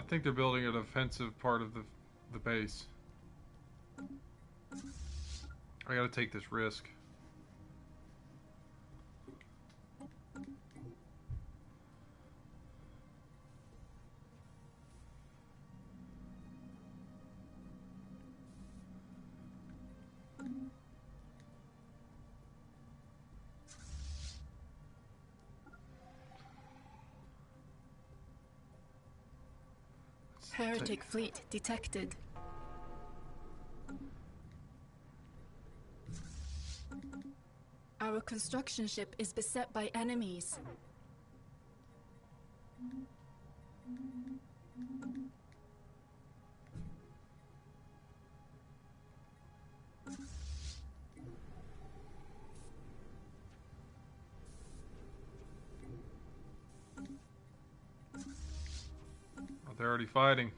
think they're building an offensive part of the base. I gotta take this risk. Heretic fleet detected. Our construction ship is beset by enemies. Oh, they're already fighting.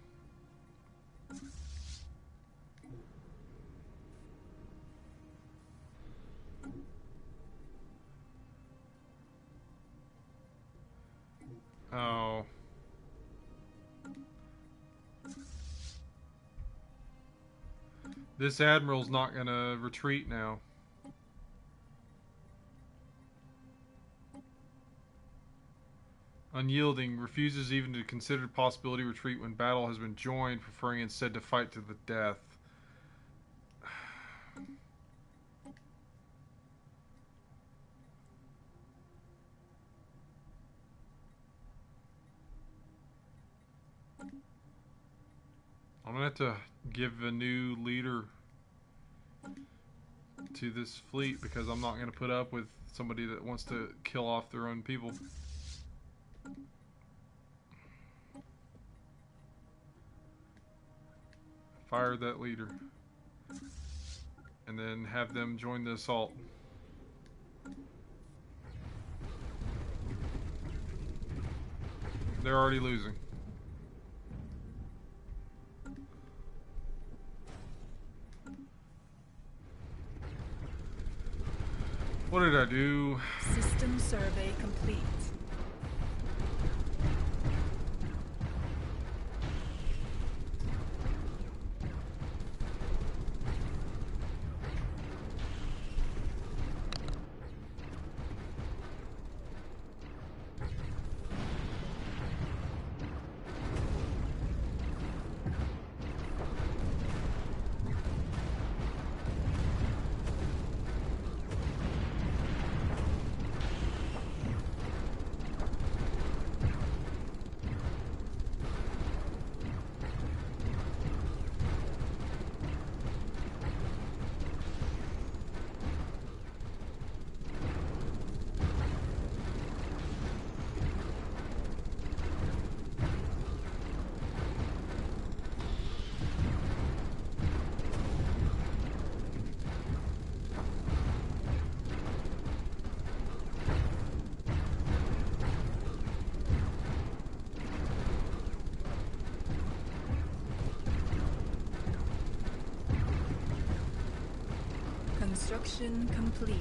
Oh. This admiral's not gonna retreat now. Unyielding, refuses even to consider the possibility of retreat when battle has been joined, preferring instead to fight to the death. I'm gonna have to give a new leader to this fleet because I'm not gonna put up with somebody that wants to kill off their own people. Fire that leader. And then have them join the assault. They're already losing. What did I do? System survey complete. Construction complete.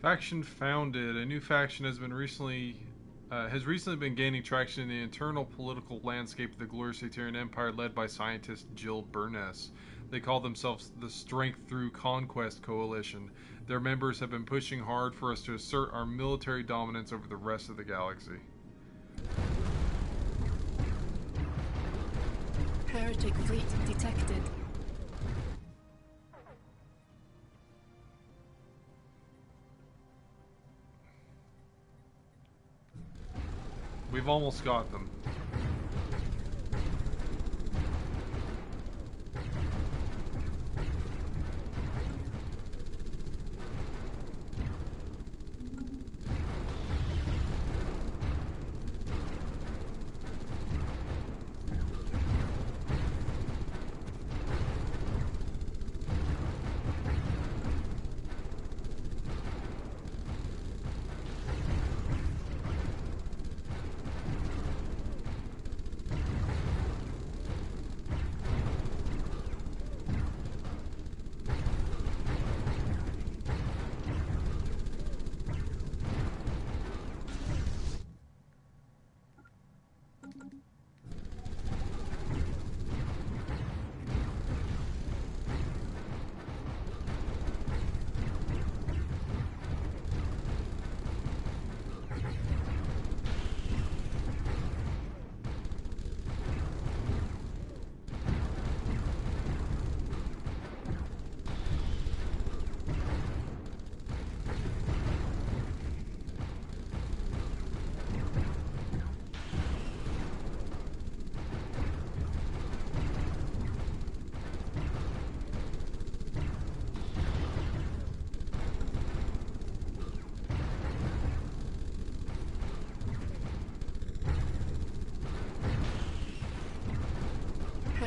Faction founded. A new faction has recently been gaining traction in the internal political landscape of the Glorious Haterian Empire, led by scientist Jill Burness. They call themselves the Strength Through Conquest Coalition. Their members have been pushing hard for us to assert our military dominance over the rest of the galaxy. Heretic fleet detected. We've almost got them.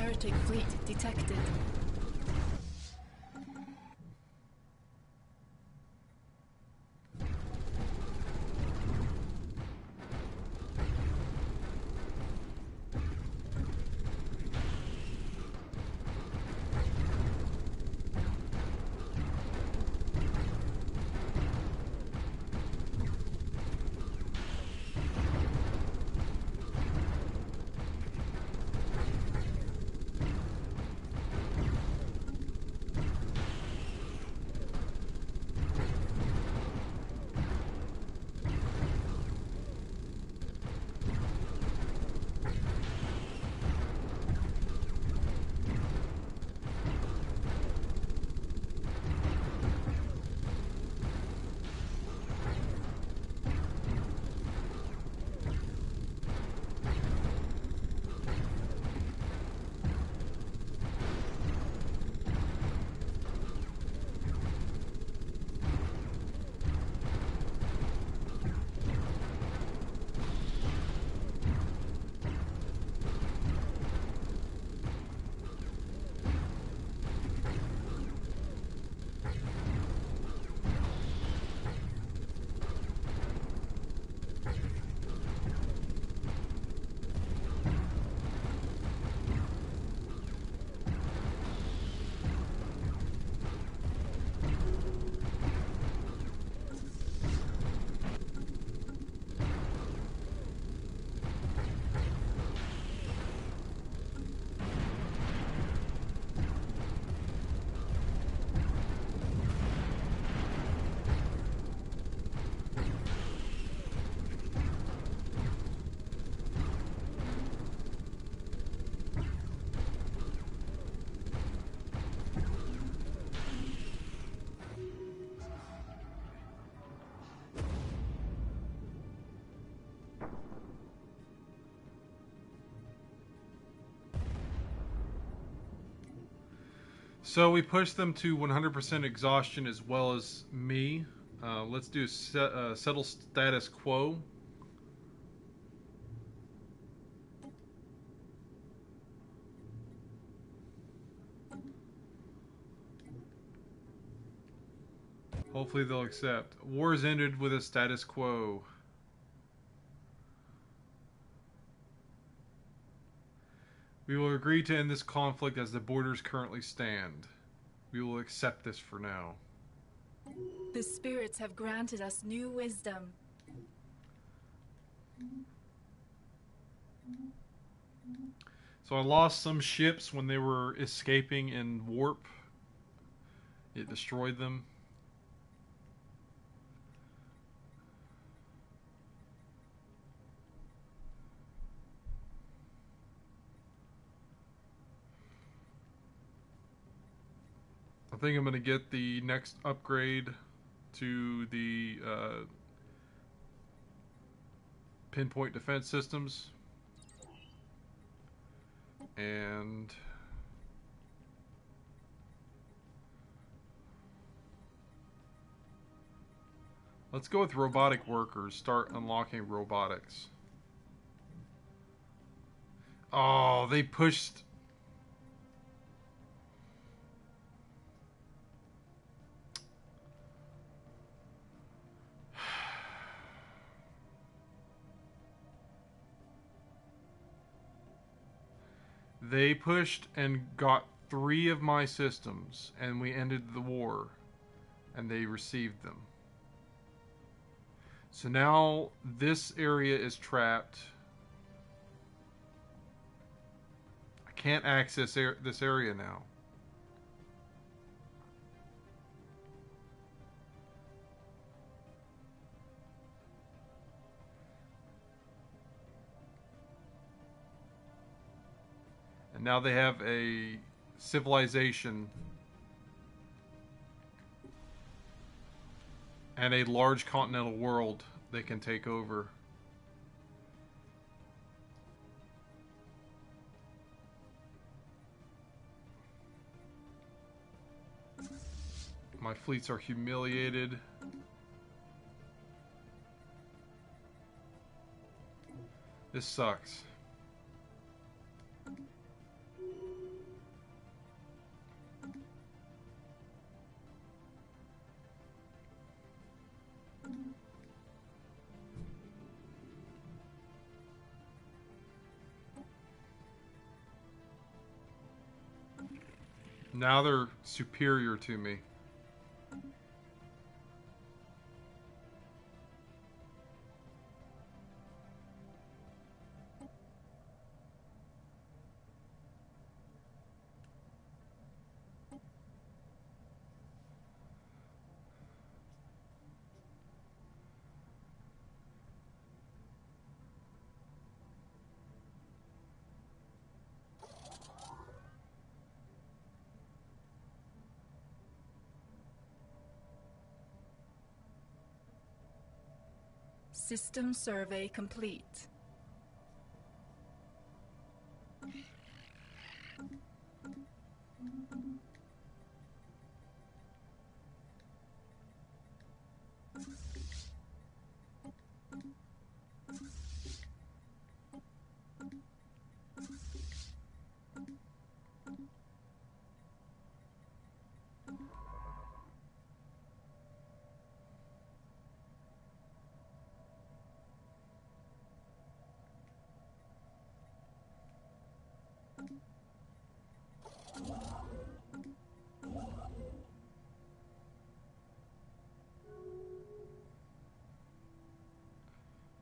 heretic fleet detected. So we pushed them to 100% exhaustion as well as me. Let's do settle status quo. Hopefully they'll accept. War's ended with a status quo. We will agree to end this conflict as the borders currently stand. We will accept this for now. The spirits have granted us new wisdom. So I lost some ships when they were escaping in warp. It destroyed them. I think I'm going to get the next upgrade to the pinpoint defense systems. And let's go with robotic workers. Start unlocking robotics. Oh, they pushed... They pushed and got 3 of my systems, and we ended the war, and they received them. So now this area is trapped. I can't access this area now. And now they have a civilization and a large continental world they can take over. My fleets are humiliated. This sucks. Now they're superior to me. System survey complete.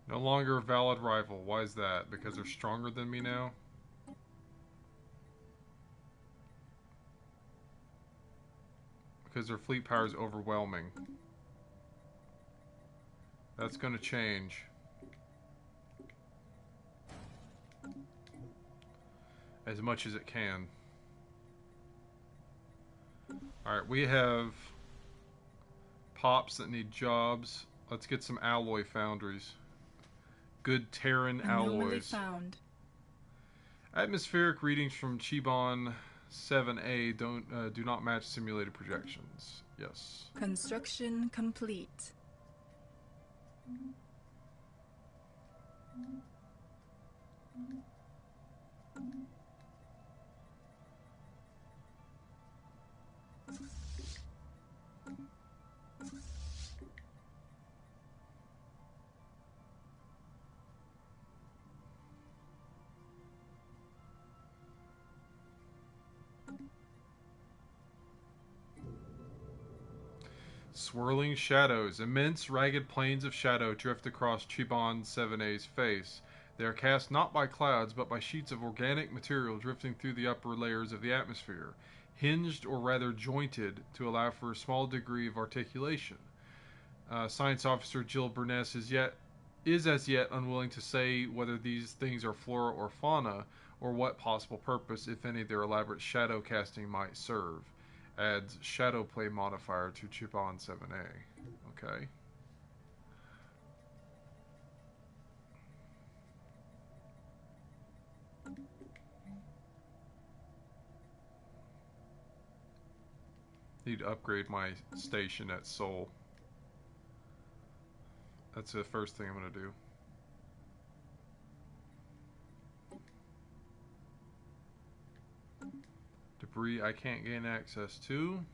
No longer a valid rival. Why is that? Because they're stronger than me now? Because their fleet power is overwhelming. That's going to change. As much as it can. Alright, we have pops that need jobs. Let's get some alloy foundries. Good Terran alloys. Found. Atmospheric readings from Chibon 7A do not match simulated projections. Yes. Construction complete. Swirling shadows. Immense, ragged planes of shadow drift across Chibon 7A's face. They are cast not by clouds, but by sheets of organic material drifting through the upper layers of the atmosphere, hinged or rather jointed to allow for a small degree of articulation. Science Officer Jill Burness is as yet unwilling to say whether these things are flora or fauna, or what possible purpose, if any, their elaborate shadow casting might serve. Adds shadow play modifier to Chibon 7A. Okay. Need to upgrade my station at Seoul. That's the first thing I'm going to do. Debris I can't gain access to.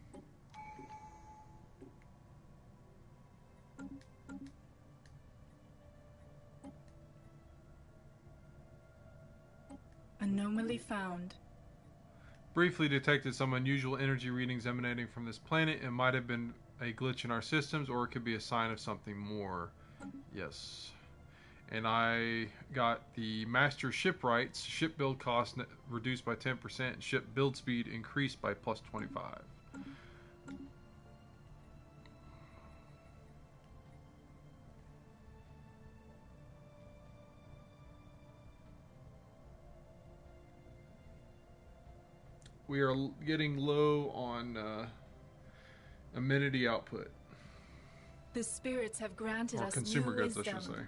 Anomaly found. Briefly detected some unusual energy readings emanating from this planet. It might have been a glitch in our systems, or it could be a sign of something more. Yes. And I got the master shipwrights. Ship build cost reduced by 10%. Ship build speed increased by plus 25. We are getting low on amenity output. The spirits have granted Or us consumer new goods, wisdom. I should say.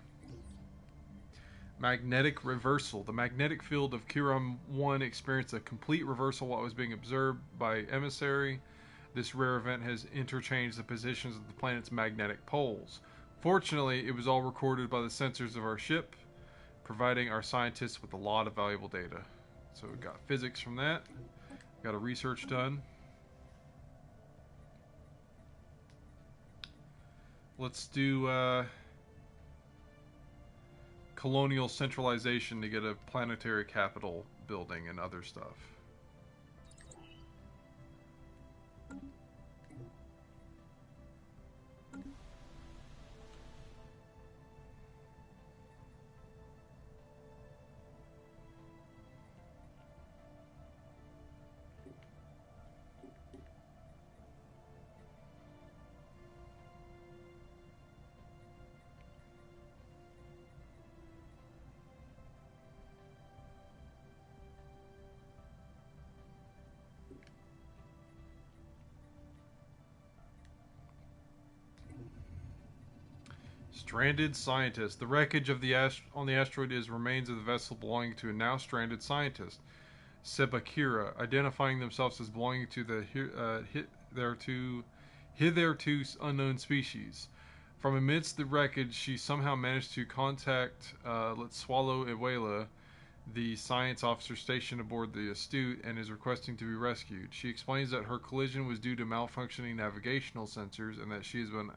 Magnetic reversal. The magnetic field of Kiram 1 experienced a complete reversal while it was being observed by Emissary. This rare event has interchanged the positions of the planet's magnetic poles. Fortunately, it was all recorded by the sensors of our ship, providing our scientists with a lot of valuable data. So we got physics from that. Got a research done. Let's do colonial centralization to get a planetary capital building and other stuff. Stranded scientist. The wreckage of the on the asteroid is remains of the vessel belonging to a now stranded scientist, Sebakira, identifying themselves as belonging to the hitherto unknown species. From amidst the wreckage, she somehow managed to contact Let's Swallow Iwela, the science officer stationed aboard the Astute, and is requesting to be rescued. She explains that her collision was due to malfunctioning navigational sensors and that she has been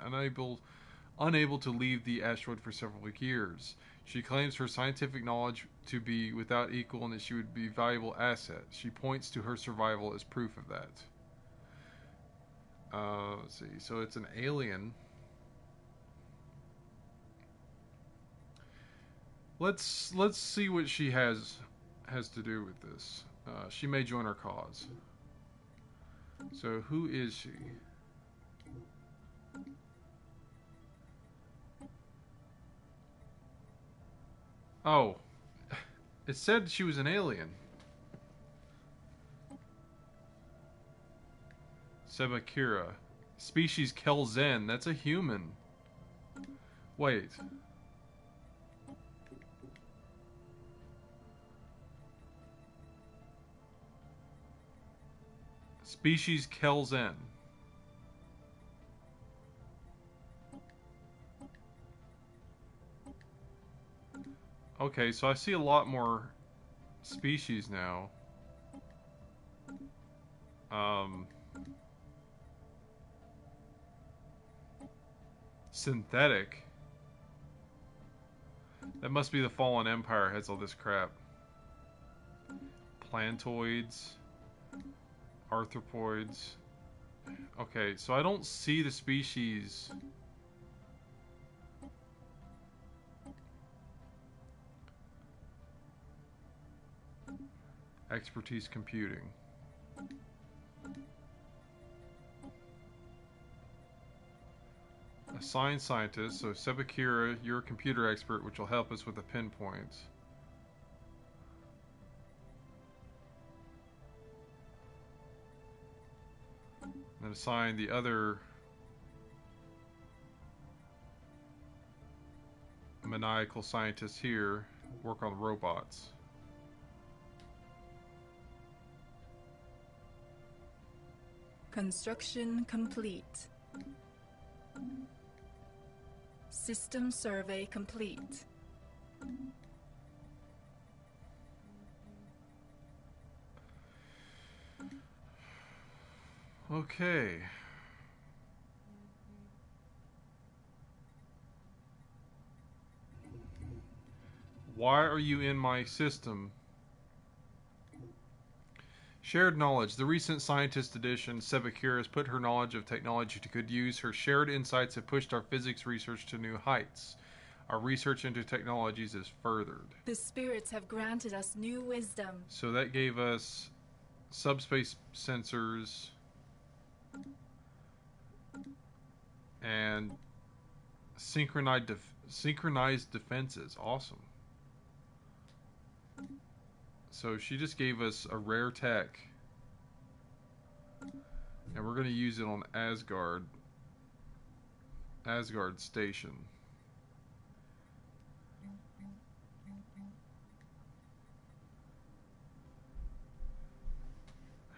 unable to leave the asteroid for several years. She claims her scientific knowledge to be without equal and that she would be a valuable asset. She points to her survival as proof of that. Let's see. So it's an alien. Let's see what she has to do with this. She may join our cause. So who is she? Oh, it said she was an alien. Sebakira. Species Kelzen. That's a human. Wait. Species Kelzen. Okay, so I see a lot more species now. Synthetic. That must be the Fallen Empire has all this crap. Plantoids. Arthropoids. Okay, so I don't see the species. Expertise computing. Assigned scientist. So Sebakira, you're a computer expert, which will help us with the pinpoints. And assign the other maniacal scientist here, work on robots. Construction complete. System survey complete. Okay. Why are you in my system? Shared knowledge. The recent scientist edition, Sebakira, has put her knowledge of technology to good use. Her shared insights have pushed our physics research to new heights. Our research into technologies is furthered. The spirits have granted us new wisdom. So that gave us subspace sensors and synchronized defenses. Awesome. So she just gave us a rare tech, and we're going to use it on Asgard Station.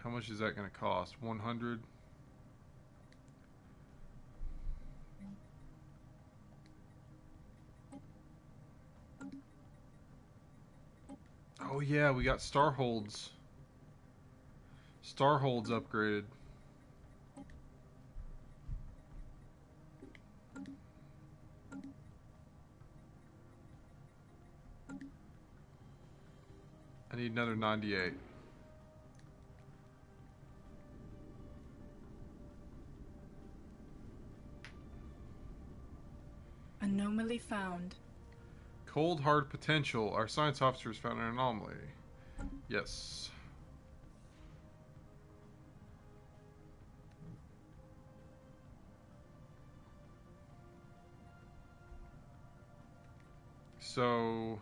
How much is that going to cost? 100. Oh yeah, we got Starholds. Starholds upgraded. I need another 98. Anomaly found. Cold hard potential. Our science officers found an anomaly. Yes. So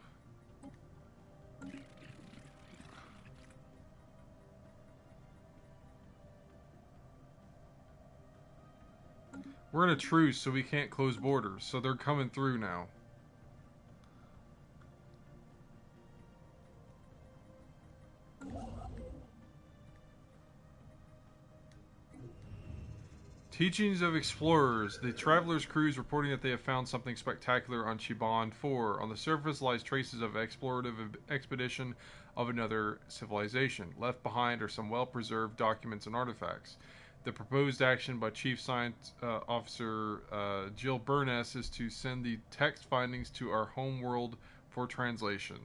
we're in a truce, so we can't close borders. So they're coming through now. Teachings of explorers. The traveler's crews reporting that they have found something spectacular on Shiban 4. On the surface lies traces of explorative expedition of another civilization. Left behind are some well-preserved documents and artifacts. The proposed action by Chief Science Officer Jill Burness is to send the text findings to our home world for translation.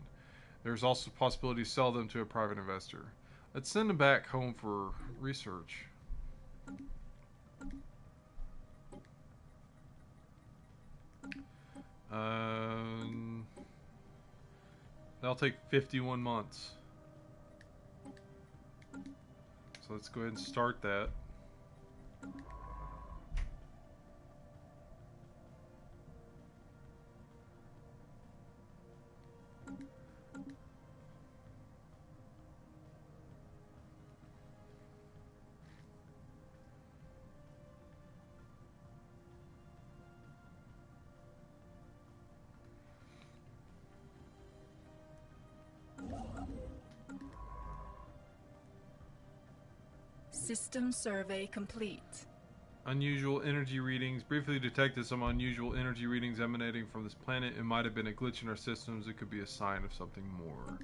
There's also a possibility to sell them to a private investor. Let's send them back home for research. That'll take 51 months. So let's go ahead and start that. System survey complete. Unusual energy readings. Briefly detected some unusual energy readings emanating from this planet. It might have been a glitch in our systems. It could be a sign of something more.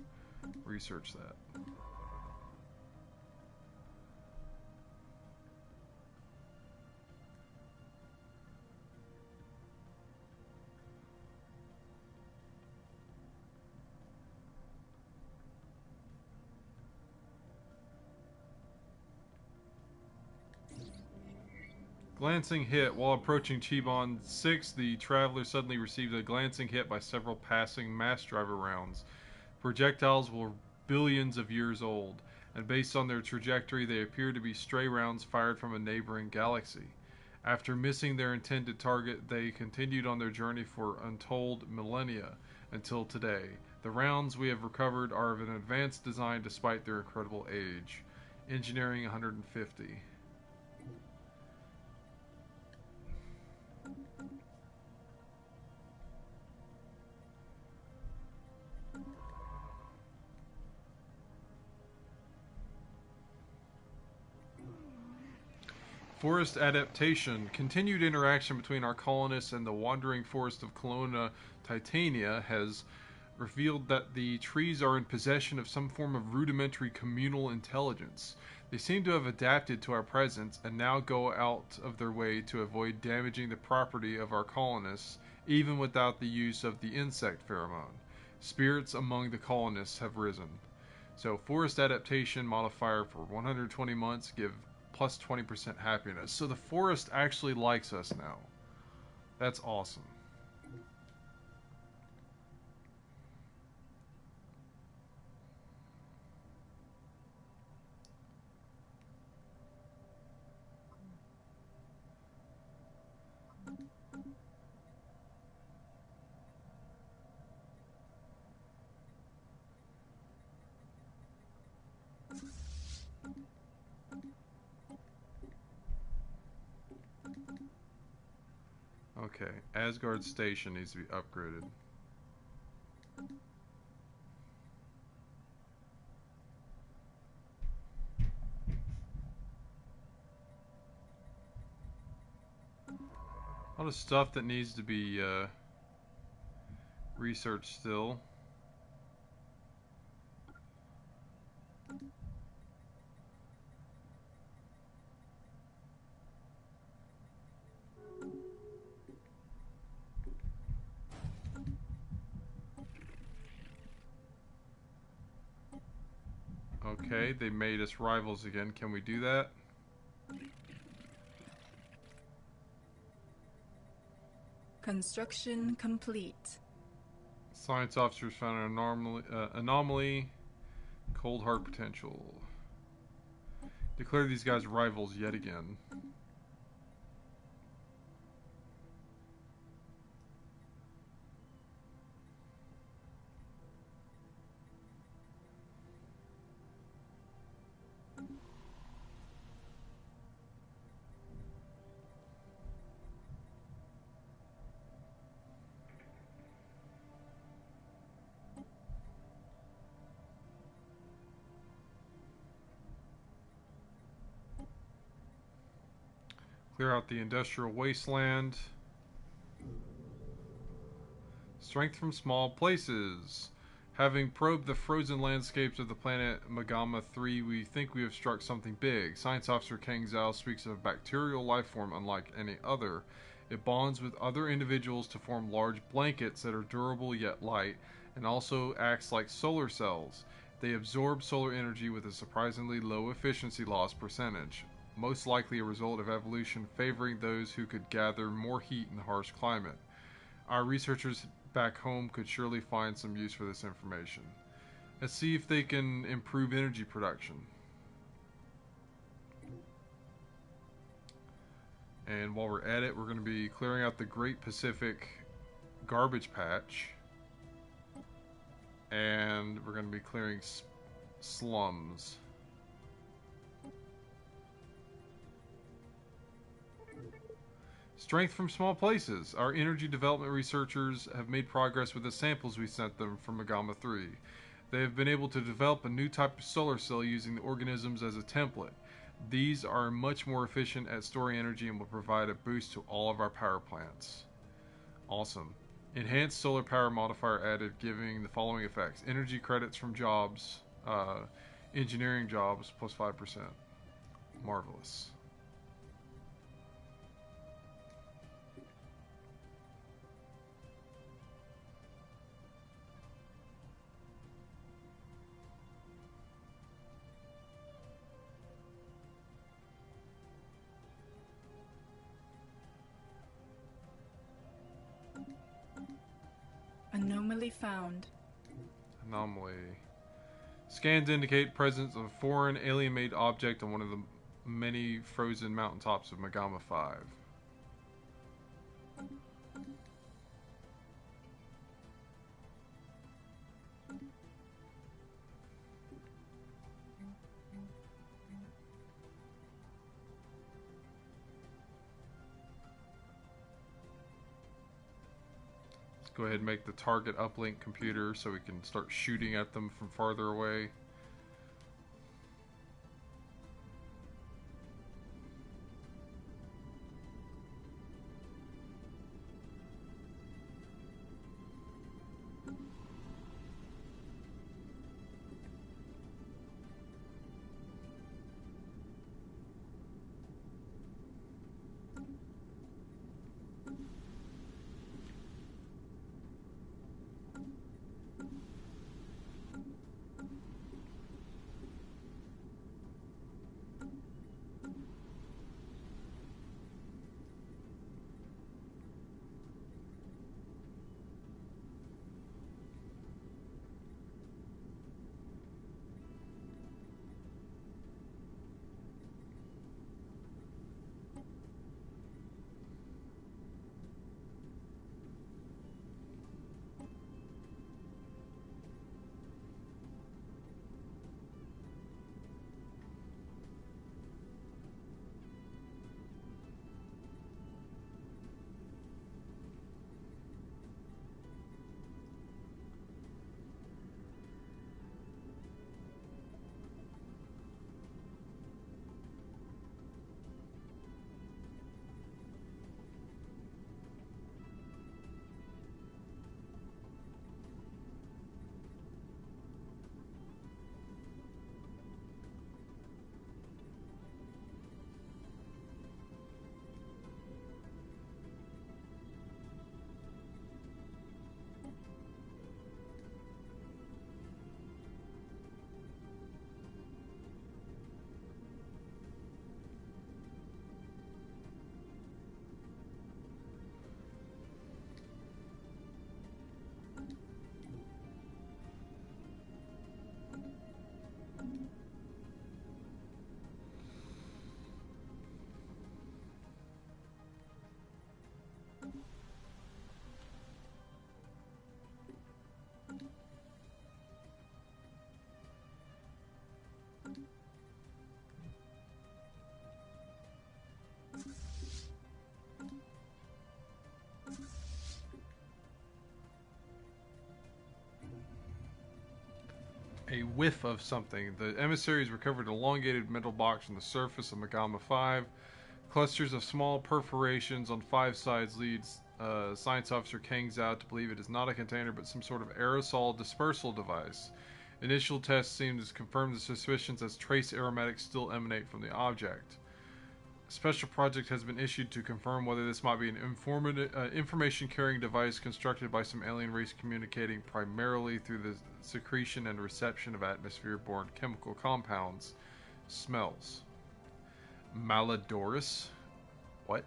Research that. Glancing hit. While approaching Chibon 6, the traveler suddenly received a glancing hit by several passing mass driver rounds. Projectiles were billions of years old, and based on their trajectory, they appear to be stray rounds fired from a neighboring galaxy. After missing their intended target, they continued on their journey for untold millennia until today. The rounds we have recovered are of an advanced design despite their incredible age. Engineering 150. Forest adaptation. Continued interaction between our colonists and the wandering forest of Colonna Titania has revealed that the trees are in possession of some form of rudimentary communal intelligence. They seem to have adapted to our presence and now go out of their way to avoid damaging the property of our colonists, even without the use of the insect pheromone. Spirits among the colonists have risen. So, forest adaptation modifier for 120 months give plus 20% happiness. So the forest actually likes us now. That's awesome. Okay, Asgard Station needs to be upgraded. A lot of stuff that needs to be researched still. Okay, they made us rivals again. Can we do that? Construction complete. Science officers found an anomaly. Cold heart potential. Declare these guys rivals yet again. Clear out the industrial wasteland. Strength from small places. Having probed the frozen landscapes of the planet Magama 3, we think we have struck something big. Science Officer Kang Zhao speaks of a bacterial life form unlike any other. It bonds with other individuals to form large blankets that are durable yet light, and also acts like solar cells. They absorb solar energy with a surprisingly low efficiency loss percentage, most likely a result of evolution favoring those who could gather more heat in the harsh climate. Our researchers back home could surely find some use for this information. Let's see if they can improve energy production. And while we're at it, we're going to be clearing out the Great Pacific garbage patch. And we're going to be clearing slums. Strength from small places. Our energy development researchers have made progress with the samples we sent them from Magama 3. They have been able to develop a new type of solar cell using the organisms as a template. These are much more efficient at storing energy and will provide a boost to all of our power plants. Awesome. Enhanced solar power modifier added, giving the following effects. Energy credits from jobs, engineering jobs, plus 5%. Marvelous. Anomaly found. Anomaly. Scans indicate presence of a foreign alien-made object on one of the many frozen mountaintops of Magama 5. Go ahead and make the target uplink computer so we can start shooting at them from farther away. a whiff of something. The emissaries recovered an elongated metal box on the surface of Magama 5. Clusters of small perforations on 5 sides leads Science Officer Kang Zhao to believe it is not a container but some sort of aerosol dispersal device. Initial tests seem to confirm the suspicions as trace aromatics still emanate from the object. A special project has been issued to confirm whether this might be an information-carrying device constructed by some alien race communicating primarily through the secretion and reception of atmosphere-borne chemical compounds. Smells. Malodorous? What?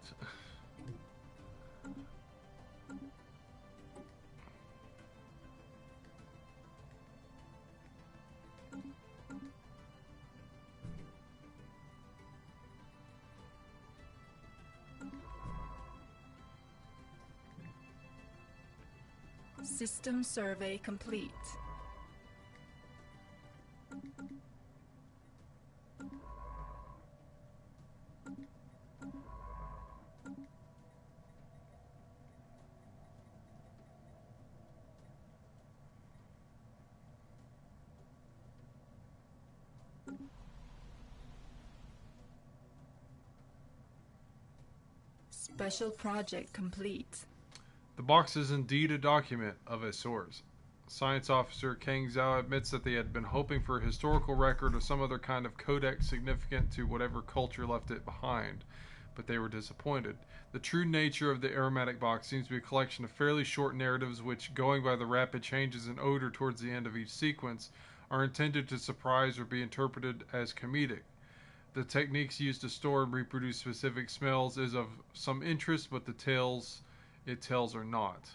System survey complete. Special project complete. The box is indeed a document of a sort. Science Officer Kang Zhao admits that they had been hoping for a historical record or some other kind of codex significant to whatever culture left it behind, but they were disappointed. The true nature of the aromatic box seems to be a collection of fairly short narratives which, going by the rapid changes in odor towards the end of each sequence, are intended to surprise or be interpreted as comedic. The techniques used to store and reproduce specific smells is of some interest, but the tales it tells are not.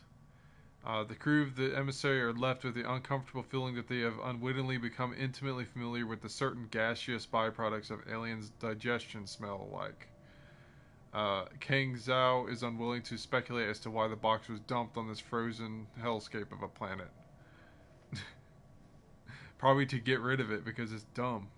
The crew of the emissary are left with the uncomfortable feeling that they have unwittingly become intimately familiar with the certain gaseous byproducts of aliens' digestion smell alike. Kang Zhao is unwilling to speculate as to why the box was dumped on this frozen hellscape of a planet. Probably to get rid of it because it's dumb.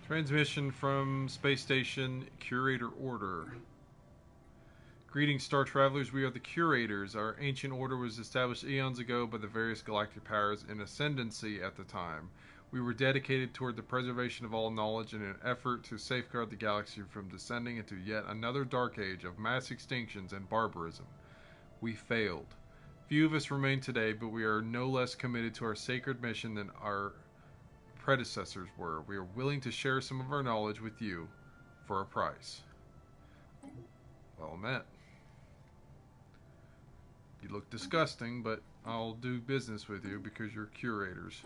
Transmission from Space Station Curator Order. Greetings, Star Travelers. We are the Curators. Our ancient order was established eons ago by the various galactic powers in ascendancy at the time. We were dedicated toward the preservation of all knowledge in an effort to safeguard the galaxy from descending into yet another dark age of mass extinctions and barbarism. We failed. Few of us remain today, but we are no less committed to our sacred mission than our predecessors were. We are willing to share some of our knowledge with you for a price. Well met. You look disgusting, but I'll do business with you because you're curators.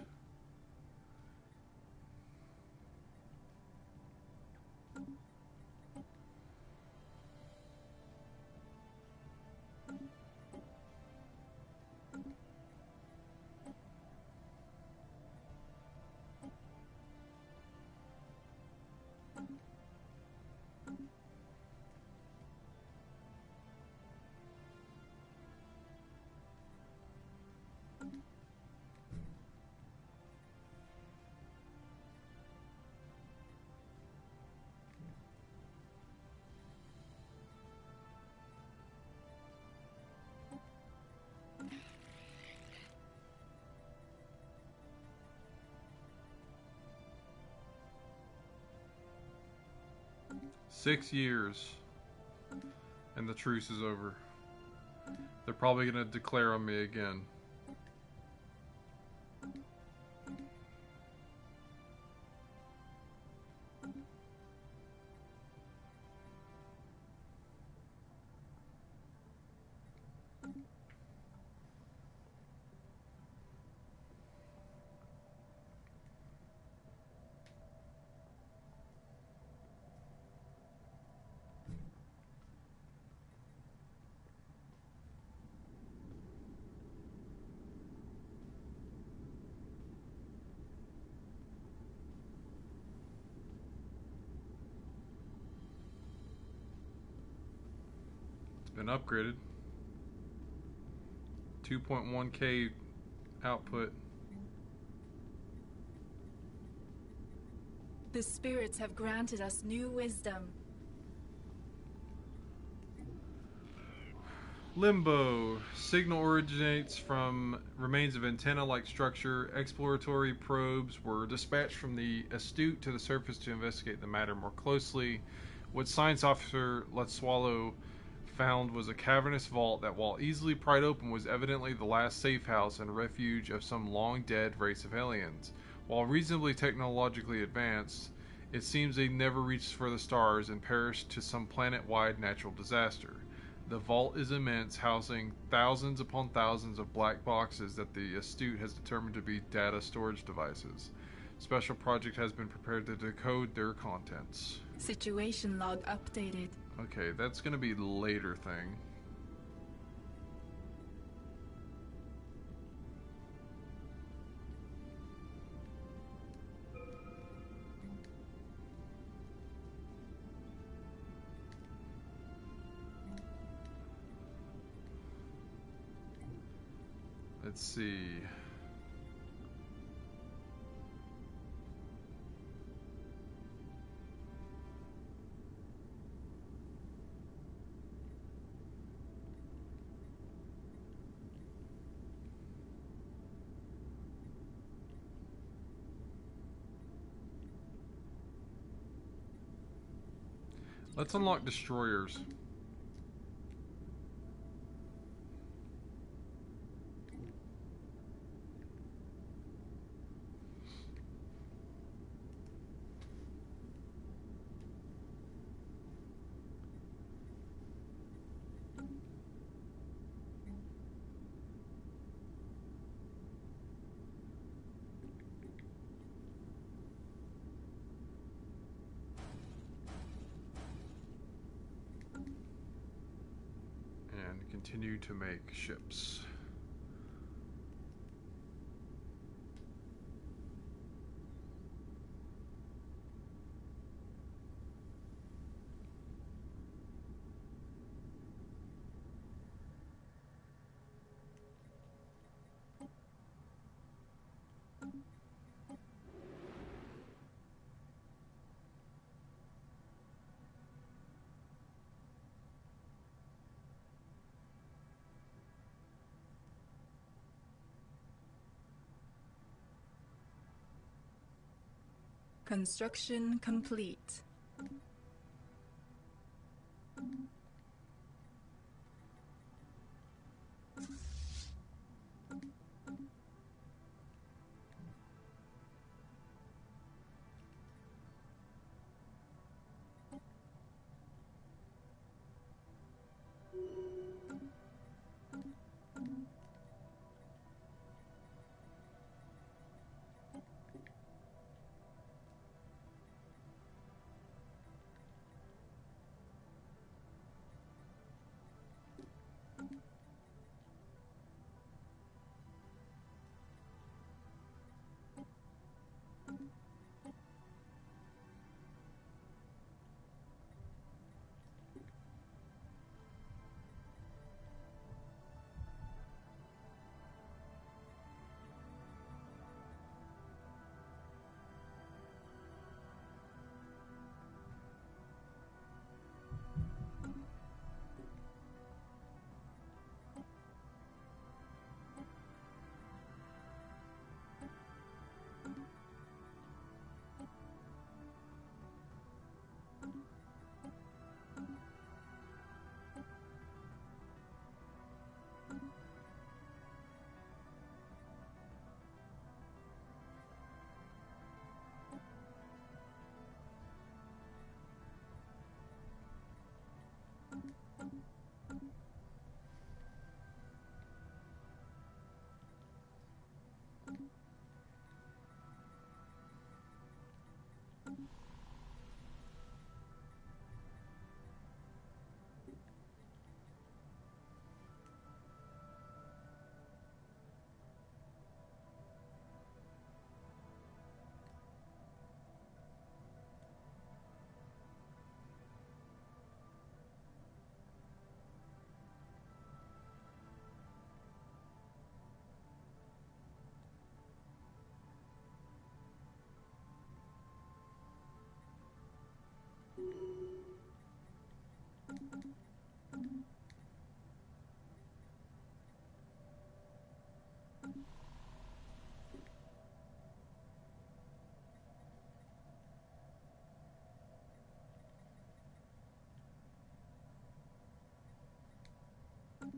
6 years. And the truce is over. They're probably going to declare on me again. Been upgraded. 2.1k output. The spirits have granted us new wisdom. Limbo. Signal originates from remains of antenna-like structure. Exploratory probes were dispatched from the Astute to the surface to investigate the matter more closely. What Science Officer Let's Swallow found was a cavernous vault that, while easily pried open, was evidently the last safe house and refuge of some long-dead race of aliens. While reasonably technologically advanced, it seems they never reached for the stars and perished to some planet-wide natural disaster. The vault is immense, housing thousands upon thousands of black boxes that the Astute has determined to be data storage devices. Special project has been prepared to decode their contents. Situation log updated. Okay, that's gonna be later thing. Let's see. Let's unlock destroyers. And continue to make ships. Construction complete.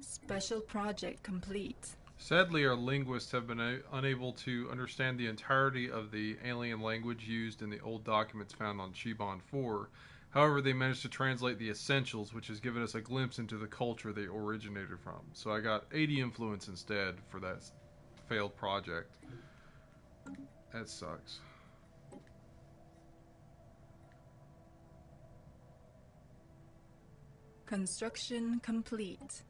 Special project complete. Sadly, our linguists have been unable to understand the entirety of the alien language used in the old documents found on Shibon 4. However, they managed to translate the essentials, which has given us a glimpse into the culture they originated from. So I got 80 influence instead for that failed project. That sucks. Construction complete.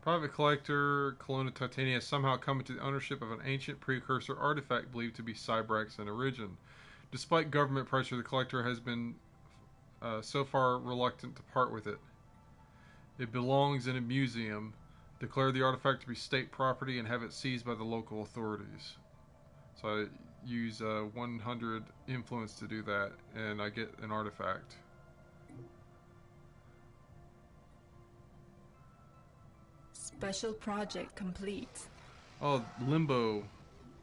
Private collector Colonna Titania has somehow come into the ownership of an ancient precursor artifact believed to be Cybrax in origin. Despite government pressure, the collector has been so far reluctant to part with it. It belongs in a museum. Declare the artifact to be state property and have it seized by the local authorities. So I use 100 influence to do that, and I get an artifact. Special project complete. Oh, Limbo.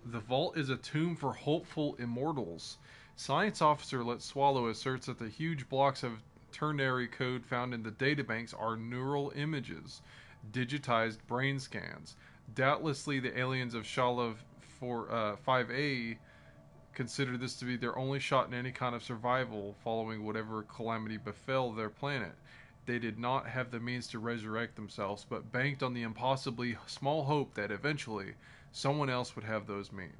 The vault is a tomb for hopeful immortals. Science officer Let Swallow asserts that the huge blocks of ternary code found in the databanks are neural images, digitized brain scans. Doubtlessly, the aliens of Shalav 5A consider this to be their only shot in any kind of survival following whatever calamity befell their planet. They did not have the means to resurrect themselves, but banked on the impossibly small hope that eventually someone else would have those means.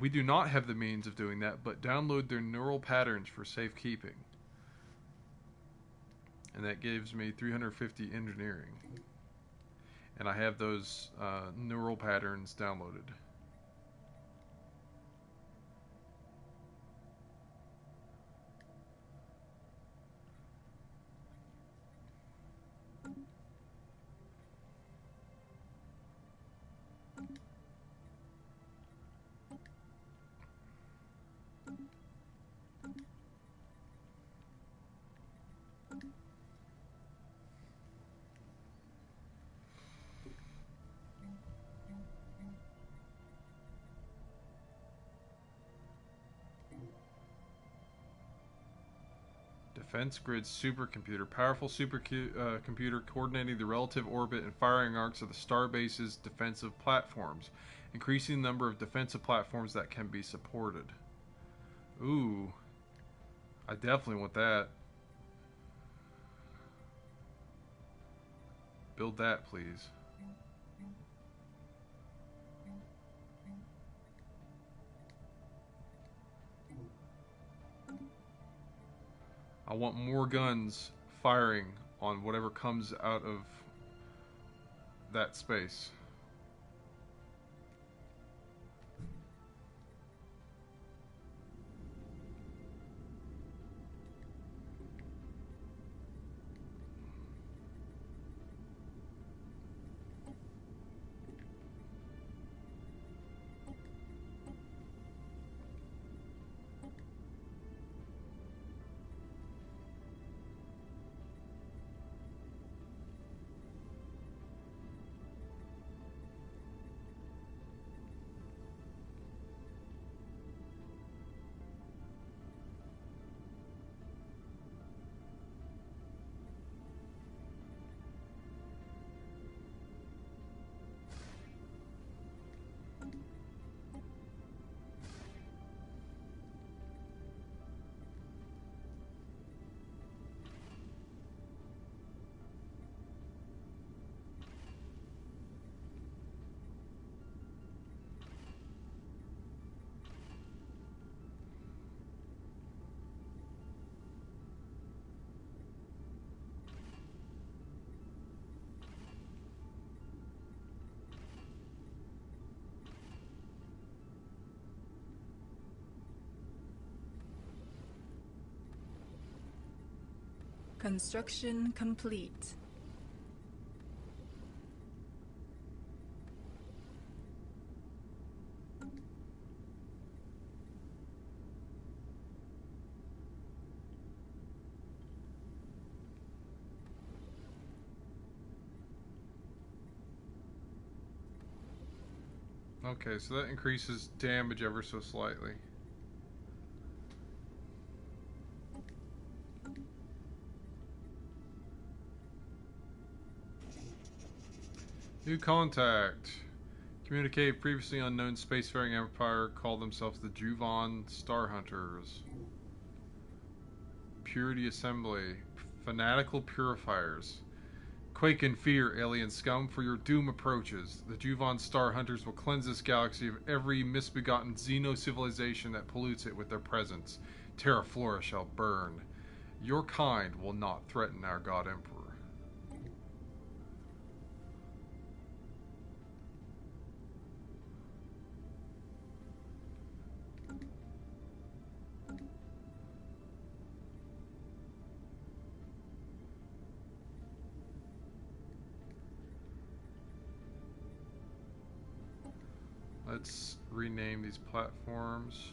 We do not have the means of doing that, but download their neural patterns for safekeeping. And that gives me 350 engineering. And I have those neural patterns downloaded. Defense Grid Supercomputer. Powerful supercomputer coordinating the relative orbit and firing arcs of the Starbase's defensive platforms, increasing the number of defensive platforms that can be supported. Ooh. I definitely want that. Build that, please. I want more guns firing on whatever comes out of that space. Construction complete. Okay, so that increases damage ever so slightly. New contact. Communicate. Previously unknown spacefaring empire called themselves the Juvan Star Hunters. Purity Assembly. Fanatical Purifiers. Quake in fear, alien scum, for your doom approaches. The Juvan Star Hunters will cleanse this galaxy of every misbegotten xeno-civilization that pollutes it with their presence. Terra Flora shall burn. Your kind will not threaten our God Emperor. Let's rename these platforms.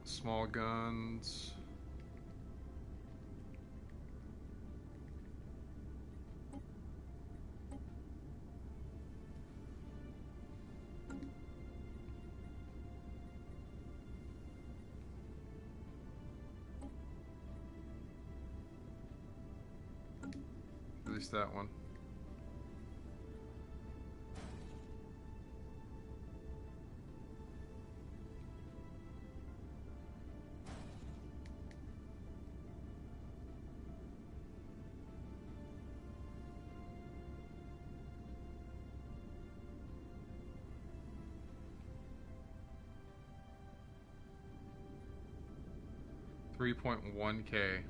Small guns. At least that one. $3.1K.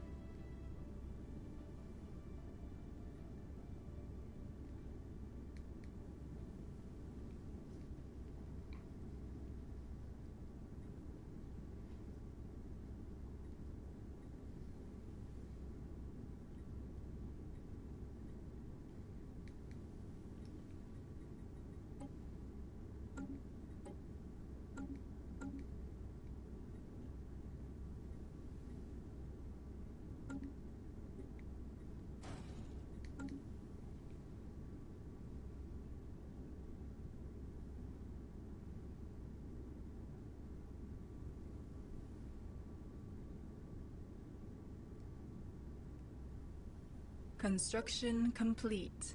Construction complete.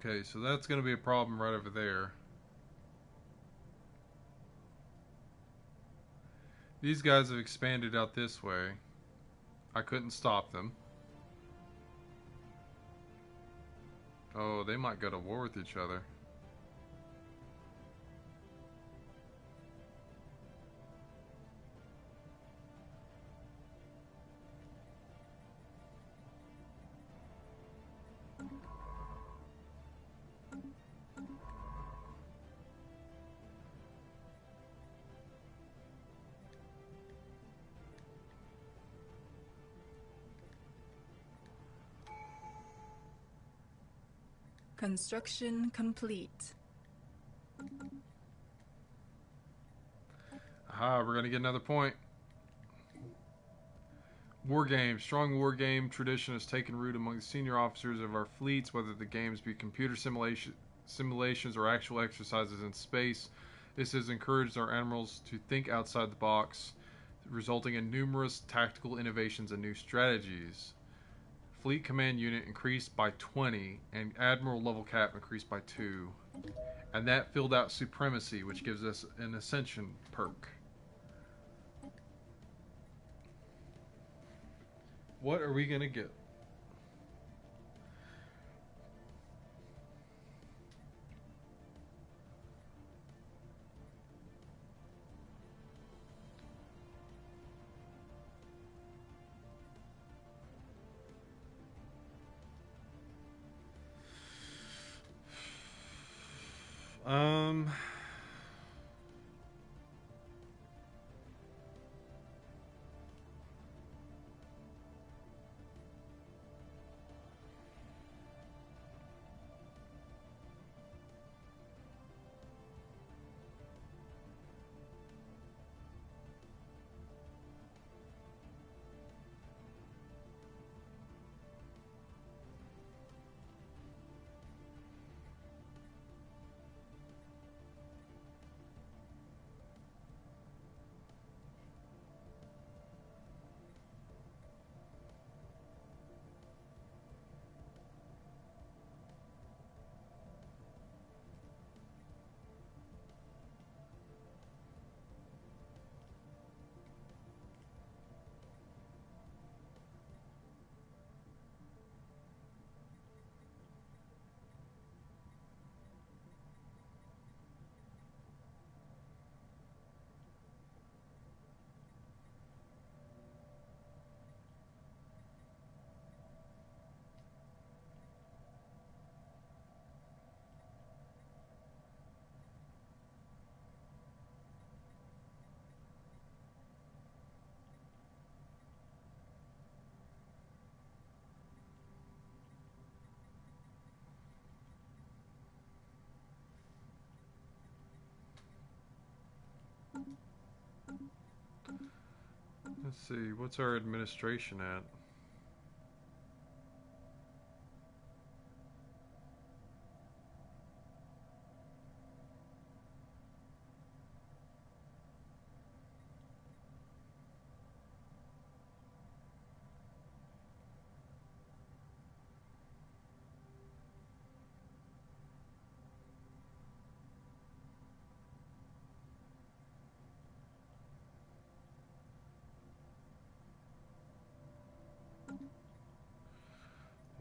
Okay, so that's going to be a problem right over there. These guys have expanded out this way. I couldn't stop them. Oh, they might go to war with each other. Construction complete. Aha, we're going to get another point. War game. Strong war game tradition has taken root among the senior officers of our fleets, whether the games be computer simulations or actual exercises in space. This has encouraged our admirals to think outside the box, resulting in numerous tactical innovations and new strategies. Fleet command unit increased by 20, and admiral level cap increased by 2. And that filled out supremacy, which gives us an ascension perk. What are we going to get? Let's see, what's our administration at?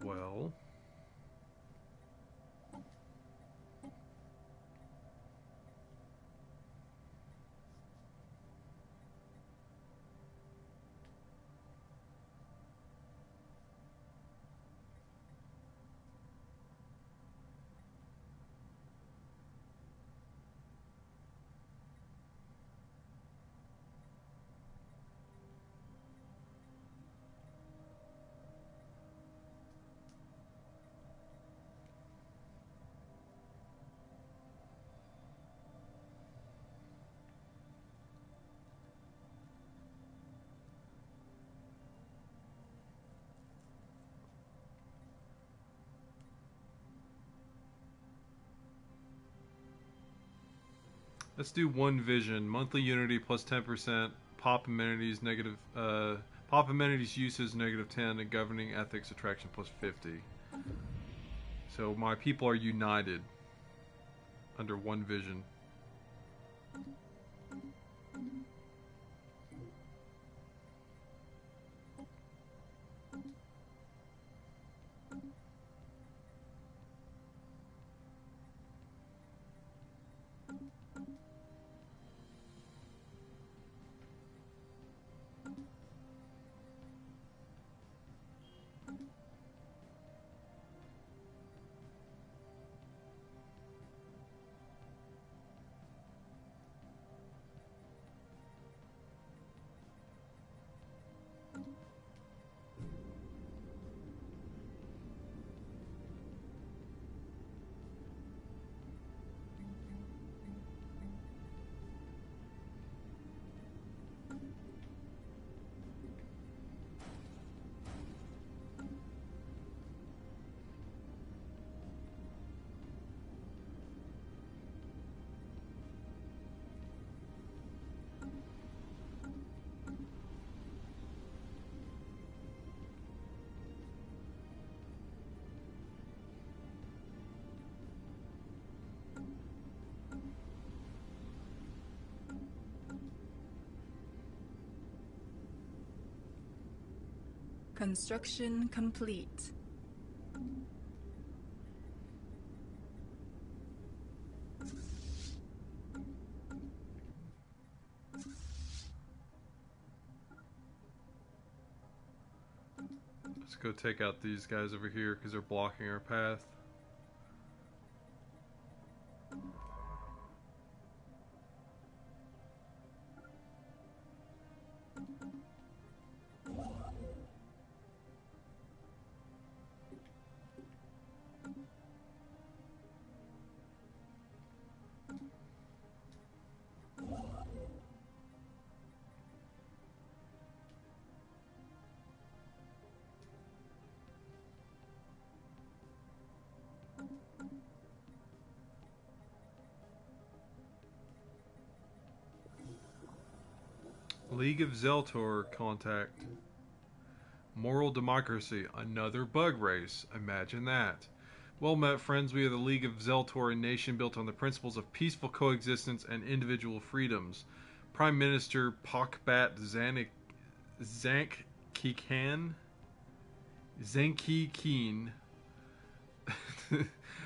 Well, let's do one vision. Monthly unity plus 10%. Pop amenities negative. Pop amenities uses negative 10, and governing ethics attraction plus 50. So my people are united under one vision. Construction complete. Let's go take out these guys over here because they're blocking our path. League of Zeltor contact. Moral democracy, another bug race. Imagine that. Well met, friends. We are the League of Zeltor, a nation built on the principles of peaceful coexistence and individual freedoms. Prime Minister Pokbat Zanki-Keen,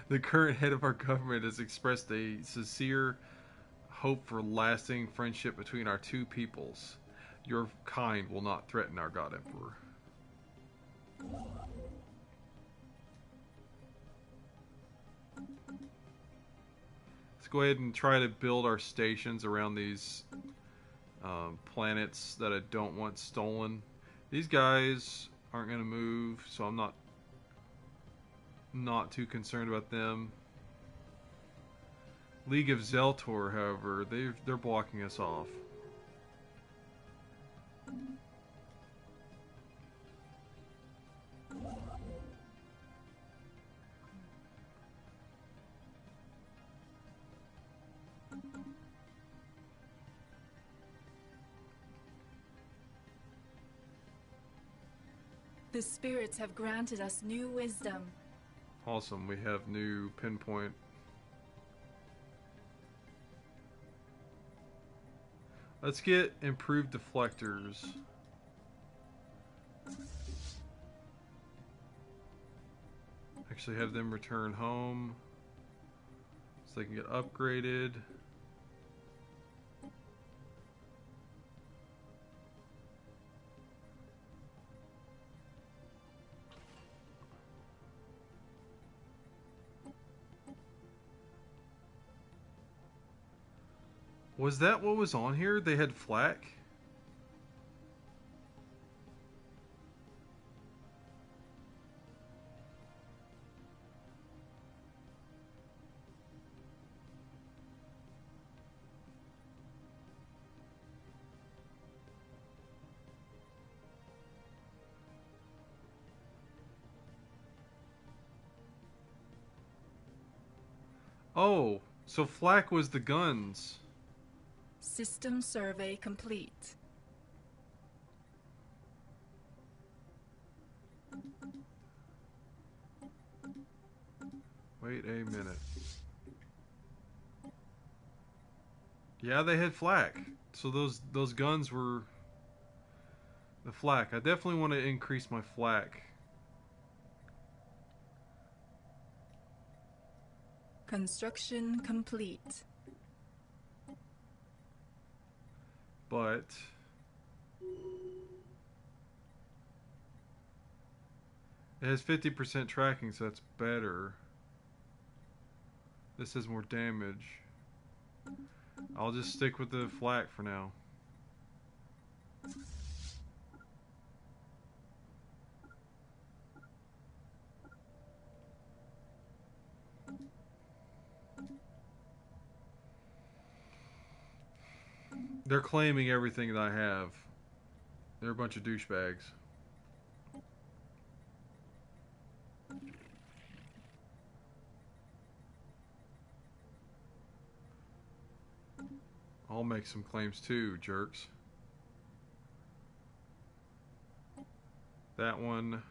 the current head of our government, has expressed a sincere hope for lasting friendship between our two peoples. Your kind will not threaten our God Emperor. Let's go ahead and try to build our stations around these planets that I don't want stolen. These guys aren't going to move, so I'm not too concerned about them. League of Zeltor, however, they're blocking us off. The spirits have granted us new wisdom. Awesome, we have new pinpoint. Let's get improved deflectors. Actually have them return home so they can get upgraded. Was that what was on here? They had flak? Oh, so flak was the guns. System survey complete. Wait a minute. Yeah, they had flak. So those guns were the flak. I definitely want to increase my flak. Construction complete. But it has 50% tracking, so that's better. This has more damage. I'll just stick with the flak for now. They're claiming everything that I have. They're a bunch of douchebags. I'll make some claims too, jerks. That one.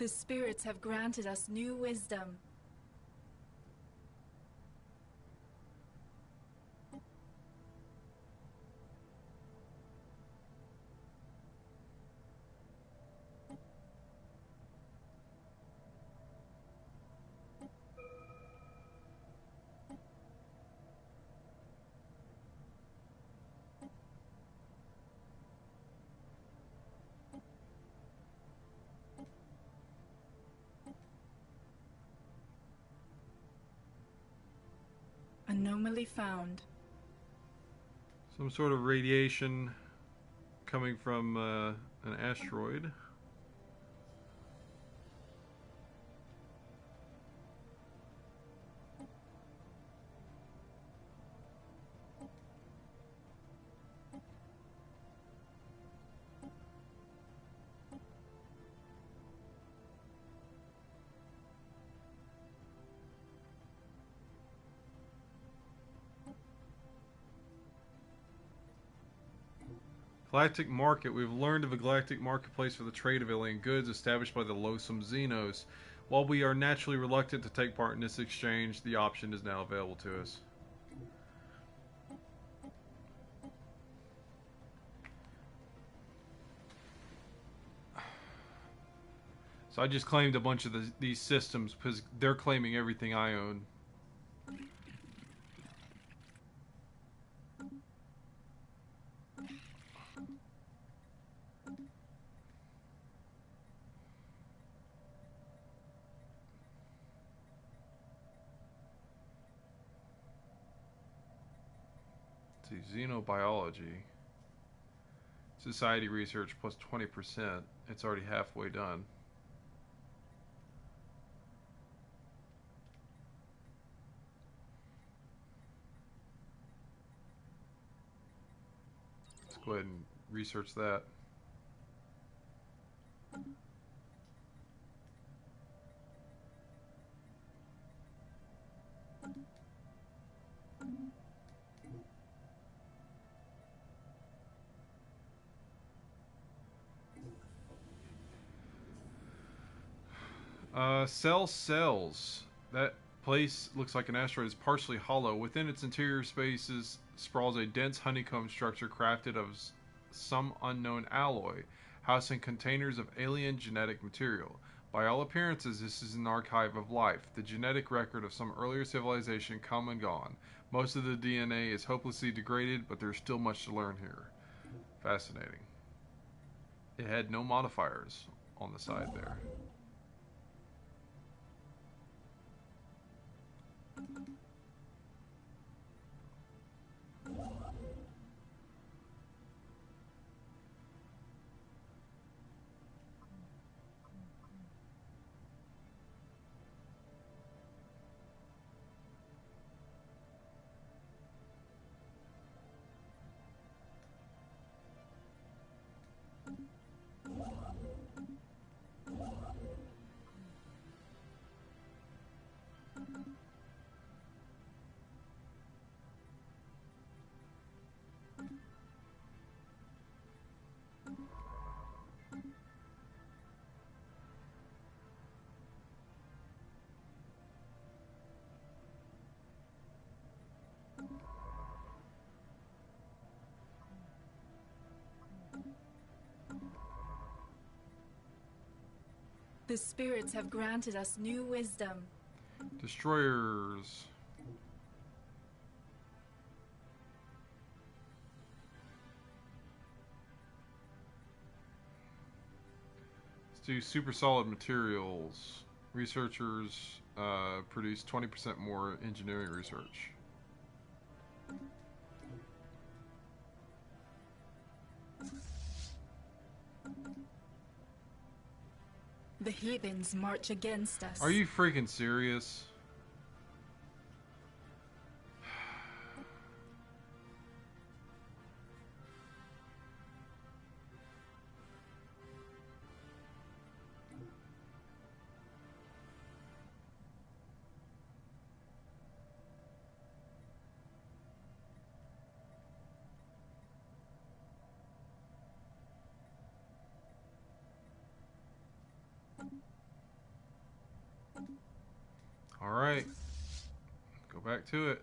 The spirits have granted us new wisdom. Anomaly found. Some sort of radiation coming from an asteroid. Galactic Market. We've learned of a galactic marketplace for the trade of alien goods established by the loathsome Xenos. While we are naturally reluctant to take part in this exchange, the option is now available to us. So I just claimed a bunch of these systems because they're claiming everything I own. Xenobiology. Society research plus 20%. It's already halfway done. Let's go ahead and research that. Cells. That place looks like an asteroid is partially hollow. Within its interior spaces sprawls a dense honeycomb structure crafted of some unknown alloy, housing containers of alien genetic material. By all appearances, this is an archive of life, the genetic record of some earlier civilization come and gone. Most of the DNA is hopelessly degraded, but there's still much to learn here. Fascinating. It had no modifiers on the side there. The spirits have granted us new wisdom. Destroyers. Let's do super solid materials. Researchers produce 20% more engineering research. The heathens march against us. Are you freaking serious? Alright. Go back to it.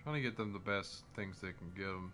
Trying to get them the best things they can give them.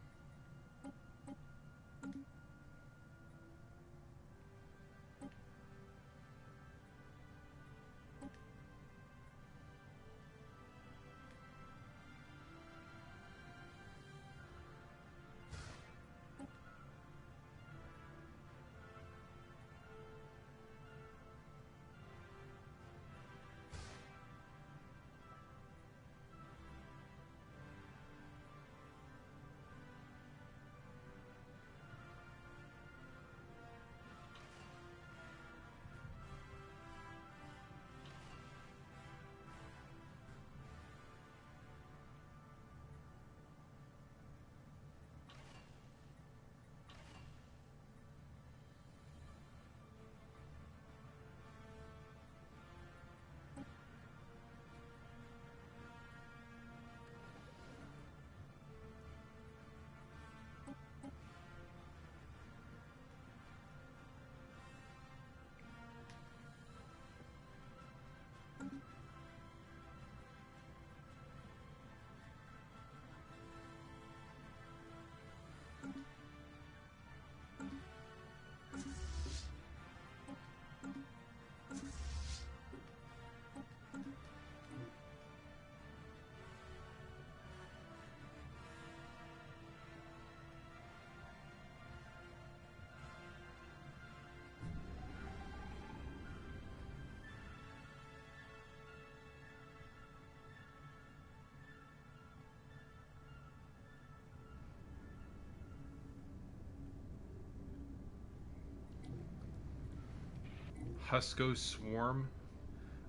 Husko Swarm.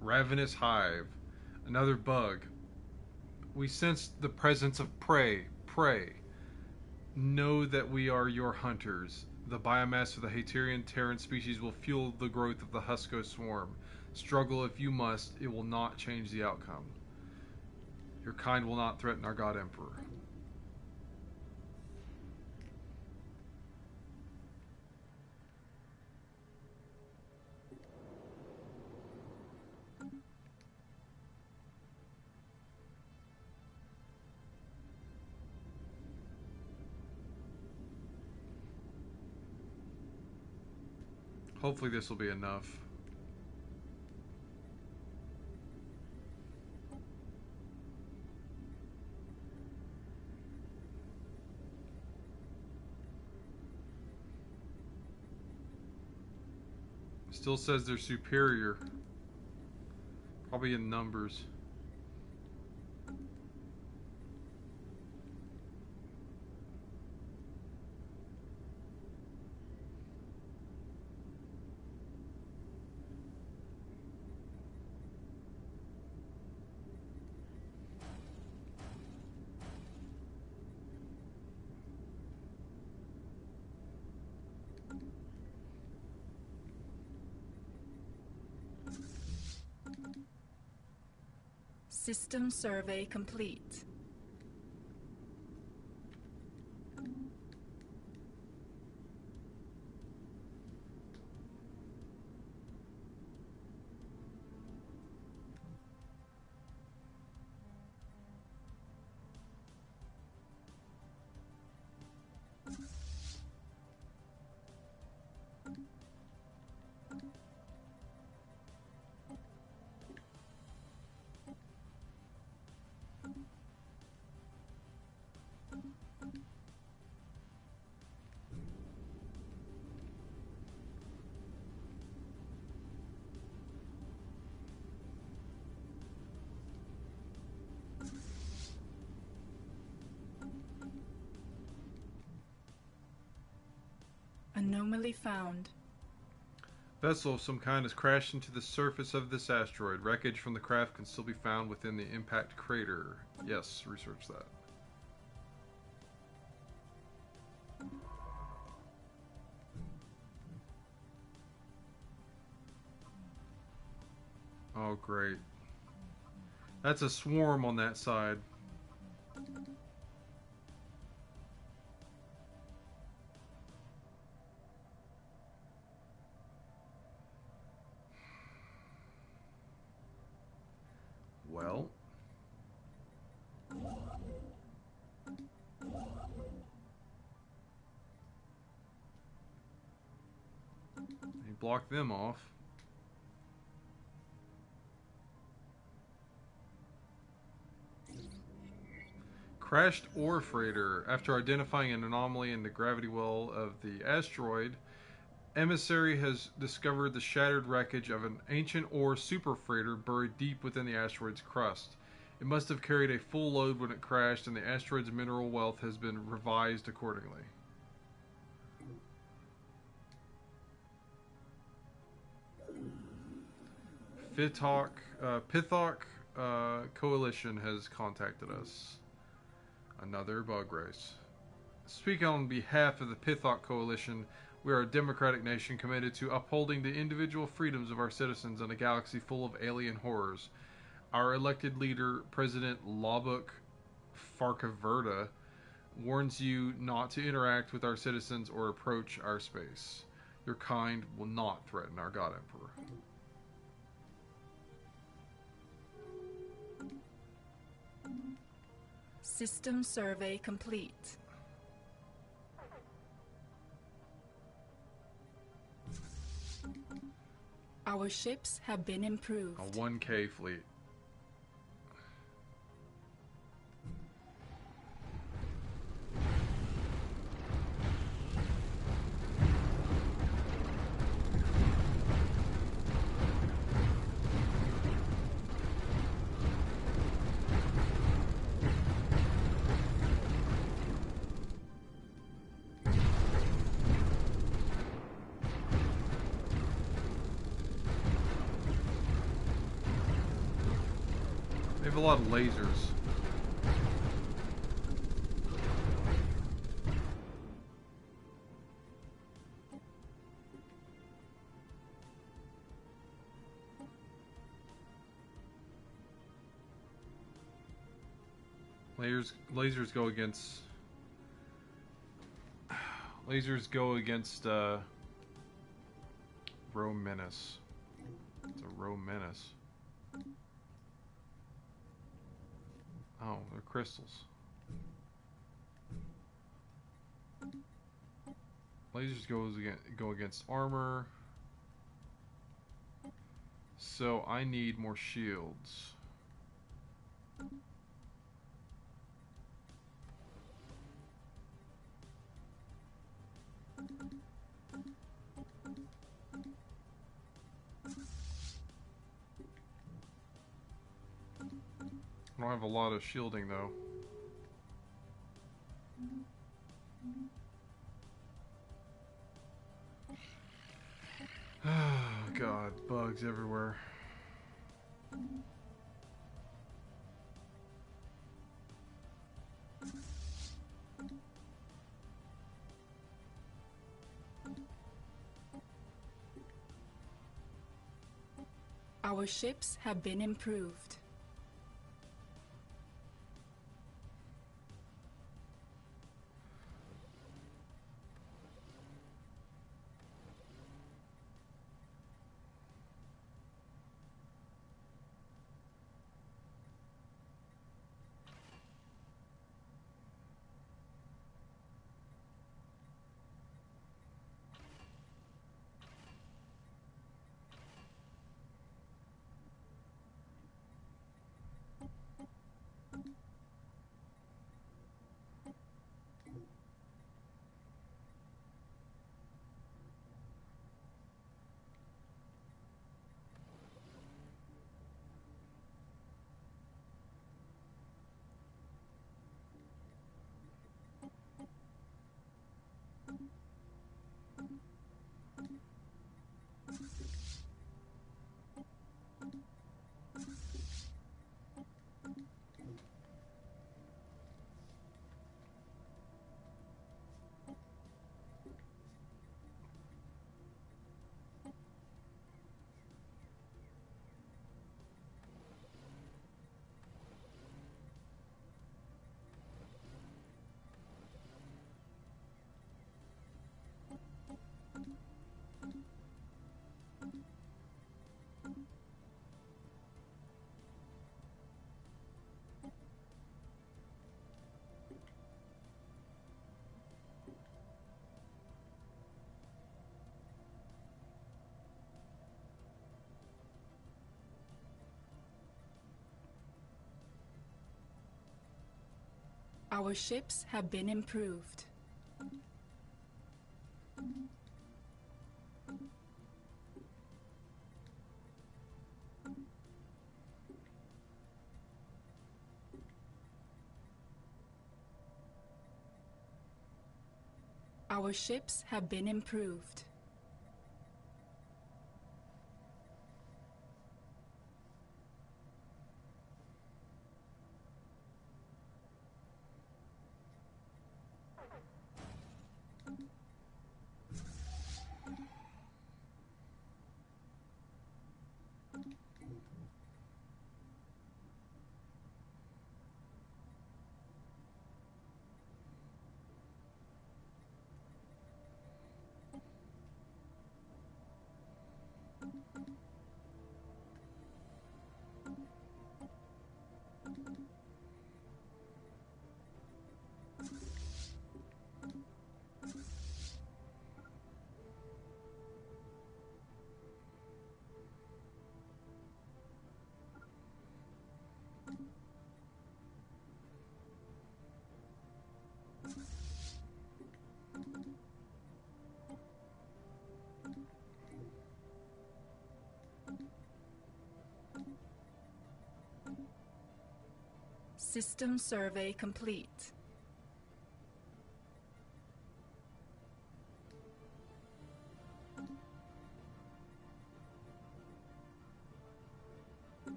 Ravenous Hive. Another bug. We sense the presence of prey. Prey. Know that we are your hunters. The biomass of the Haterian Terran species will fuel the growth of the Husko Swarm. Struggle if you must. It will not change the outcome. Your kind will not threaten our God Emperor. Hopefully this will be enough. Still says they're superior. Probably in numbers. System survey complete. anomaly found. Vessel of some kind has crashed into the surface of this asteroid. Wreckage from the craft can still be found within the impact crater. Yes, research that. Oh, great. That's a swarm on that side. Well. He blocked them off. Crashed ore freighter. After identifying an anomaly in the gravity well of the asteroid, Emissary has discovered the shattered wreckage of an ancient ore super freighter buried deep within the asteroid's crust. It must have carried a full load when it crashed, and the asteroid's mineral wealth has been revised accordingly. Pithok Coalition has contacted us. Another bug race. Speaking on behalf of the Pithok Coalition, we are a democratic nation committed to upholding the individual freedoms of our citizens in a galaxy full of alien horrors. Our elected leader, President Labuk Farkaverda, warns you not to interact with our citizens or approach our space. Your kind will not threaten our God Emperor. System survey complete. Our ships have been improved. A 1K fleet. They have a lot of lasers. Lasers go against Row Menace. It's a Row Menace. Oh, they're crystals. Lasers go against armor. So I need more shields. I don't have a lot of shielding though. Oh God, bugs everywhere. Our ships have been improved. Our ships have been improved. Our ships have been improved. System survey complete.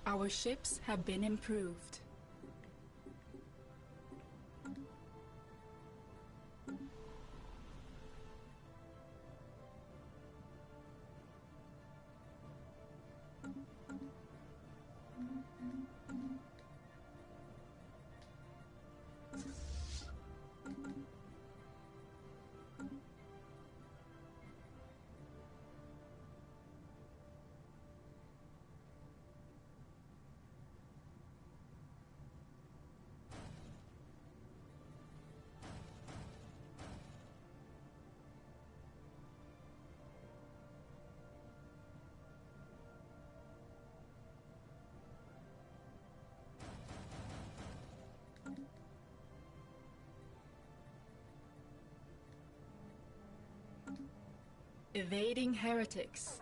Our ships have been improved. Evading heretics.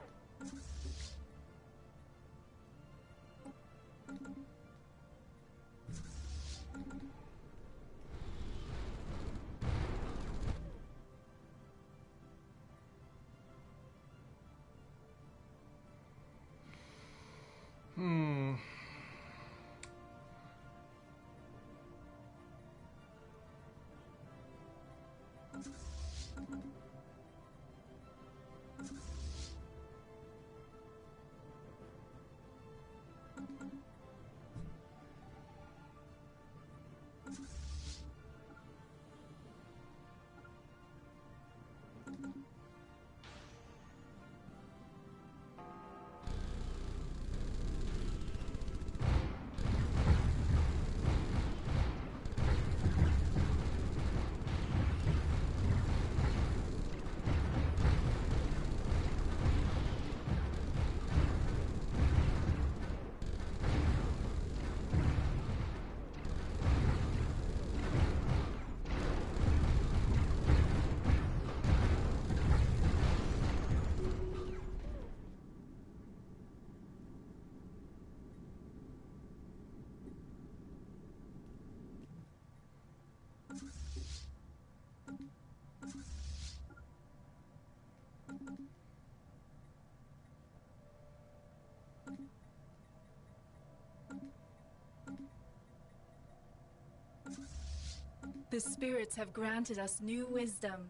The spirits have granted us new wisdom.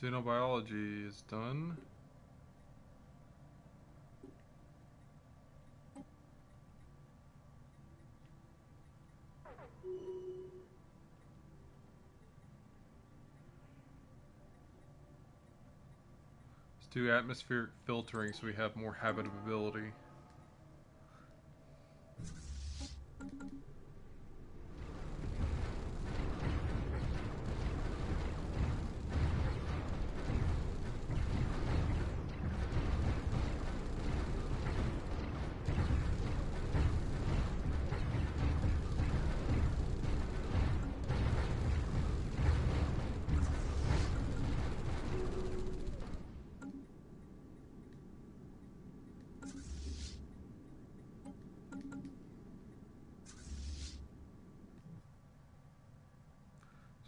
Xenobiology is done. Let's do atmospheric filtering so we have more habitability.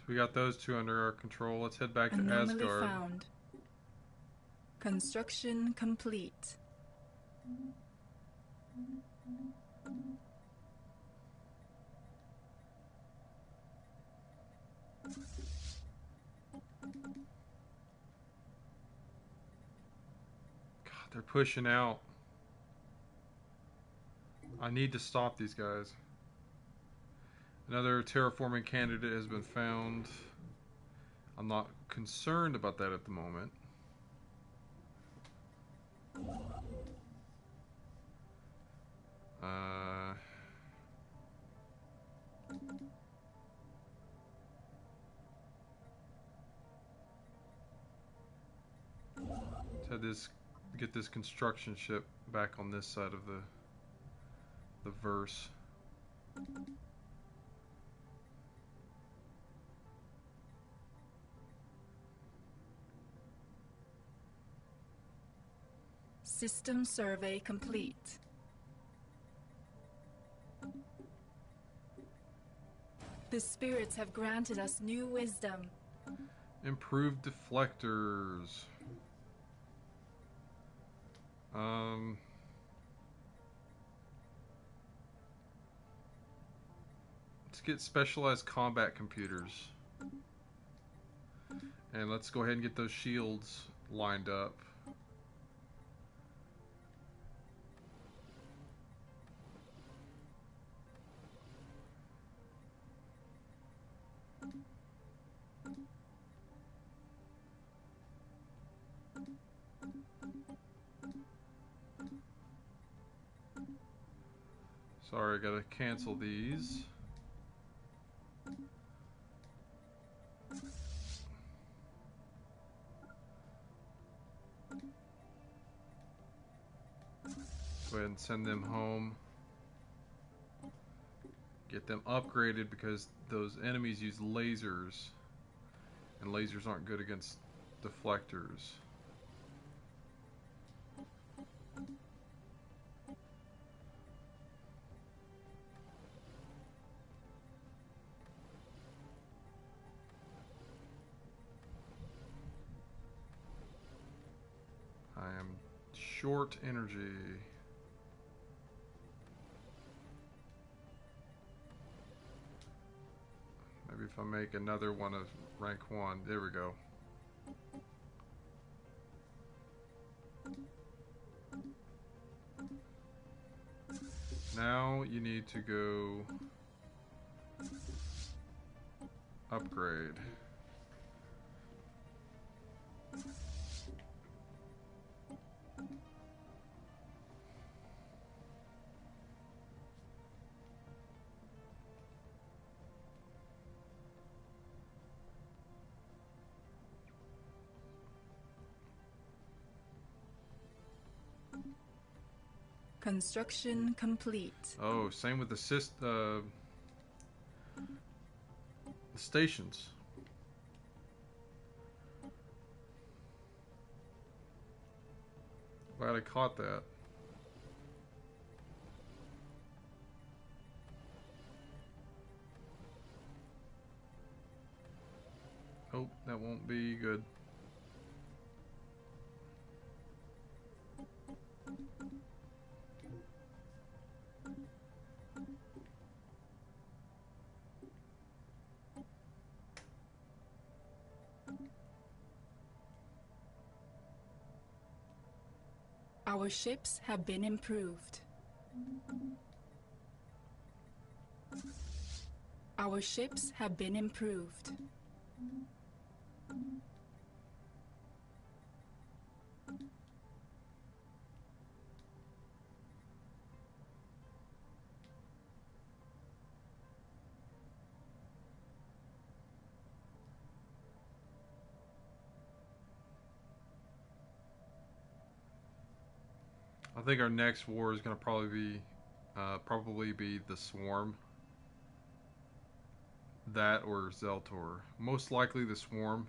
we got those two under our control. Let's head back to Anomaly Asgard. found. Construction complete. God, they're pushing out. I need to stop these guys. Another terraforming candidate has been found. I'm not concerned about that at the moment. Let's get this construction ship back on this side of the verse. System survey complete. The spirits have granted us new wisdom. Improved deflectors. Let's get specialized combat computers. And let's go ahead and get those shields lined up. Sorry, I gotta cancel these. Go ahead and send them home. Get them upgraded because those enemies use lasers. And lasers aren't good against deflectors. I am short energy. Maybe if I make another one of rank 1. There we go. Now you need to go upgrade. Construction complete. Oh, same with the stations. Glad I caught that. Oh, that won't be good. Our ships have been improved. Our ships have been improved. I think our next war is going to probably be the Swarm. That or Zeltor. Most likely the Swarm.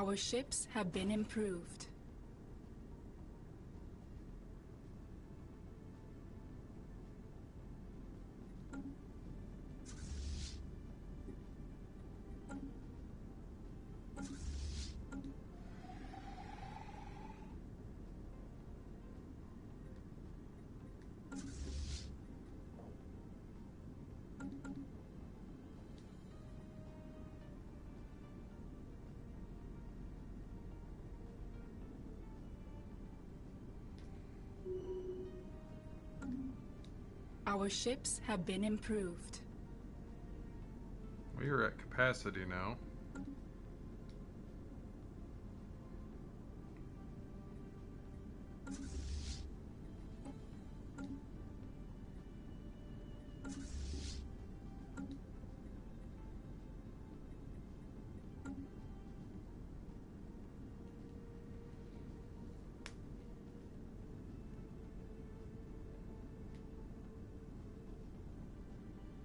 Our ships have been improved. Our ships have been improved. We are at capacity now.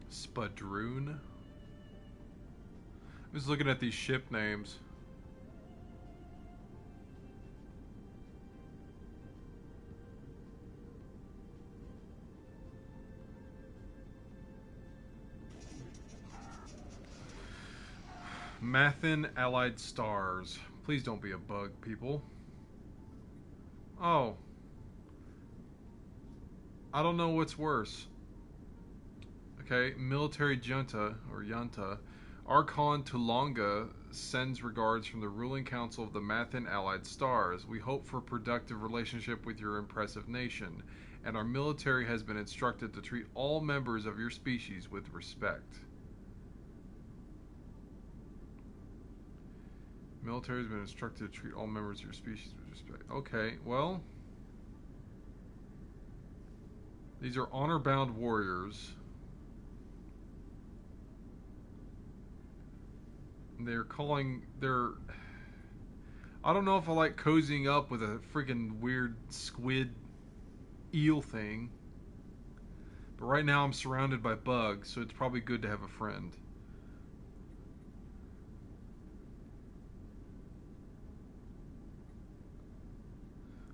Spadroon? I was looking at these ship names. Mathin Allied Stars. Please don't be a bug, people. Oh. I don't know what's worse. Okay, military junta, or yunta. Archon Tulonga sends regards from the ruling council of the Mathin Allied Stars. We hope for a productive relationship with your impressive nation, and our military has been instructed to treat all members of your species with respect. Military has been instructed to treat all members of your species with respect. Okay, well, these are honor-bound warriors. They're I don't know if I like cozying up with a freaking weird squid eel thing. But right now I'm surrounded by bugs, so it's probably good to have a friend.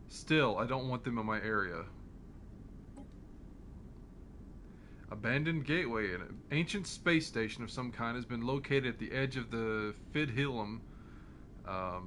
Still, I don't want them in my area. Abandoned gateway. An ancient space station of some kind has been located at the edge of the Fidhilum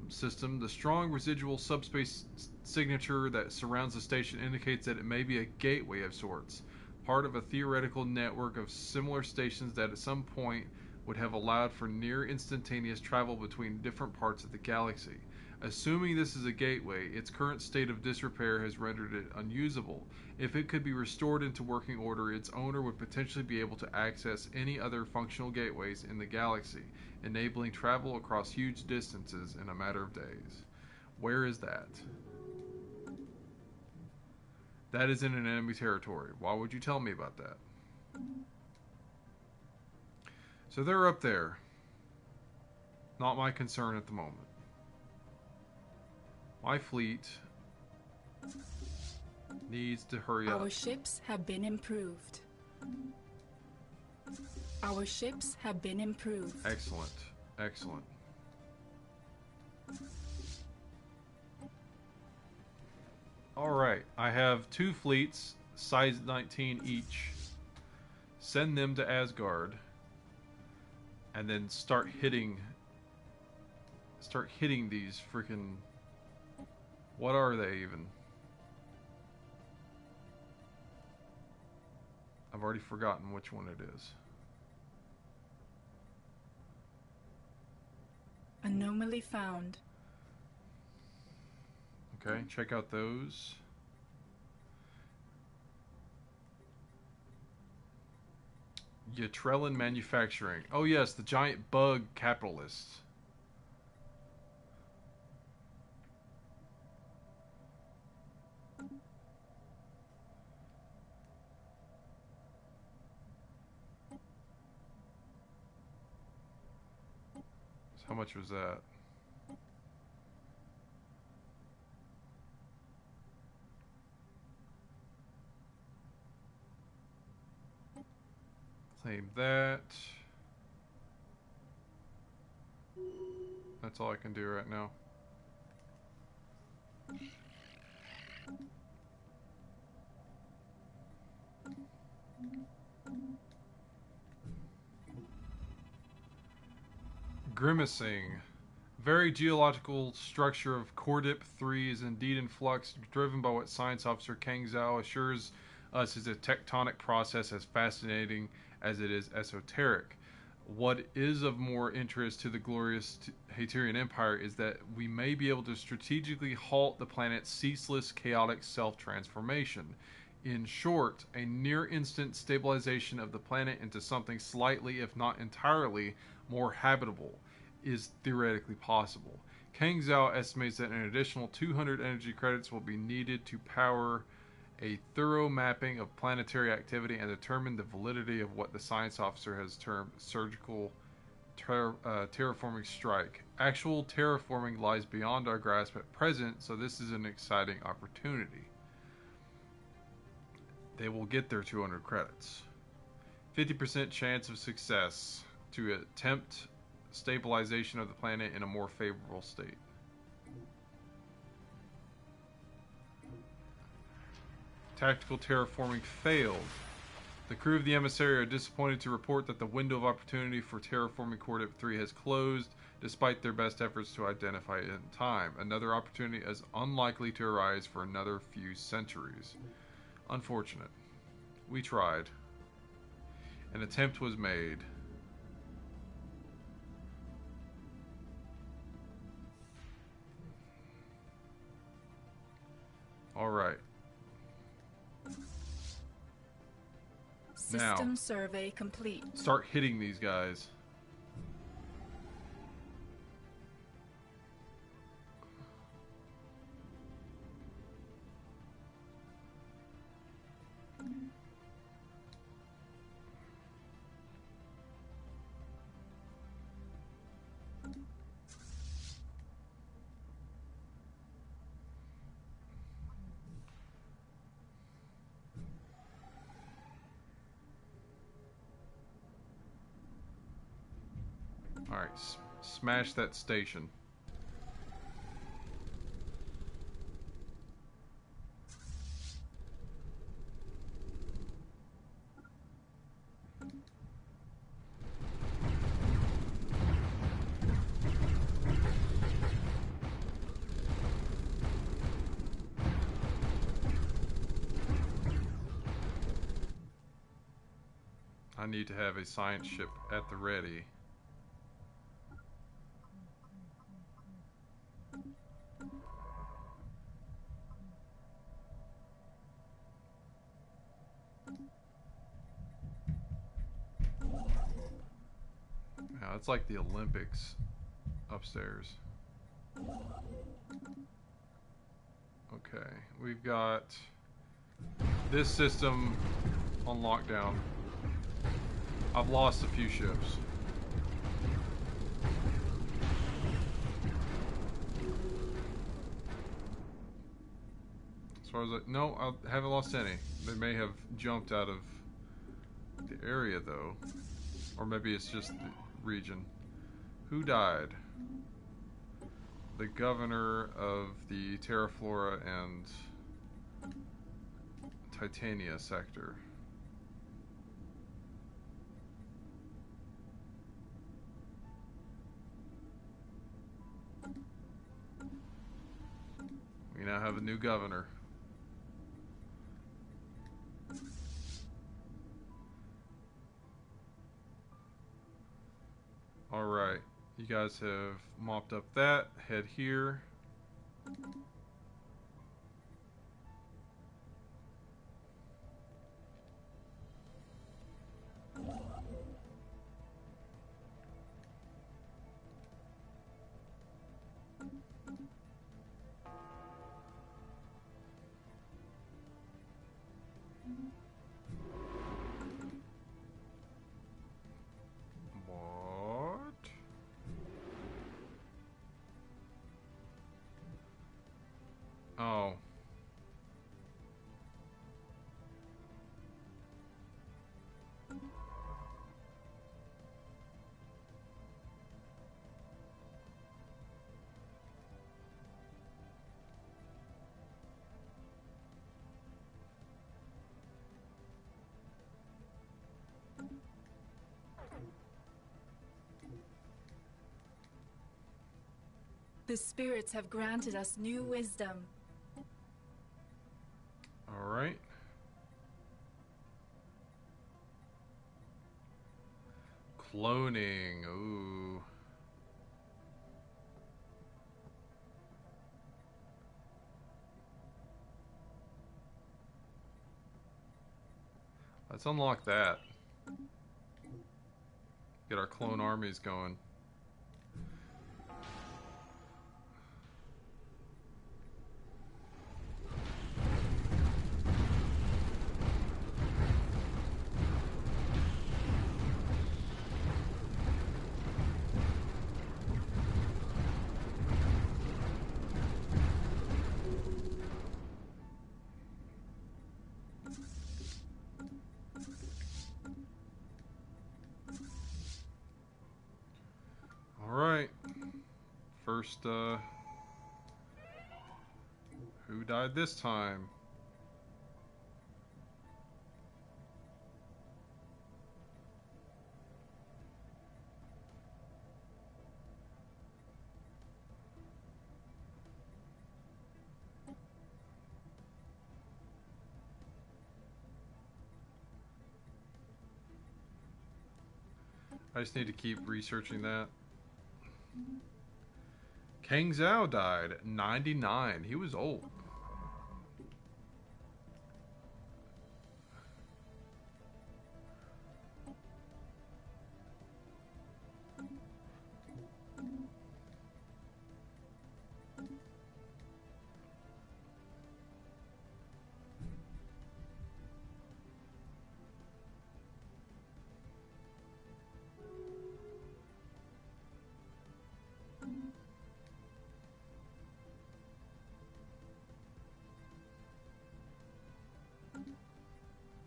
system. The strong residual subspace signature that surrounds the station indicates that it may be a gateway of sorts, part of a theoretical network of similar stations that at some point would have allowed for near instantaneous travel between different parts of the galaxy. Assuming this is a gateway, its current state of disrepair has rendered it unusable. If it could be restored into working order, its owner would potentially be able to access any other functional gateways in the galaxy, enabling travel across huge distances in a matter of days. Where is that? That is in an enemy territory. Why would you tell me about that? So they're up there. Not my concern at the moment. My fleet needs to hurry up. Our ships have been improved. Our ships have been improved. Excellent. Excellent. Alright, I have 2 fleets, size 19 each. Send them to Asgard. And then start hitting these freaking... What are they even? I've already forgotten which one it is. Anomaly found. Okay, check out those. Yatrellin Manufacturing. Oh yes, the giant bug capitalists. How much was that? Claim that. That's all I can do right now. Grimacing. Very geological structure of Cordip 3 is indeed in flux, driven by what Science Officer Kang Zhao assures us is a tectonic process as fascinating as it is esoteric. What is of more interest to the Glorious Haterian Empire is that we may be able to strategically halt the planet's ceaseless chaotic self-transformation. In short, a near-instant stabilization of the planet into something slightly, if not entirely, more habitable is theoretically possible. Kang Zhao estimates that an additional 200 energy credits will be needed to power a thorough mapping of planetary activity and determine the validity of what the science officer has termed surgical terraforming strike. Actual terraforming lies beyond our grasp at present, so this is an exciting opportunity. They will get their 200 credits. 50% chance of success to attempt stabilization of the planet in a more favorable state. Tactical terraforming failed. The crew of the emissary are disappointed to report that the window of opportunity for terraforming Cordip 3 has closed, despite their best efforts to identify it in time. Another opportunity is unlikely to arise for another few centuries. Unfortunate. We tried. An attempt was made. Alright. System Now, survey complete. start hitting these guys. Alright, smash that station. I need to have a science ship at the ready. Yeah, it's like the Olympics upstairs. Okay, we've got this system on lockdown. I've lost a few ships. As far as no, I haven't lost any. They may have jumped out of the area though. Or maybe it's just the region. Who died? The governor of the Terraflora and Titania sector. We now have a new governor. Alright, you guys have mopped up that. Head here. The spirits have granted us new wisdom. All right. Cloning. Ooh. Let's unlock that. Get our clone armies going. Alright. First, who died this time? I just need to keep researching that. Kang Zhao died at 99. He was old.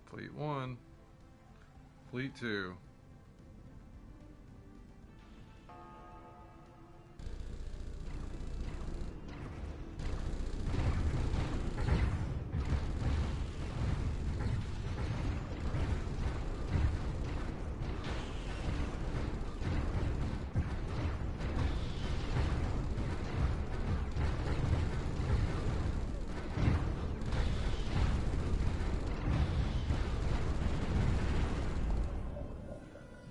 Fleet 1. Fleet 2.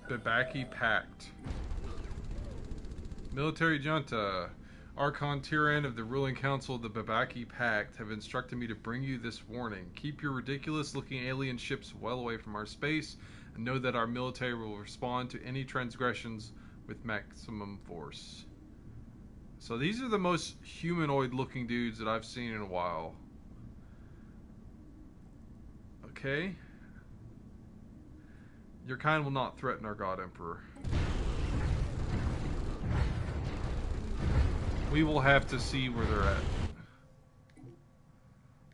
Babaki Pact. Military Junta. Archon Tyran of the ruling council of the Babaki Pact have instructed me to bring you this warning. Keep your ridiculous-looking alien ships well away from our space, and know that our military will respond to any transgressions with maximum force. So these are the most humanoid-looking dudes that I've seen in a while. Okay. Your kind will not threaten our God Emperor. We will have to see where they're at.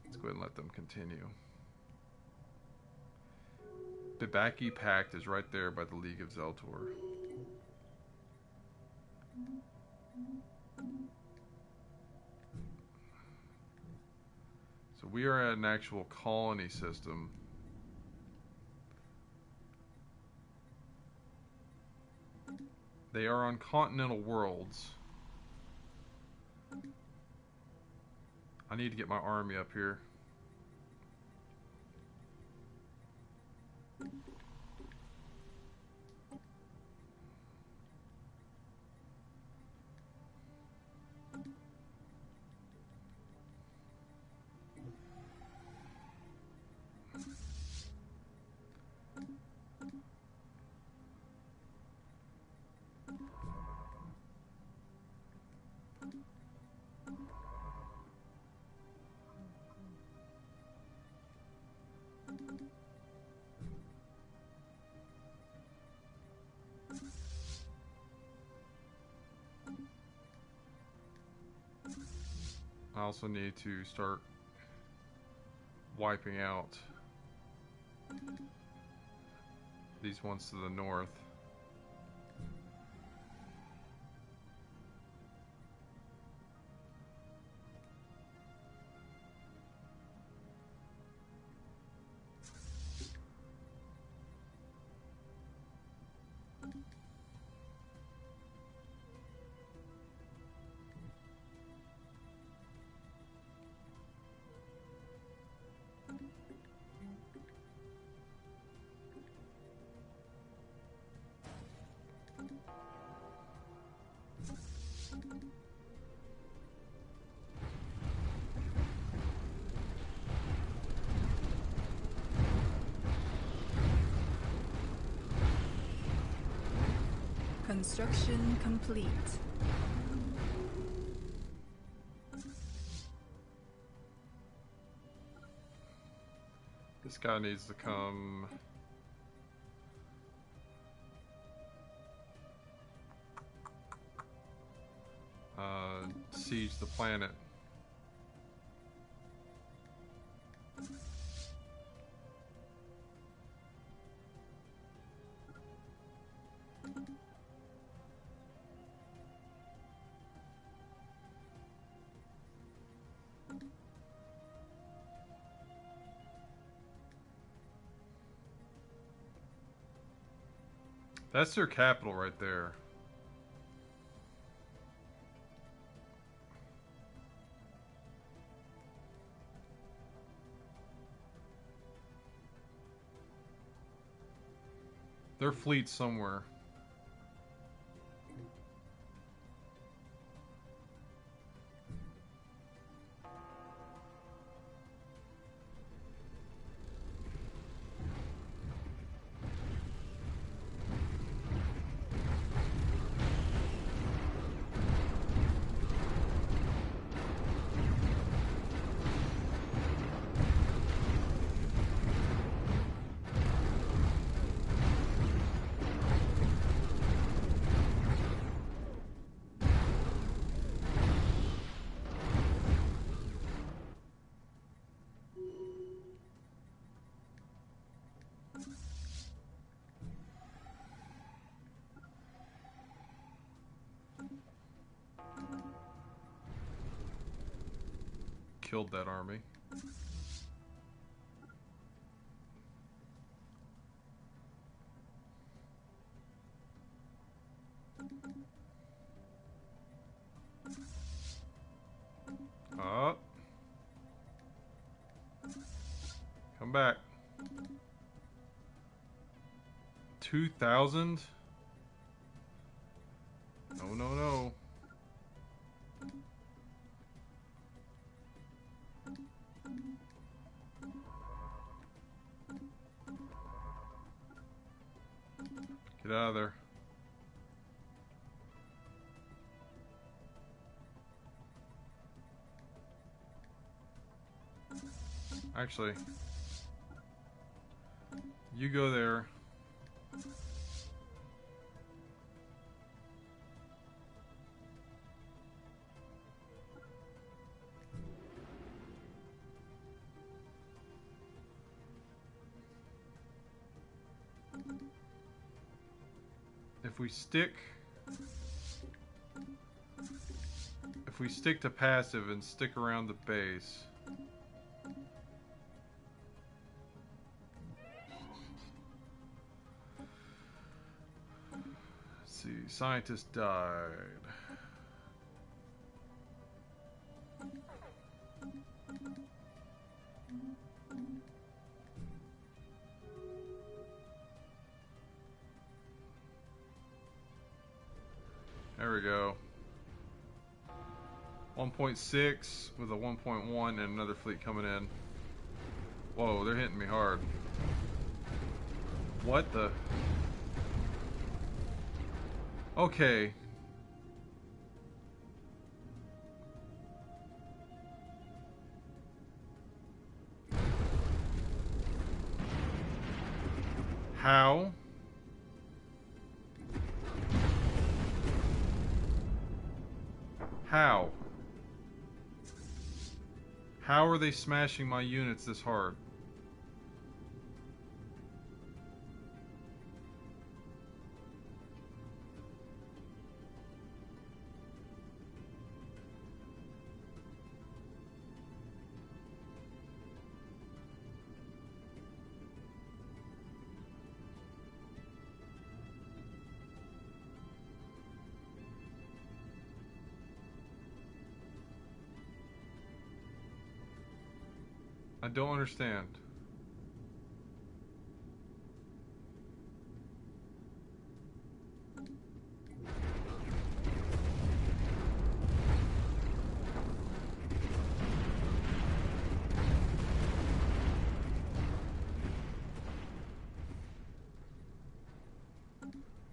Let's go ahead and let them continue. Babaki Pact is right there by the League of Zeltor. So we are at an actual colony system. They are on continental worlds. I need to get my army up here. I also need to start wiping out these ones to the north. Construction complete. This guy needs to come. Siege the planet. That's their capital right there. Their fleet's somewhere. Killed that army. Up. Come back. 2,000? No, no, no. Get out of there. Actually, you go there. If we stick to passive and stick around the base. Let's see, scientist died. There we go. 1.6 with a 1.1 and another fleet coming in. Whoa, they're hitting me hard. What the? Okay. How? How? How are they smashing my units this hard? I don't understand.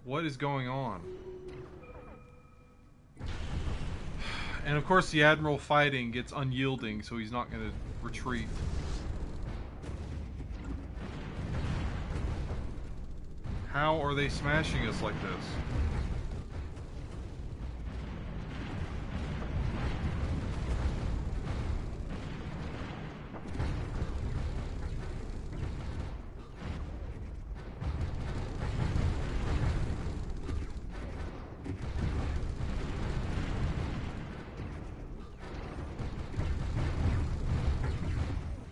What is going on? And of course the Admiral fighting gets unyielding, so he's not going to retreat. How are they smashing us like this?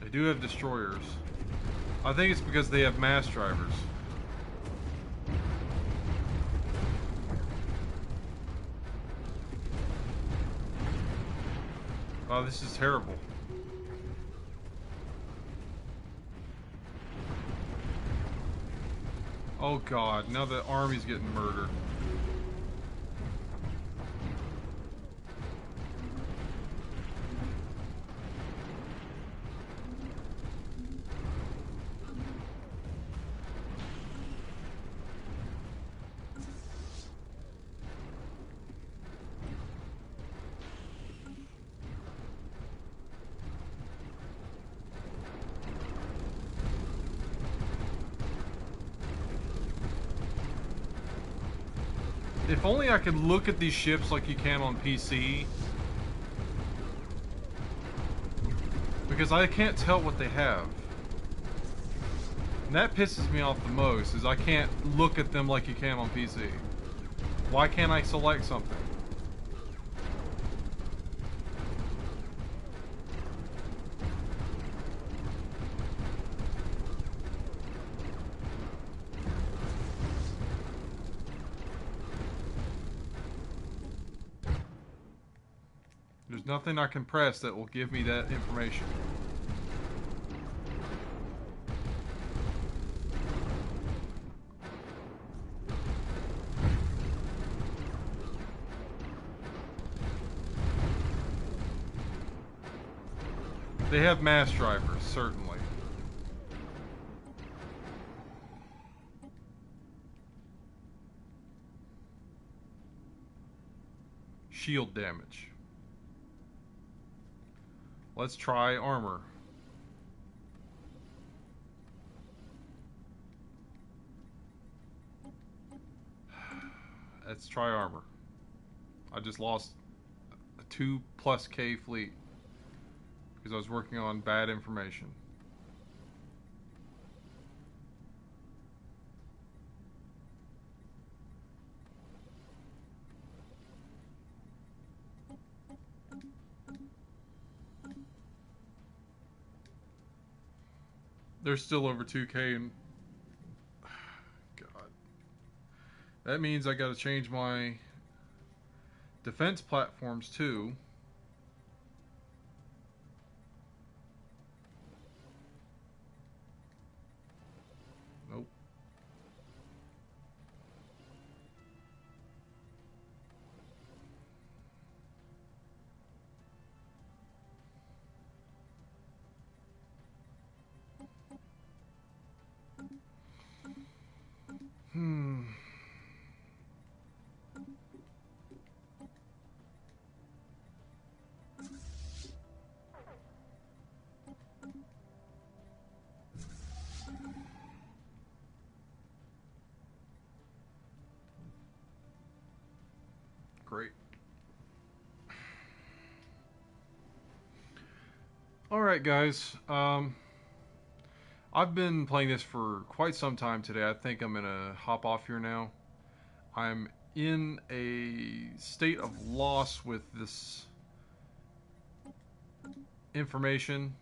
They do have destroyers. I think it's because they have mass drivers. Oh, this is terrible. Oh god, now the army's getting murdered. If only I could look at these ships like you can on PC. Because I can't tell what they have. And that pisses me off the most, is I can't look at them like you can on PC. Why can't I select something? There's nothing I can press that will give me that information. They have mass drivers, certainly. Shield damage. Let's try armor. Let's try armor. I just lost a 2+K fleet because I was working on bad information. They're still over 2K and God. That means I gotta change my defense platforms too. Nope. Great. Alright guys, I've been playing this for quite some time today. I think I'm gonna hop off here now. I'm in a state of loss with this information.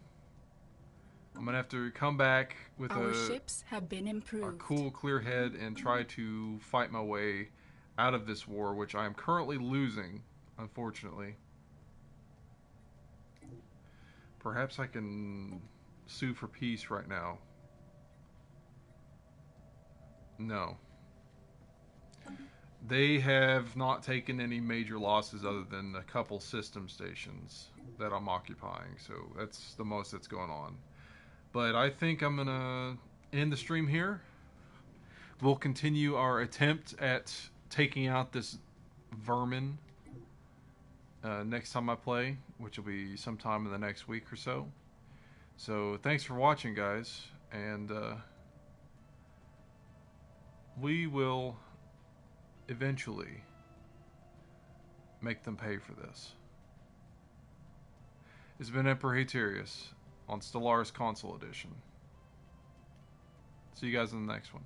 I'm gonna have to come back with Our ships have been a improved. cool, clear head and try to fight my way out of this war, which I am currently losing, unfortunately. Perhaps I can sue for peace right now. No. They have not taken any major losses other than a couple system stations that I'm occupying, so that's the most that's going on. But I think I'm gonna end the stream here. We'll continue our attempt at taking out this vermin next time I play, which will be sometime in the next week or so. So thanks for watching, guys, and we will eventually make them pay for this. It's been Emperor Haterius on Stellaris Console Edition. See you guys in the next one.